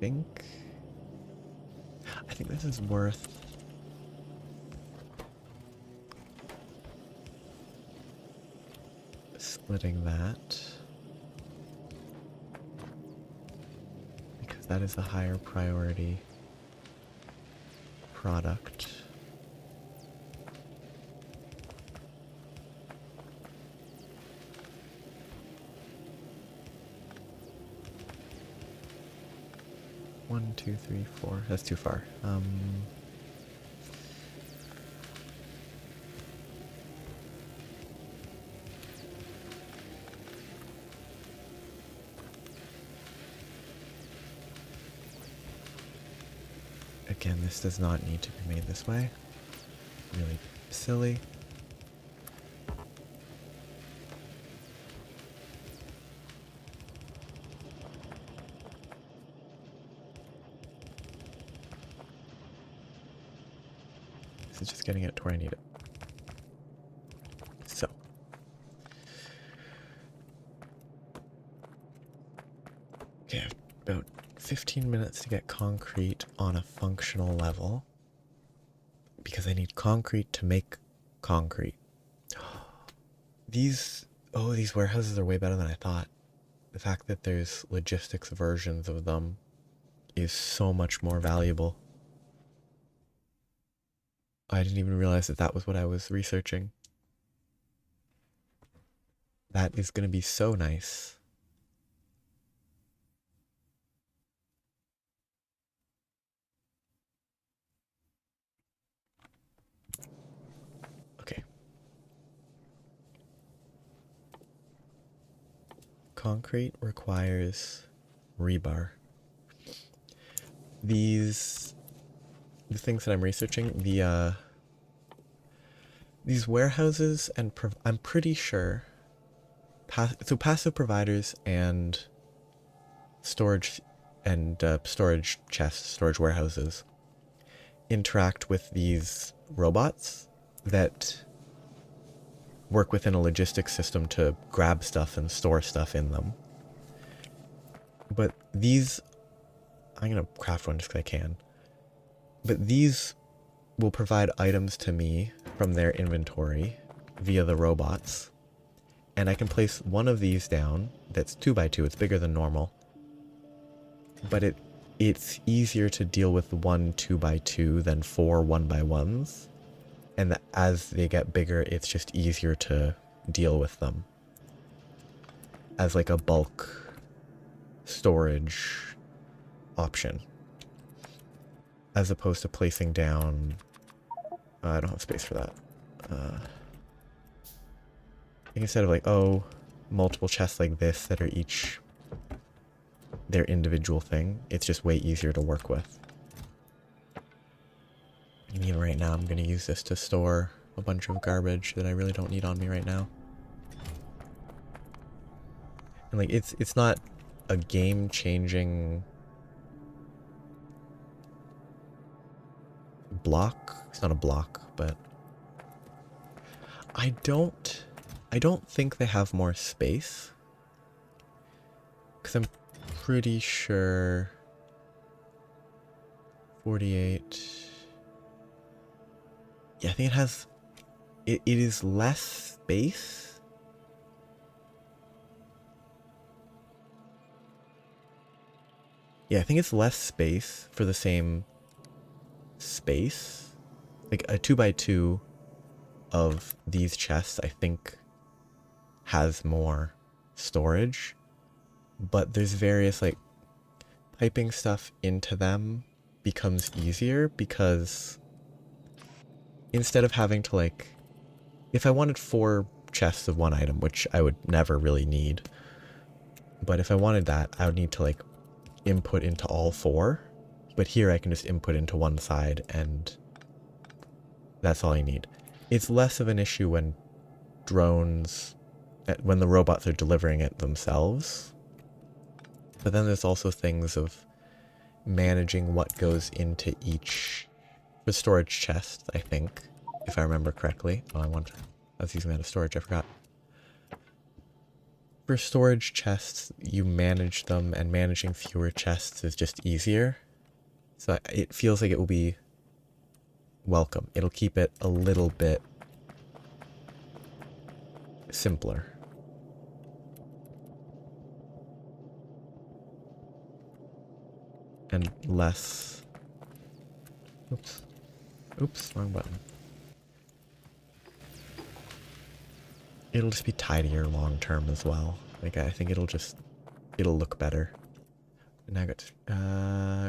[SPEAKER 1] I think this is worth splitting that, because that is a higher priority product. One, two, three, four. That's too far. Again, this does not need to be made this way. Really silly. This is just getting it to where I need it. So. Okay, I have about 15 minutes to get concrete on a functional level. Because I need concrete to make concrete. These warehouses are way better than I thought. The fact that there's logistics versions of them is so much more valuable. I didn't even realize that that was what I was researching. That is going to be so nice. Okay. Concrete requires rebar. The things that I'm researching, these warehouses and I'm pretty sure passive providers and storage chests, storage warehouses interact with these robots that work within a logistics system to grab stuff and store stuff in them. But these I'm gonna craft one just because I can. But these will provide items to me from their inventory via the robots. And I can place one of these down that's 2x2. It's bigger than normal. But it's easier to deal with one 2x2 than four 1x1s. And as they get bigger, it's just easier to deal with them as like a bulk storage option, as opposed to placing down. I don't have space for that. Instead of like, oh, multiple chests like this that are each their individual thing, it's just way easier to work with. And even right now, I'm going to use this to store a bunch of garbage that I really don't need on me right now. And like, it's not a game-changing block. It's not a block, but I don't think they have more space, because I'm pretty sure 48. Yeah, I think it has. It is less space. Yeah, I think it's less space for the same space. Like a 2x2 of these chests, I think, has more storage. But there's various, like, piping stuff into them becomes easier because instead of having to, like, if I wanted 4 chests of one item, which I would never really need, but if I wanted that, I would need to, like, input into all 4. But here I can just input into one side and that's all I need. It's less of an issue when when the robots are delivering it themselves. But then there's also things of managing what goes into each the storage chest, I think, if I remember correctly. Oh, I was using that as storage, I forgot. For storage chests, you manage them, and managing fewer chests is just easier. So it feels like it will be welcome. It'll keep it a little bit simpler. And less. Oops, wrong button. It'll just be tidier long term as well. Like, I think it'll look better. And I got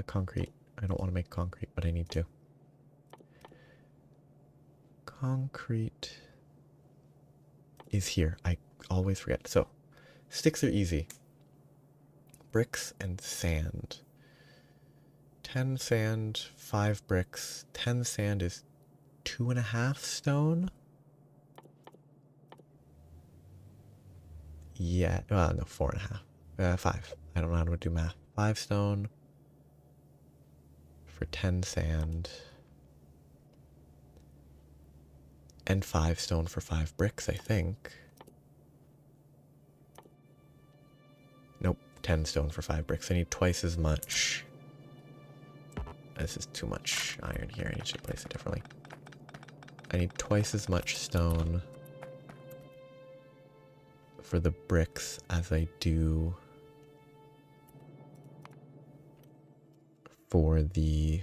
[SPEAKER 1] concrete. I don't want to make concrete, but I need to. Concrete is here. I always forget. So, sticks are easy. Bricks and sand. 10 sand, 5 bricks. 10 sand is 2.5 stone? Yeah, well, no, 4.5. 5. I don't know how to do math. 5 stone for 10 sand. And 5 stone for 5 bricks, I think. Nope, 10 stone for 5 bricks. I need twice as much. This is too much iron here. I need to place it differently. I need twice as much stone for the bricks as I do for the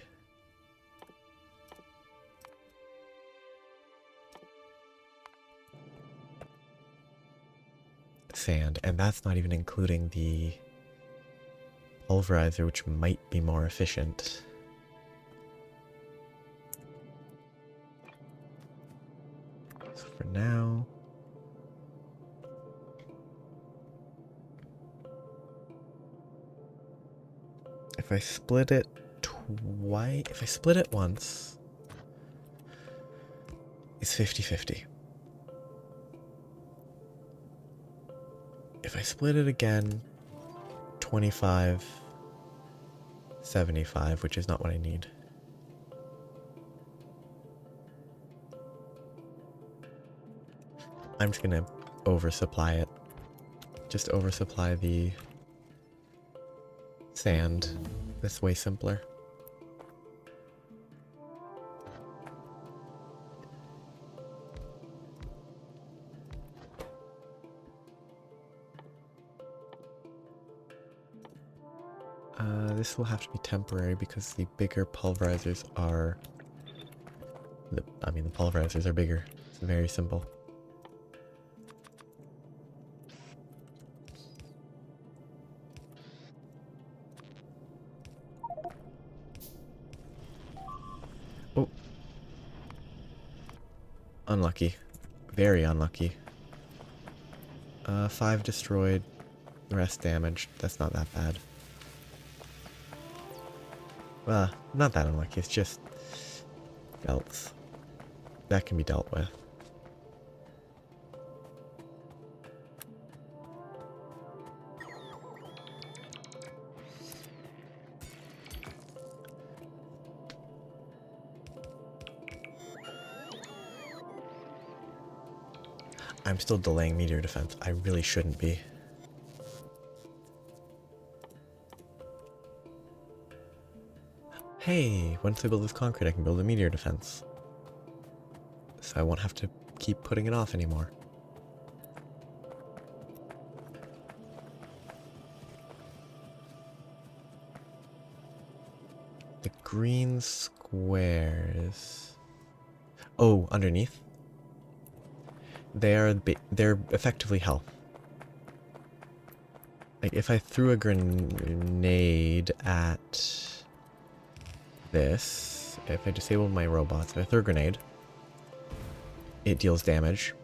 [SPEAKER 1] sand, and that's not even including the pulverizer, which might be more efficient. So for now, if I split it twice, if I split it once, it's 50-50. If I split it again, 25-75, which is not what I need. I'm just gonna oversupply it. Just oversupply the sand That's way simpler. This will have to be temporary because the bigger pulverizers are... the pulverizers are bigger. It's very simple. Oh. Unlucky. Very unlucky. 5 destroyed, the rest damaged. That's not that bad. Well, not that unlucky, it's just belts. That can be dealt with. I'm still delaying meteor defense. I really shouldn't be. Hey, once I build this concrete, I can build a meteor defense. So I won't have to keep putting it off anymore. The green squares... Oh, underneath? They're effectively health. Like, if I threw a grenade at this, if I disabled my robots, if I throw a grenade, it deals damage.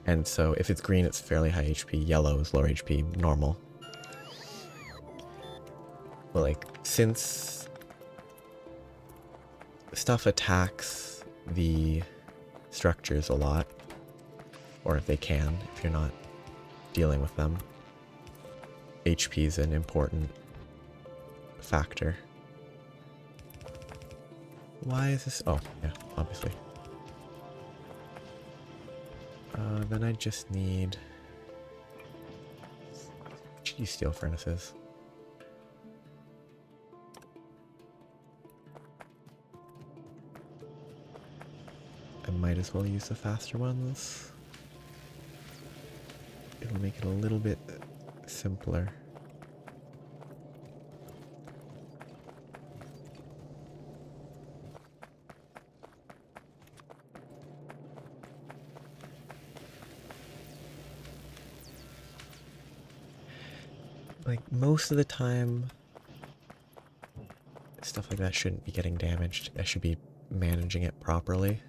[SPEAKER 1] And so if it's green, it's fairly high HP, yellow is lower HP, normal. But like, since stuff attacks the structures a lot, or if they can, if you're not dealing with them, HP is an important factor. Why is this? Oh, yeah, obviously. Then I just need... Should use steel furnaces. I might as well use the faster ones. It'll make it a little bit simpler. Like, most of the time, stuff like that shouldn't be getting damaged. I should be managing it properly.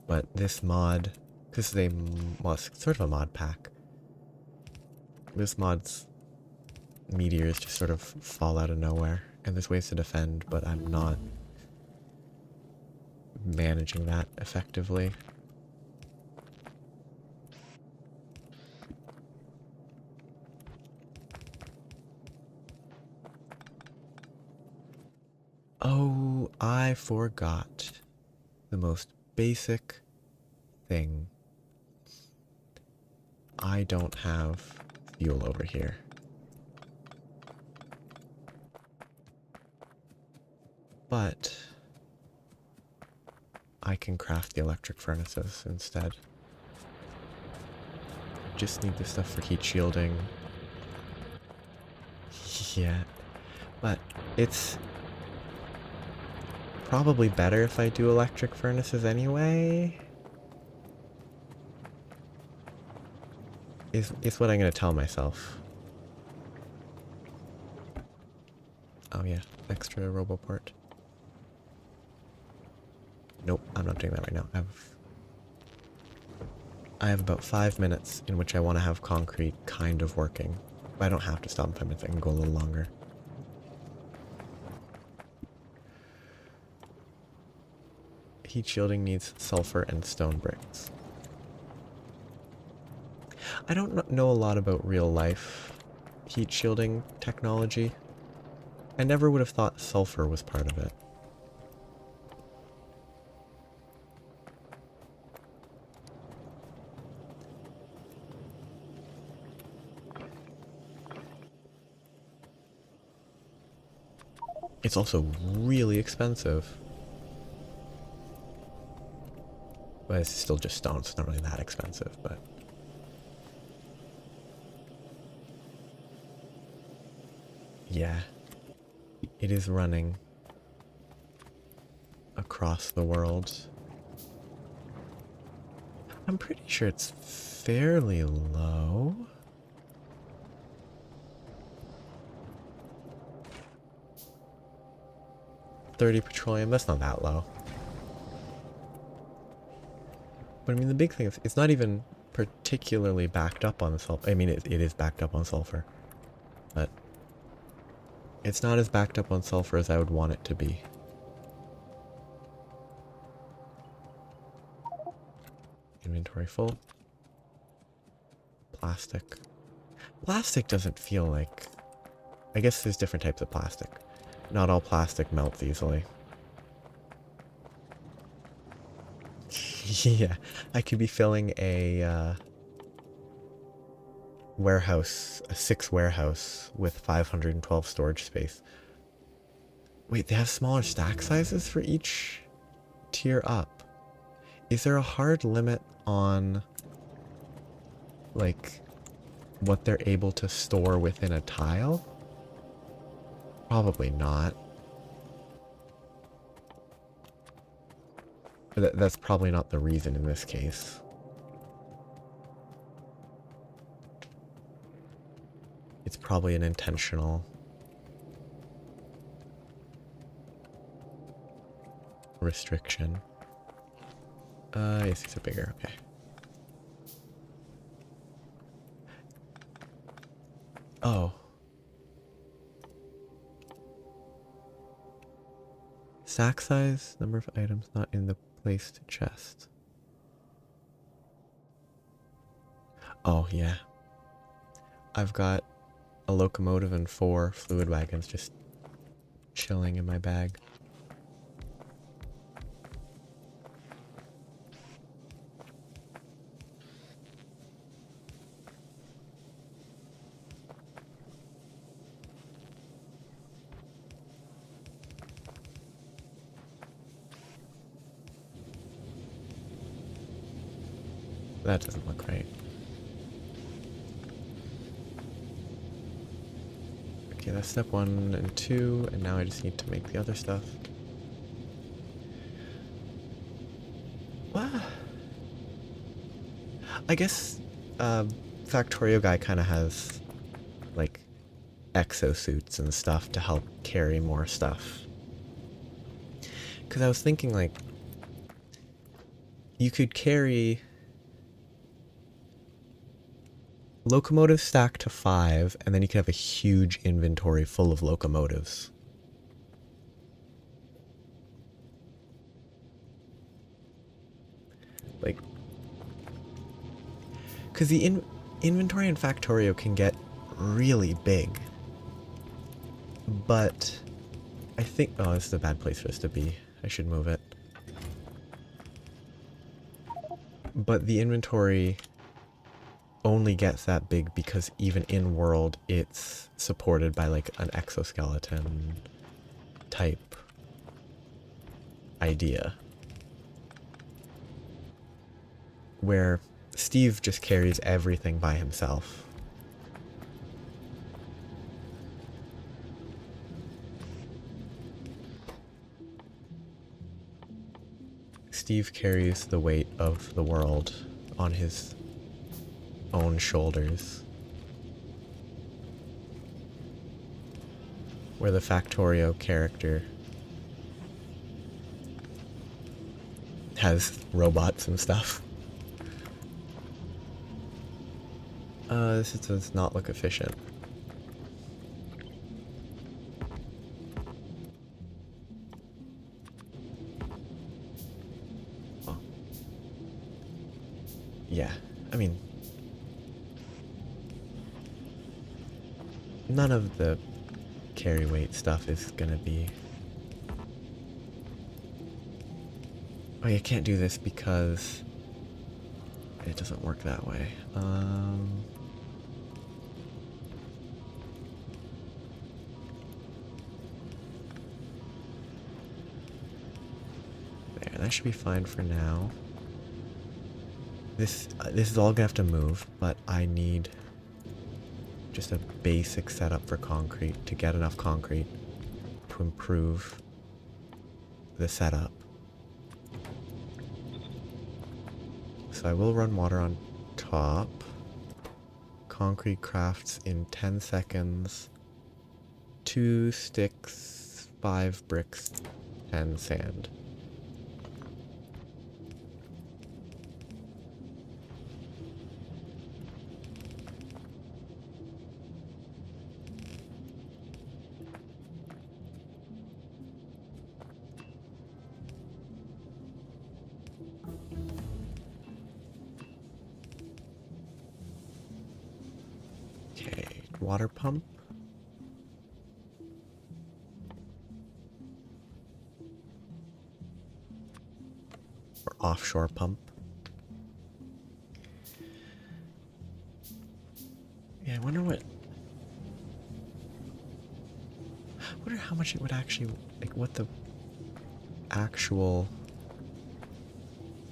[SPEAKER 1] But this mod, because well, it's sort of a mod pack. This mod's meteors just sort of fall out of nowhere. And there's ways to defend, but I'm not managing that effectively. Oh, I forgot the most basic thing. I don't have fuel over here. But I can craft the electric furnaces instead. Just need the stuff for heat shielding. Yeah, but it's probably better if I do electric furnaces anyway. Is what I'm gonna tell myself. Oh yeah, extra roboport. Nope, I'm not doing that right now. I have about 5 minutes in which I want to have concrete kind of working. But I don't have to stop in 5 minutes, I can go a little longer. Heat shielding needs sulfur and stone bricks. I don't know a lot about real life heat shielding technology. I never would have thought sulfur was part of it. It's also really expensive. But it's still just stone, so it's not really that expensive, but... Yeah. It is running across the world. I'm pretty sure it's fairly low. $30 petroleum, that's not that low. But I mean, the big thing is, it's not even particularly backed up on sulfur. I mean, it is backed up on sulfur. But it's not as backed up on sulfur as I would want it to be. Inventory full. Plastic. Plastic doesn't feel like... I guess there's different types of plastic. Not all plastic melts easily. Yeah, I could be filling a warehouse, a 6 warehouse with 512 storage space. Wait, they have smaller stack sizes for each tier up. Is there a hard limit on, like, what they're able to store within a tile? Probably not. That's probably not the reason in this case. It's probably an intentional restriction. Yes, these are bigger, okay. Oh. Sack size, number of items not in the placed chest. Oh, yeah. I've got a locomotive and 4 fluid wagons just chilling in my bag. That doesn't look right. Okay, that's step 1 and 2, and now I just need to make the other stuff. What? I guess Factorio guy kind of has, like, exosuits and stuff to help carry more stuff. Because I was thinking, like, you could carry locomotives stacked to 5, and then you could have a huge inventory full of locomotives. Like, because the inventory in Factorio can get really big. But I think... Oh, this is a bad place for us to be. I should move it. But the inventory only gets that big because even in world it's supported by like an exoskeleton type idea, where Steve just carries everything by himself. Steve carries the weight of the world on his own shoulders. Where the Factorio character has robots and stuff. This does not look efficient. Oh. Yeah, I mean, none of the carry weight stuff is gonna be... Oh, you can't do this because it doesn't work that way. There, that should be fine for now. This is all gonna have to move, but I need just a basic setup for concrete to get enough concrete to improve the setup. So I will run water on top. Concrete crafts in 10 seconds. 2 sticks, 5 bricks, 10 sand. Okay, water pump. Or offshore pump. Yeah, I wonder how much it would actually, like, what the actual,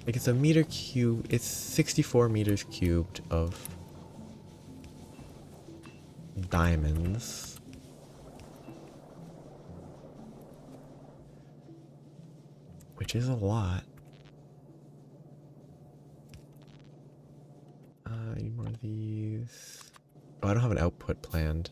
[SPEAKER 1] like, it's a meter cube, it's 64 meters cubed of diamonds. Which is a lot. I need more of these. Oh, I don't have an output planned.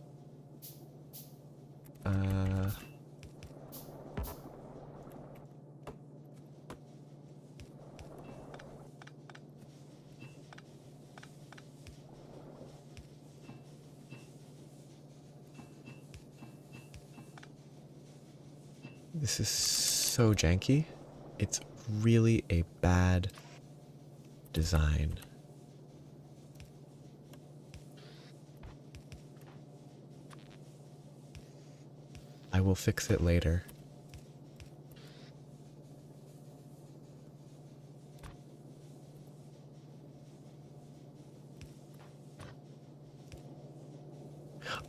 [SPEAKER 1] This is so janky. It's really a bad design. I will fix it later.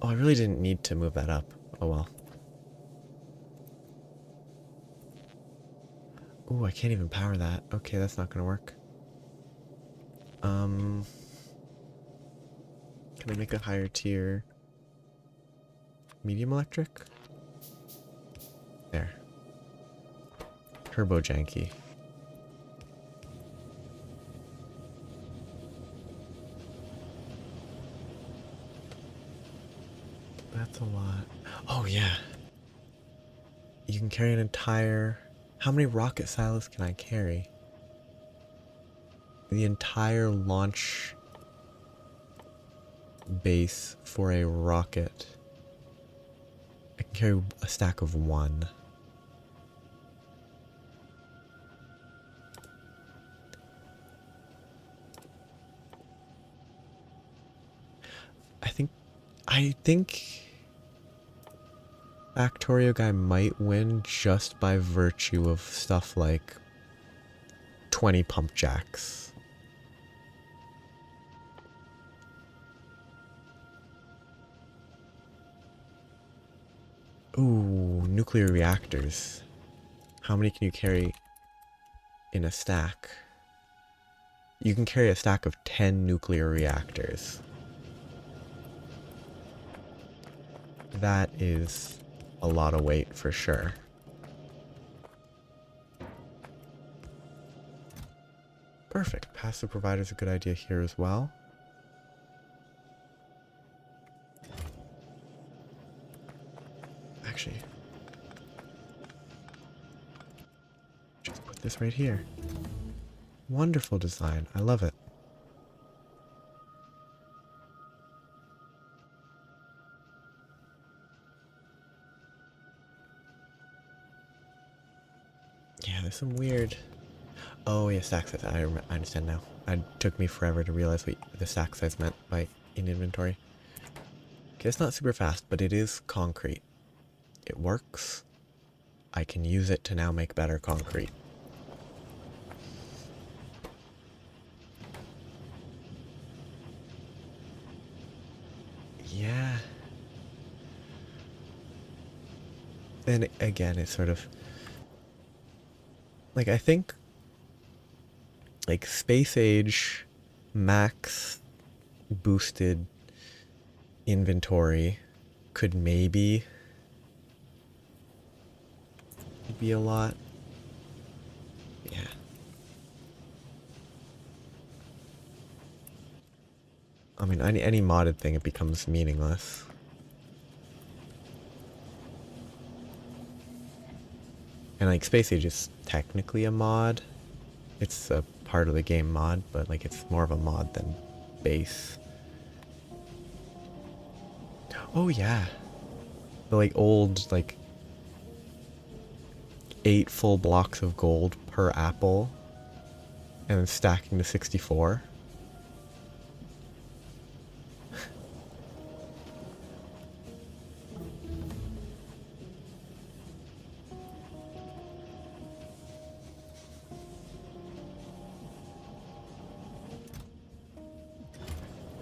[SPEAKER 1] Oh, I really didn't need to move that up. Oh well. Ooh, I can't even power that. Okay, that's not gonna work. Can I make a higher tier? Medium electric? There. Turbo janky. That's a lot. Oh yeah. You can carry an entire... How many rocket silos can I carry? The entire launch base for a rocket. I can carry a stack of 1. I think Factorio guy might win just by virtue of stuff like 20 pump jacks. Ooh, nuclear reactors. How many can you carry in a stack? You can carry a stack of 10 nuclear reactors. That is a lot of weight for sure. Perfect. Passive provider is a good idea here as well. Actually, just put this right here. Wonderful design. I love it. Yeah, there's some weird... Oh, yeah, stack size. I understand now. It took me forever to realize what the stack size meant by in inventory. Okay, it's not super fast, but it is concrete. It works. I can use it to now make better concrete. Yeah. Then again, it's sort of... Like, I think, like, Space Age max boosted inventory could maybe be a lot. Yeah. I mean, any modded thing, it becomes meaningless. And like Space Age is technically a mod. It's a part of the game mod, but like it's more of a mod than base. Oh yeah. The like old like 8 full blocks of gold per apple and then stacking to 64.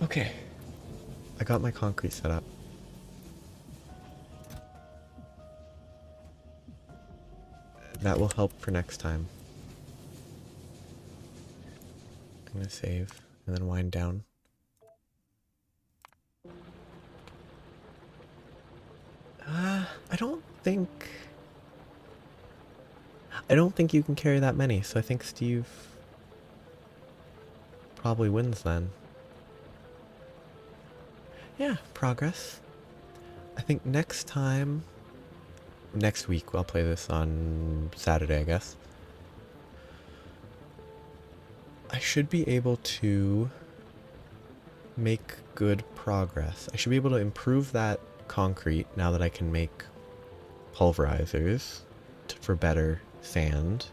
[SPEAKER 1] Okay. I got my concrete set up. That will help for next time. I'm gonna save and then wind down. I don't think... I don't think you can carry that many, so I think Steve probably wins then. Yeah, progress. I think next time... Next week, I'll play this on Saturday, I guess. I should be able to make good progress. I should be able to improve that concrete now that I can make pulverizers for better sand.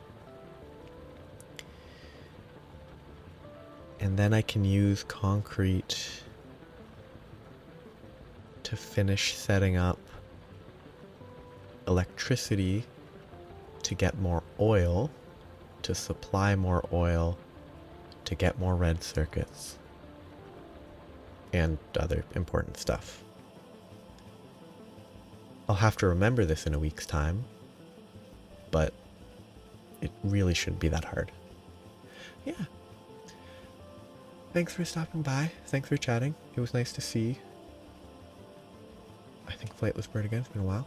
[SPEAKER 1] And then I can use concrete to finish setting up electricity to get more oil, to supply more oil, to get more red circuits, and other important stuff. I'll have to remember this in a week's time, but it really shouldn't be that hard. Yeah. Thanks for stopping by. Thanks for chatting. It was nice to see. I think Flightless Bird again. It's been a while.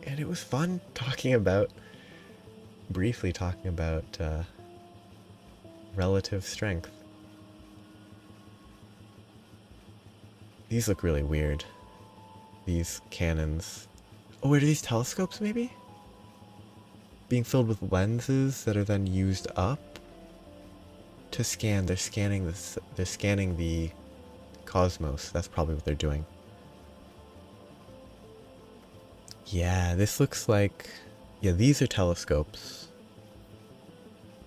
[SPEAKER 1] And it was fun briefly talking about relative strength. These look really weird. These cannons. Oh, are these telescopes maybe? Being filled with lenses that are then used up to scan. They're scanning this. They're scanning the cosmos. That's probably what they're doing. Yeah, this looks like... Yeah, these are telescopes.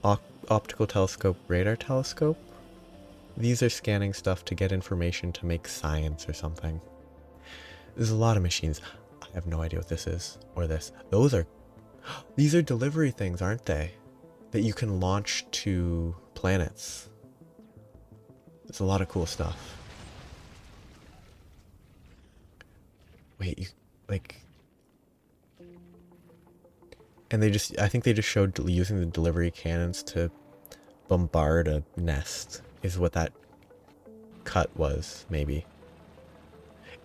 [SPEAKER 1] Optical telescope, radar telescope. These are scanning stuff to get information to make science or something. There's a lot of machines. I have no idea what this is. Or this. Those are... These are delivery things, aren't they? That you can launch to planets. There's a lot of cool stuff. Wait, you... Like... And I think they just showed using the delivery cannons to bombard a nest, is what that cut was, maybe.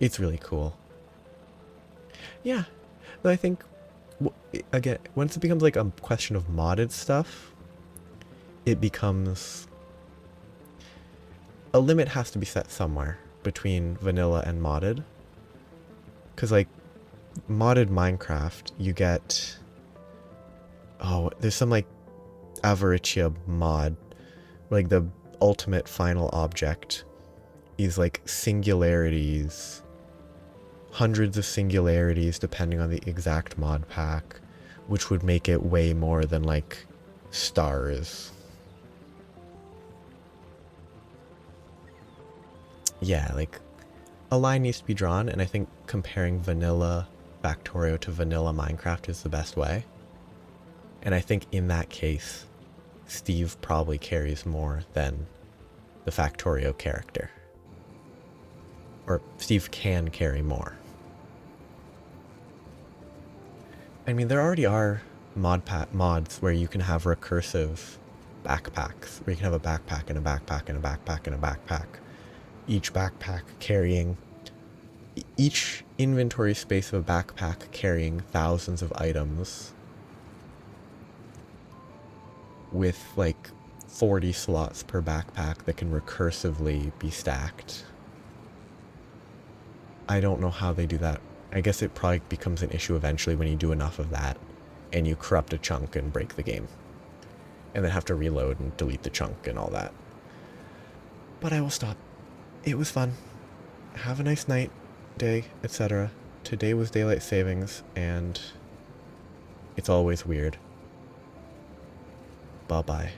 [SPEAKER 1] It's really cool. Yeah, but I think, again, once it becomes like a question of modded stuff, it becomes... A limit has to be set somewhere between vanilla and modded. Because, like, modded Minecraft, you get... Oh, there's some, like, Avaricia mod. Like, the ultimate final object is, like, singularities. Hundreds of singularities depending on the exact mod pack, which would make it way more than, like, stars. Yeah, like, a line needs to be drawn, and I think comparing vanilla Factorio to vanilla Minecraft is the best way. And I think in that case, Steve probably carries more than the Factorio character. Or Steve can carry more. I mean, there already are mods where you can have recursive backpacks, where you can have a backpack and a backpack and a backpack and a backpack. Each backpack carrying, each inventory space of a backpack carrying thousands of items with like 40 slots per backpack that can recursively be stacked. I don't know how they do that. I guess it probably becomes an issue eventually when you do enough of that and you corrupt a chunk and break the game. And then have to reload and delete the chunk and all that. But I will stop. It was fun. Have a nice night, day, etc. Today was daylight savings and it's always weird. Bye-bye.